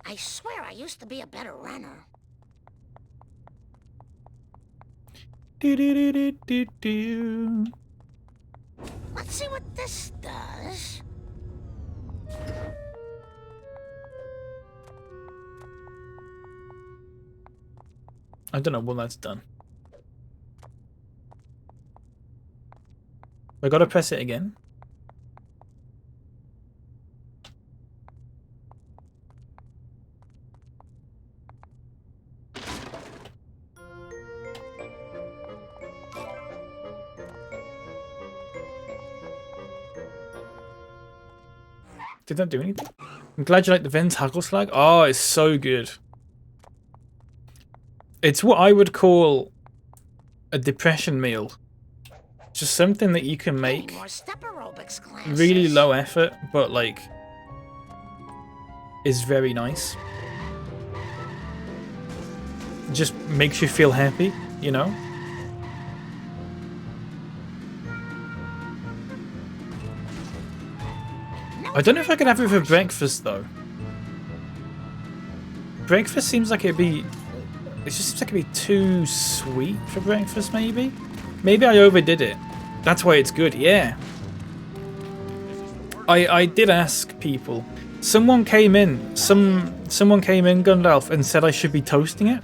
I swear I used to be a better runner. Do-do-do-do-do-do. Let's see what this does. I don't know what that's done. I gotta press it again. Did that do anything? I'm glad you like the Ven's Hagelslag. Oh, it's so good. It's what I would call a depression meal. Just something that you can make More step aerobics classes. really low effort, but like is very nice. Just makes you feel happy, you know? I don't know if I could have it for breakfast though. Breakfast seems like it'd be... It just seems like it'd be too sweet for breakfast, maybe? Maybe I overdid it. That's why it's good, yeah. I did ask people, Someone came in. Someone came in, Gandalf, and said I should be toasting it.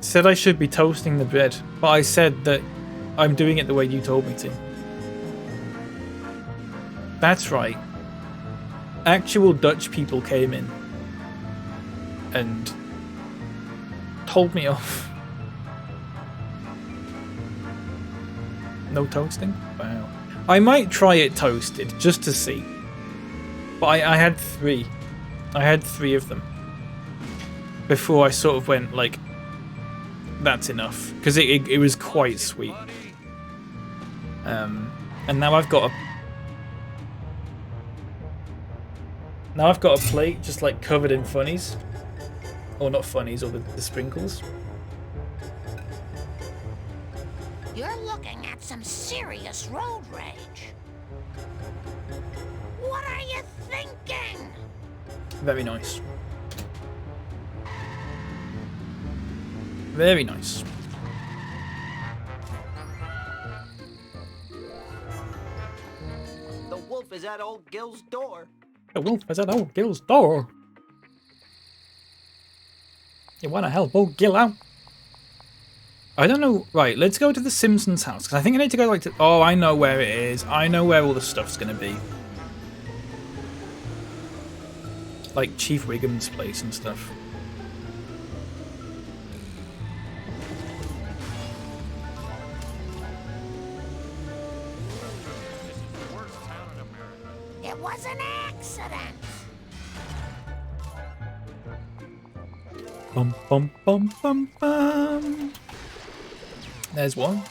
Said I should be toasting the bread, but I said that I'm doing it the way you told me to. That's right. Actual Dutch people came in and told me off. No toasting? Wow. I might try it toasted just to see. But I had 3. I had 3 of them before I sort of went like, that's enough, because it was quite sweet. And now I've got a plate just like covered in funnies, or not funnies, or the sprinkles. You're looking at some serious road rage. What are you thinking? Very nice. Very nice. The wolf is at old Gil's door. The wolf is at old Gil's door. You want to help old Gil out? I don't know. Right, let's go to the Simpsons house, because I think I need to go like to... Oh, I know where it is. I know where all the stuff's going to be. Like Chief Wiggum's place and stuff. It was an accident. Bum bum bum bum bum. There's one.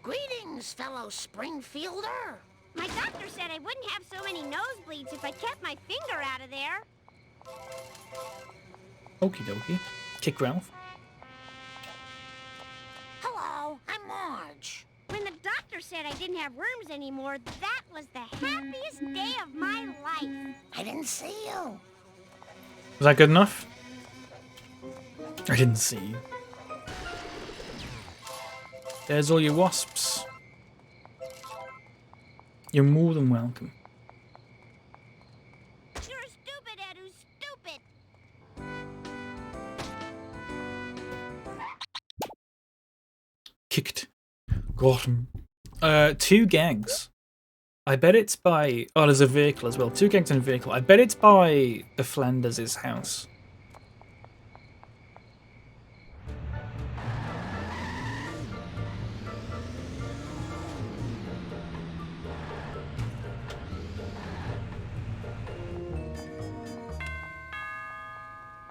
Greetings, fellow Springfielder. My doctor said I wouldn't have so many nosebleeds if I kept my finger out of there. Okie dokie. Kick Ralph. Hello, I'm Marge. When the doctor said I didn't have worms anymore, that was the happiest day of my life. I didn't see you. Was that good enough? I didn't see you. There's all your wasps. You're more than welcome. You're stupid, Edu, stupid. Kicked. Got him. 2 gangs. I bet it's by... Oh, there's a vehicle as well. 2 gangs and a vehicle. I bet it's by the Flanders' house.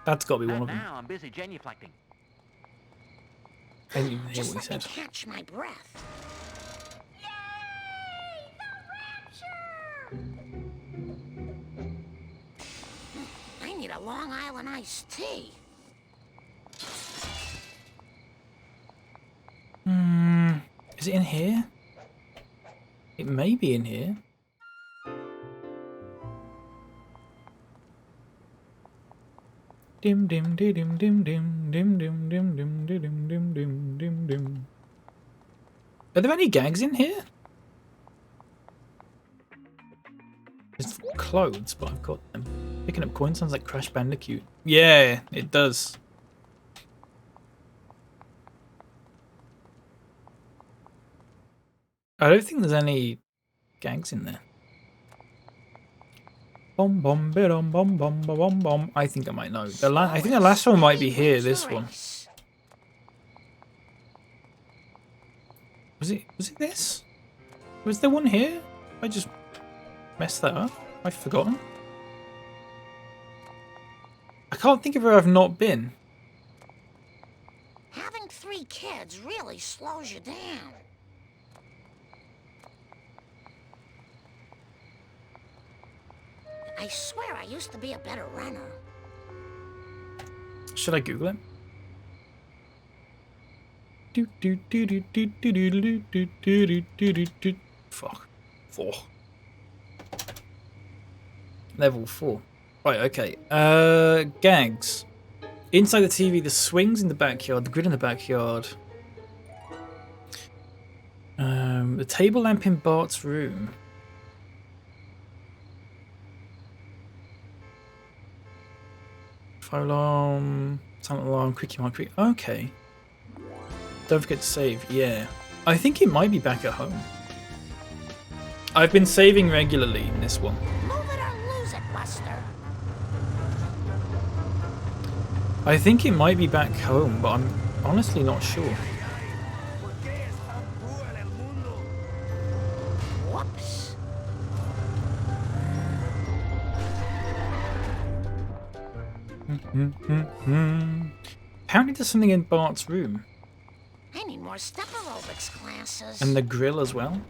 That's got to be one of them. Now I'm busy genuflecting. I didn't even hear Just what he let said. me catch my breath. I need a Long Island iced tea. Is it in here? It may be in here. Dim dim dim dim dim dim dim dim dim dim dim dim dim dim dim. Are there any gags in here? There's clothes, but I've got them. Picking up coins sounds like Crash Bandicoot. Yeah, it does. I don't think there's any gags in there. Bom bom bom bom bom bom bom. I think I might know. I think the last one might be here. This one. Was it this? Was there one here? I just messed that up. I've forgotten. I can't think of where I've not been. Having 3 kids really slows you down. I swear I used to be a better runner. Should I Google it? Fuck. 4. Level 4. Right, okay. Gags. Inside the TV, the swings in the backyard, the grid in the backyard. The table lamp in Bart's room. Fire alarm, silent alarm, quickie mark, quick. Okay. Don't forget to save. Yeah. I think it might be back at home. I've been saving regularly in this one. Move it or lose it, Buster. I think it might be back home, but I'm honestly not sure. Whoops. Apparently there's something in Bart's room. I need more step aerobics classes. And the grill as well.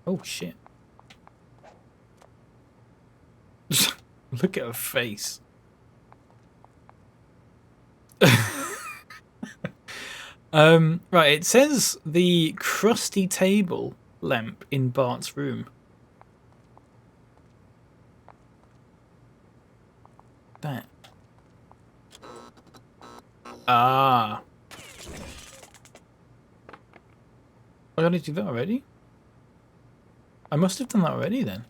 Oh shit. Look at her face. Right, it says the crusty table lamp in Bart's room. That. Ah. I gotta do that already? I must have done that already then.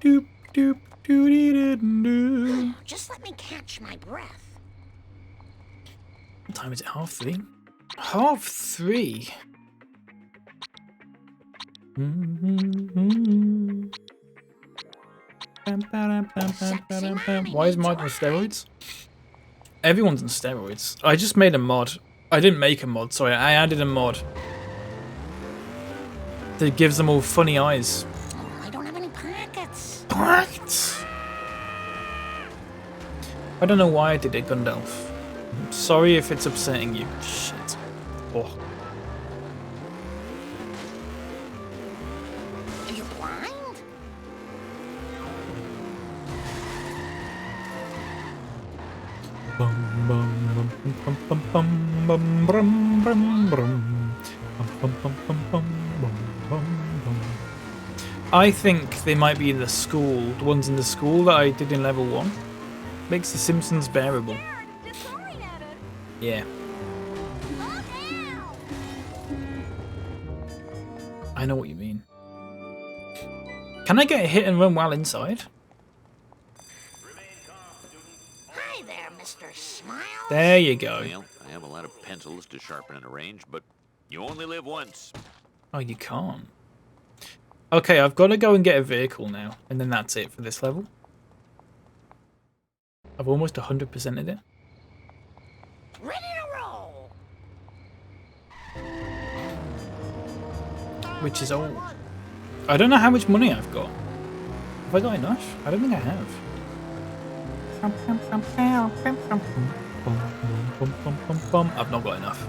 Doop doop doody doo. Just let me catch my breath. What time is it? 3:30? 3:30? Why is Mike on steroids? Everyone's on steroids. I just made a mod. I didn't make a mod, sorry. I added a mod that gives them all funny eyes. Oh, I don't have any pockets. Pockets? I don't know why I did it, Gundalf. Sorry if it's upsetting you. Shit. Oh. Are you blind? Bum bum bum bum bum bum bum bum bum bum bum bum bum bum. I think they might be in the school. The ones in the school that I did in level 1. Makes the Simpsons bearable. Yeah. I know what you mean. Can I get a hit and run while inside? Hi there, Mr. Smile. There you go. Well, I have a lot of pencils to sharpen and arrange, but you only live once. Oh, you can't. Okay, I've got to go and get a vehicle now, and then that's it for this level. I've almost 100%ed it. Ready to roll. Which is all. I don't know how much money I've got. Have I got enough? I don't think I have. I've not got enough.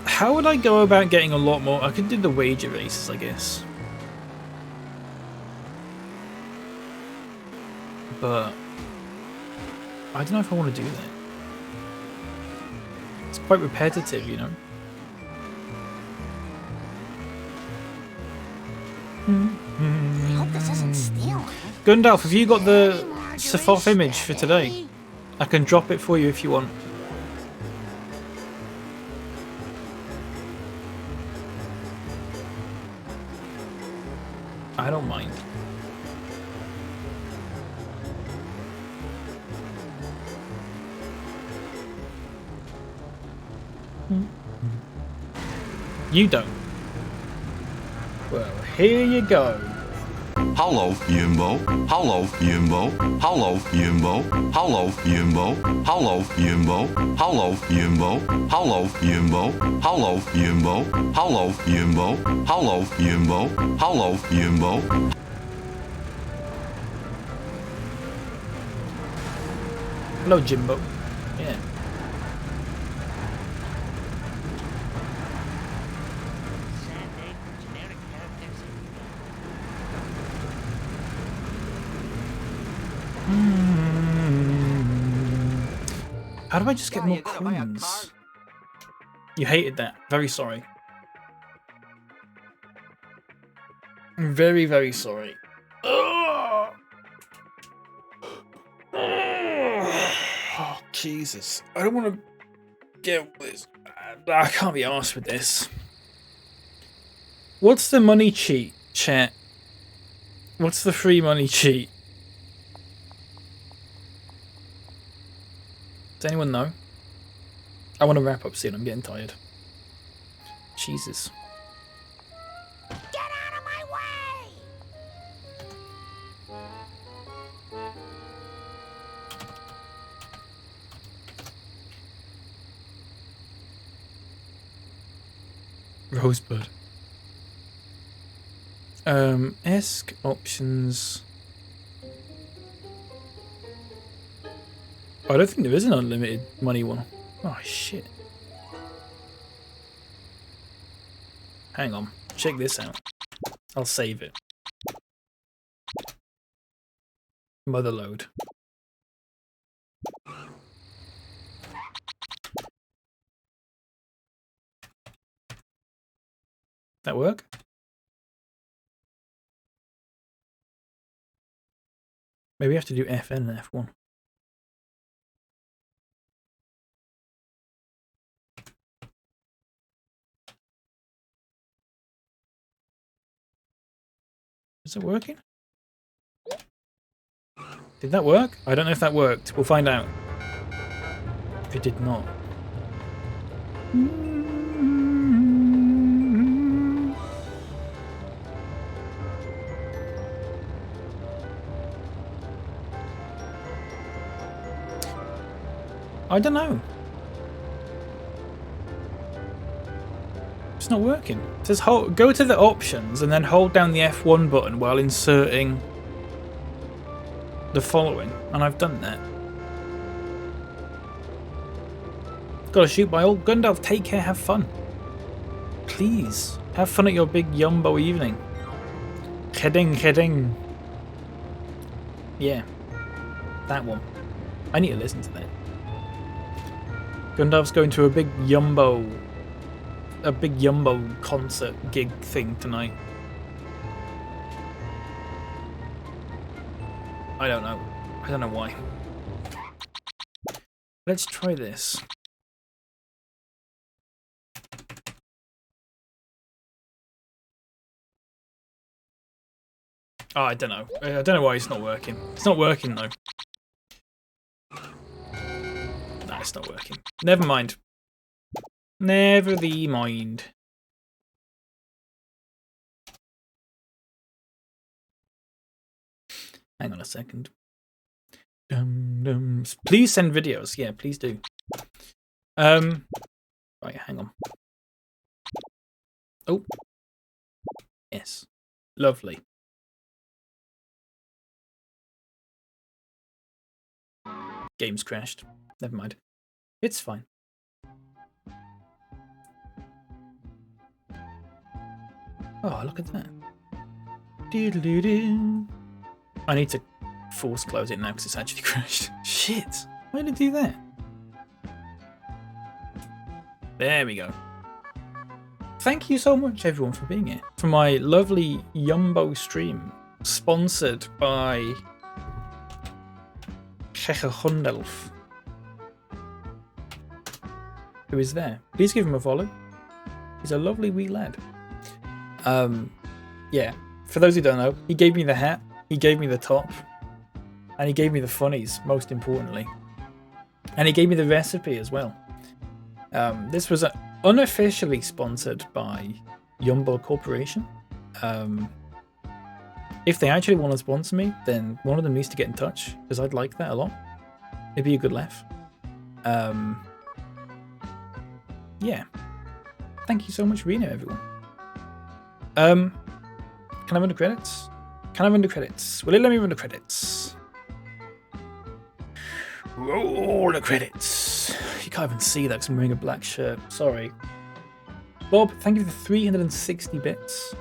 How would I go about getting a lot more? I could do the wager races, I guess. But I don't know if I want to do that. It's quite repetitive, you know. I hope this isn't stealing. Gundalf, have you got the Sephoth image for today? I can drop it for you if you want. I don't mind. You don't. Well, here you go. Hallo Jumbo, hallo Jumbo, hallo Jumbo, hallo Jumbo, hallo Jumbo, hallo Jumbo, hallo Jumbo, hallo Jumbo, hallo Jumbo, hallo Jumbo, hallo Jumbo. Hello, Jimbo. Yeah. Sad day for generic characters. How do I just get more coins? You hated that. Very sorry. I'm very, very sorry. Oh, Jesus. I don't want to get this. I can't be arsed with this. What's the money cheat, chat? What's the free money cheat? Does anyone know? I want to wrap up soon. I'm getting tired. Jesus. Get out of my way! Rosebud. ESC options. I don't think there is an unlimited money one. Oh shit. Hang on. Check this out. I'll save it. Motherload. That work? Maybe I have to do FN and F1. Is it working? Did that work? I don't know if that worked. We'll find out. If it did not. I don't know. It's not working. It says go to the options and then hold down the F1 button while inserting the following, and I've done that. Gotta shoot by all. Gundalf, take care, have fun. Please, have fun at your big Yumbo evening. Heading. Yeah, that one. I need to listen to that. Gundalf's going to a big Yumbo concert gig thing tonight. I don't know. I don't know why. Let's try this. Oh, I don't know. I don't know why it's not working. It's not working though. No, it's not working. Never mind. Never the mind. Hang on a second. Please send videos. Yeah, please do. Right, hang on. Oh. Yes. Lovely. Game's crashed. Never mind. It's fine. Oh, look at that. Doodle-doo-doo. I need to force close it now because it's actually crashed. Shit. Why did it do that? There we go. Thank you so much, everyone, for being here. For my lovely Yumbo stream, sponsored by Hagelslag, who is there. Please give him a follow. He's a lovely wee lad. Yeah, for those who don't know, he gave me the hat, he gave me the top, and he gave me the funnies, most importantly. And he gave me the recipe as well. This was unofficially sponsored by Yumbo Corporation. If they actually want to sponsor me, then one of them needs to get in touch, because I'd like that a lot. It'd be a good laugh. Yeah. Thank you so much for being here, everyone. Can I run the credits? Can I run the credits? Will it let me run the credits? Roll the credits. You can't even see that because I'm wearing a black shirt. Sorry. Bob, thank you for the 360 bits.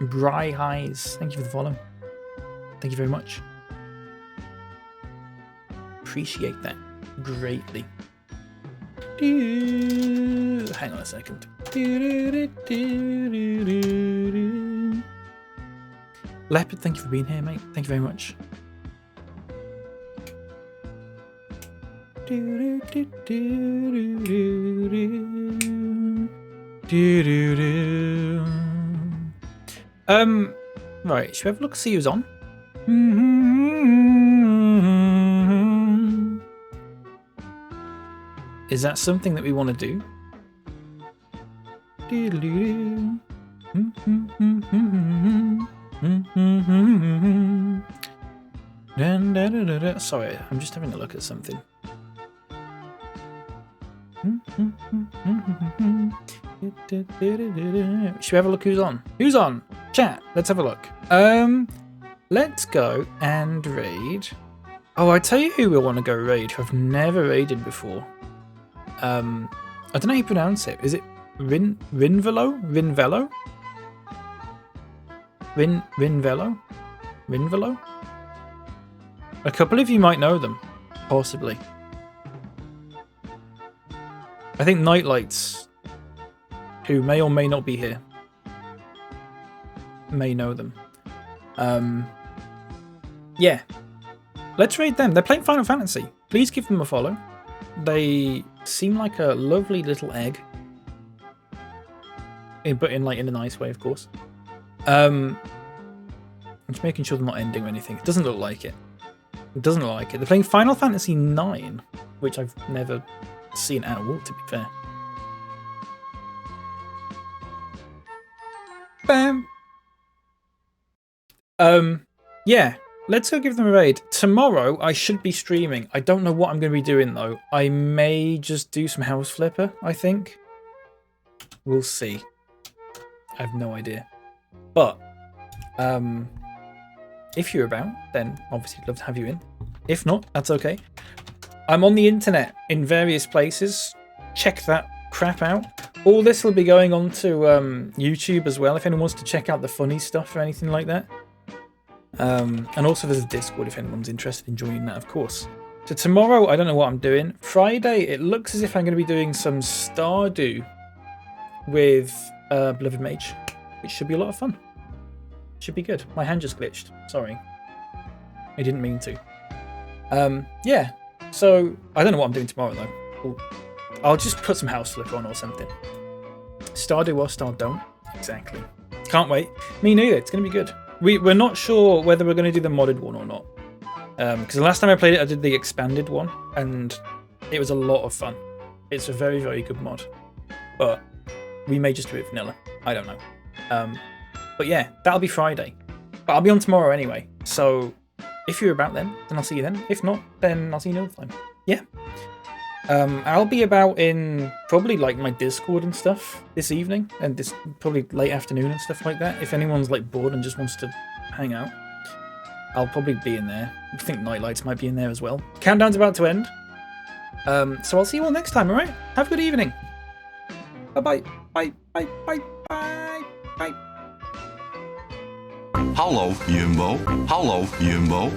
Bry Highs, thank you for the follow. Thank you very much. Appreciate that greatly. Hang on a second. Leopard, thank you for being here, mate. Thank you very much. Right, should we have a look, see who's on? Is that something that we want to do? Sorry, I'm just having a look at something. Should we have a look who's on? Who's on? Chat, let's have a look. Let's go and raid. Oh, I tell you who we want to go raid, who I've never raided before. I don't know how you pronounce it. Is it Rinvelo? Rinvelo? Rinvelo? A couple of you might know them, possibly. I think Nightlights, who may or may not be here, may know them. Yeah. Let's raid them. They're playing Final Fantasy. Please give them a follow. They seem like a lovely little egg. But in a nice way, of course. I'm just making sure they're not ending or anything. It doesn't look like it. It doesn't look like it. They're playing Final Fantasy 9, which I've never seen at all, to be fair. Bam! Yeah. Let's go give them a raid. Tomorrow, I should be streaming. I don't know what I'm going to be doing, though. I may just do some House Flipper, I think. We'll see. I have no idea. But, if you're about, then obviously I'd love to have you in. If not, that's okay. I'm on the internet in various places. Check that crap out. All this will be going on to YouTube as well, if anyone wants to check out the funny stuff or anything like that. And also there's a Discord if anyone's interested in joining that, of course. So tomorrow, I don't know what I'm doing. Friday, it looks as if I'm going to be doing some Stardew with Beloved Mage, which should be a lot of fun. Should be good. My hand just glitched. Sorry. I didn't mean to. Yeah. So, I don't know what I'm doing tomorrow, though. I'll just put some House Flip on or something. Stardew or Star Don't. Exactly. Can't wait. Me neither. It's going to be good. We're not sure whether we're going to do the modded one or not. Because the last time I played it, I did the expanded one, and it was a lot of fun. It's a very, very good mod. But we may just do it vanilla. I don't know. But yeah, that'll be Friday. But I'll be on tomorrow anyway. So if you're about then I'll see you then. If not, then I'll see you another time. Yeah. I'll be about in probably like my Discord and stuff this evening, and this probably late afternoon and stuff like that. If anyone's like bored and just wants to hang out, I'll probably be in there. I think Nightlights might be in there as well. Countdown's about to end. So I'll see you all next time, alright? Have a good evening. Bye-bye. Bye. Bye. Bye. Bye. Bye. Hallo Jumbo, hallo Jumbo.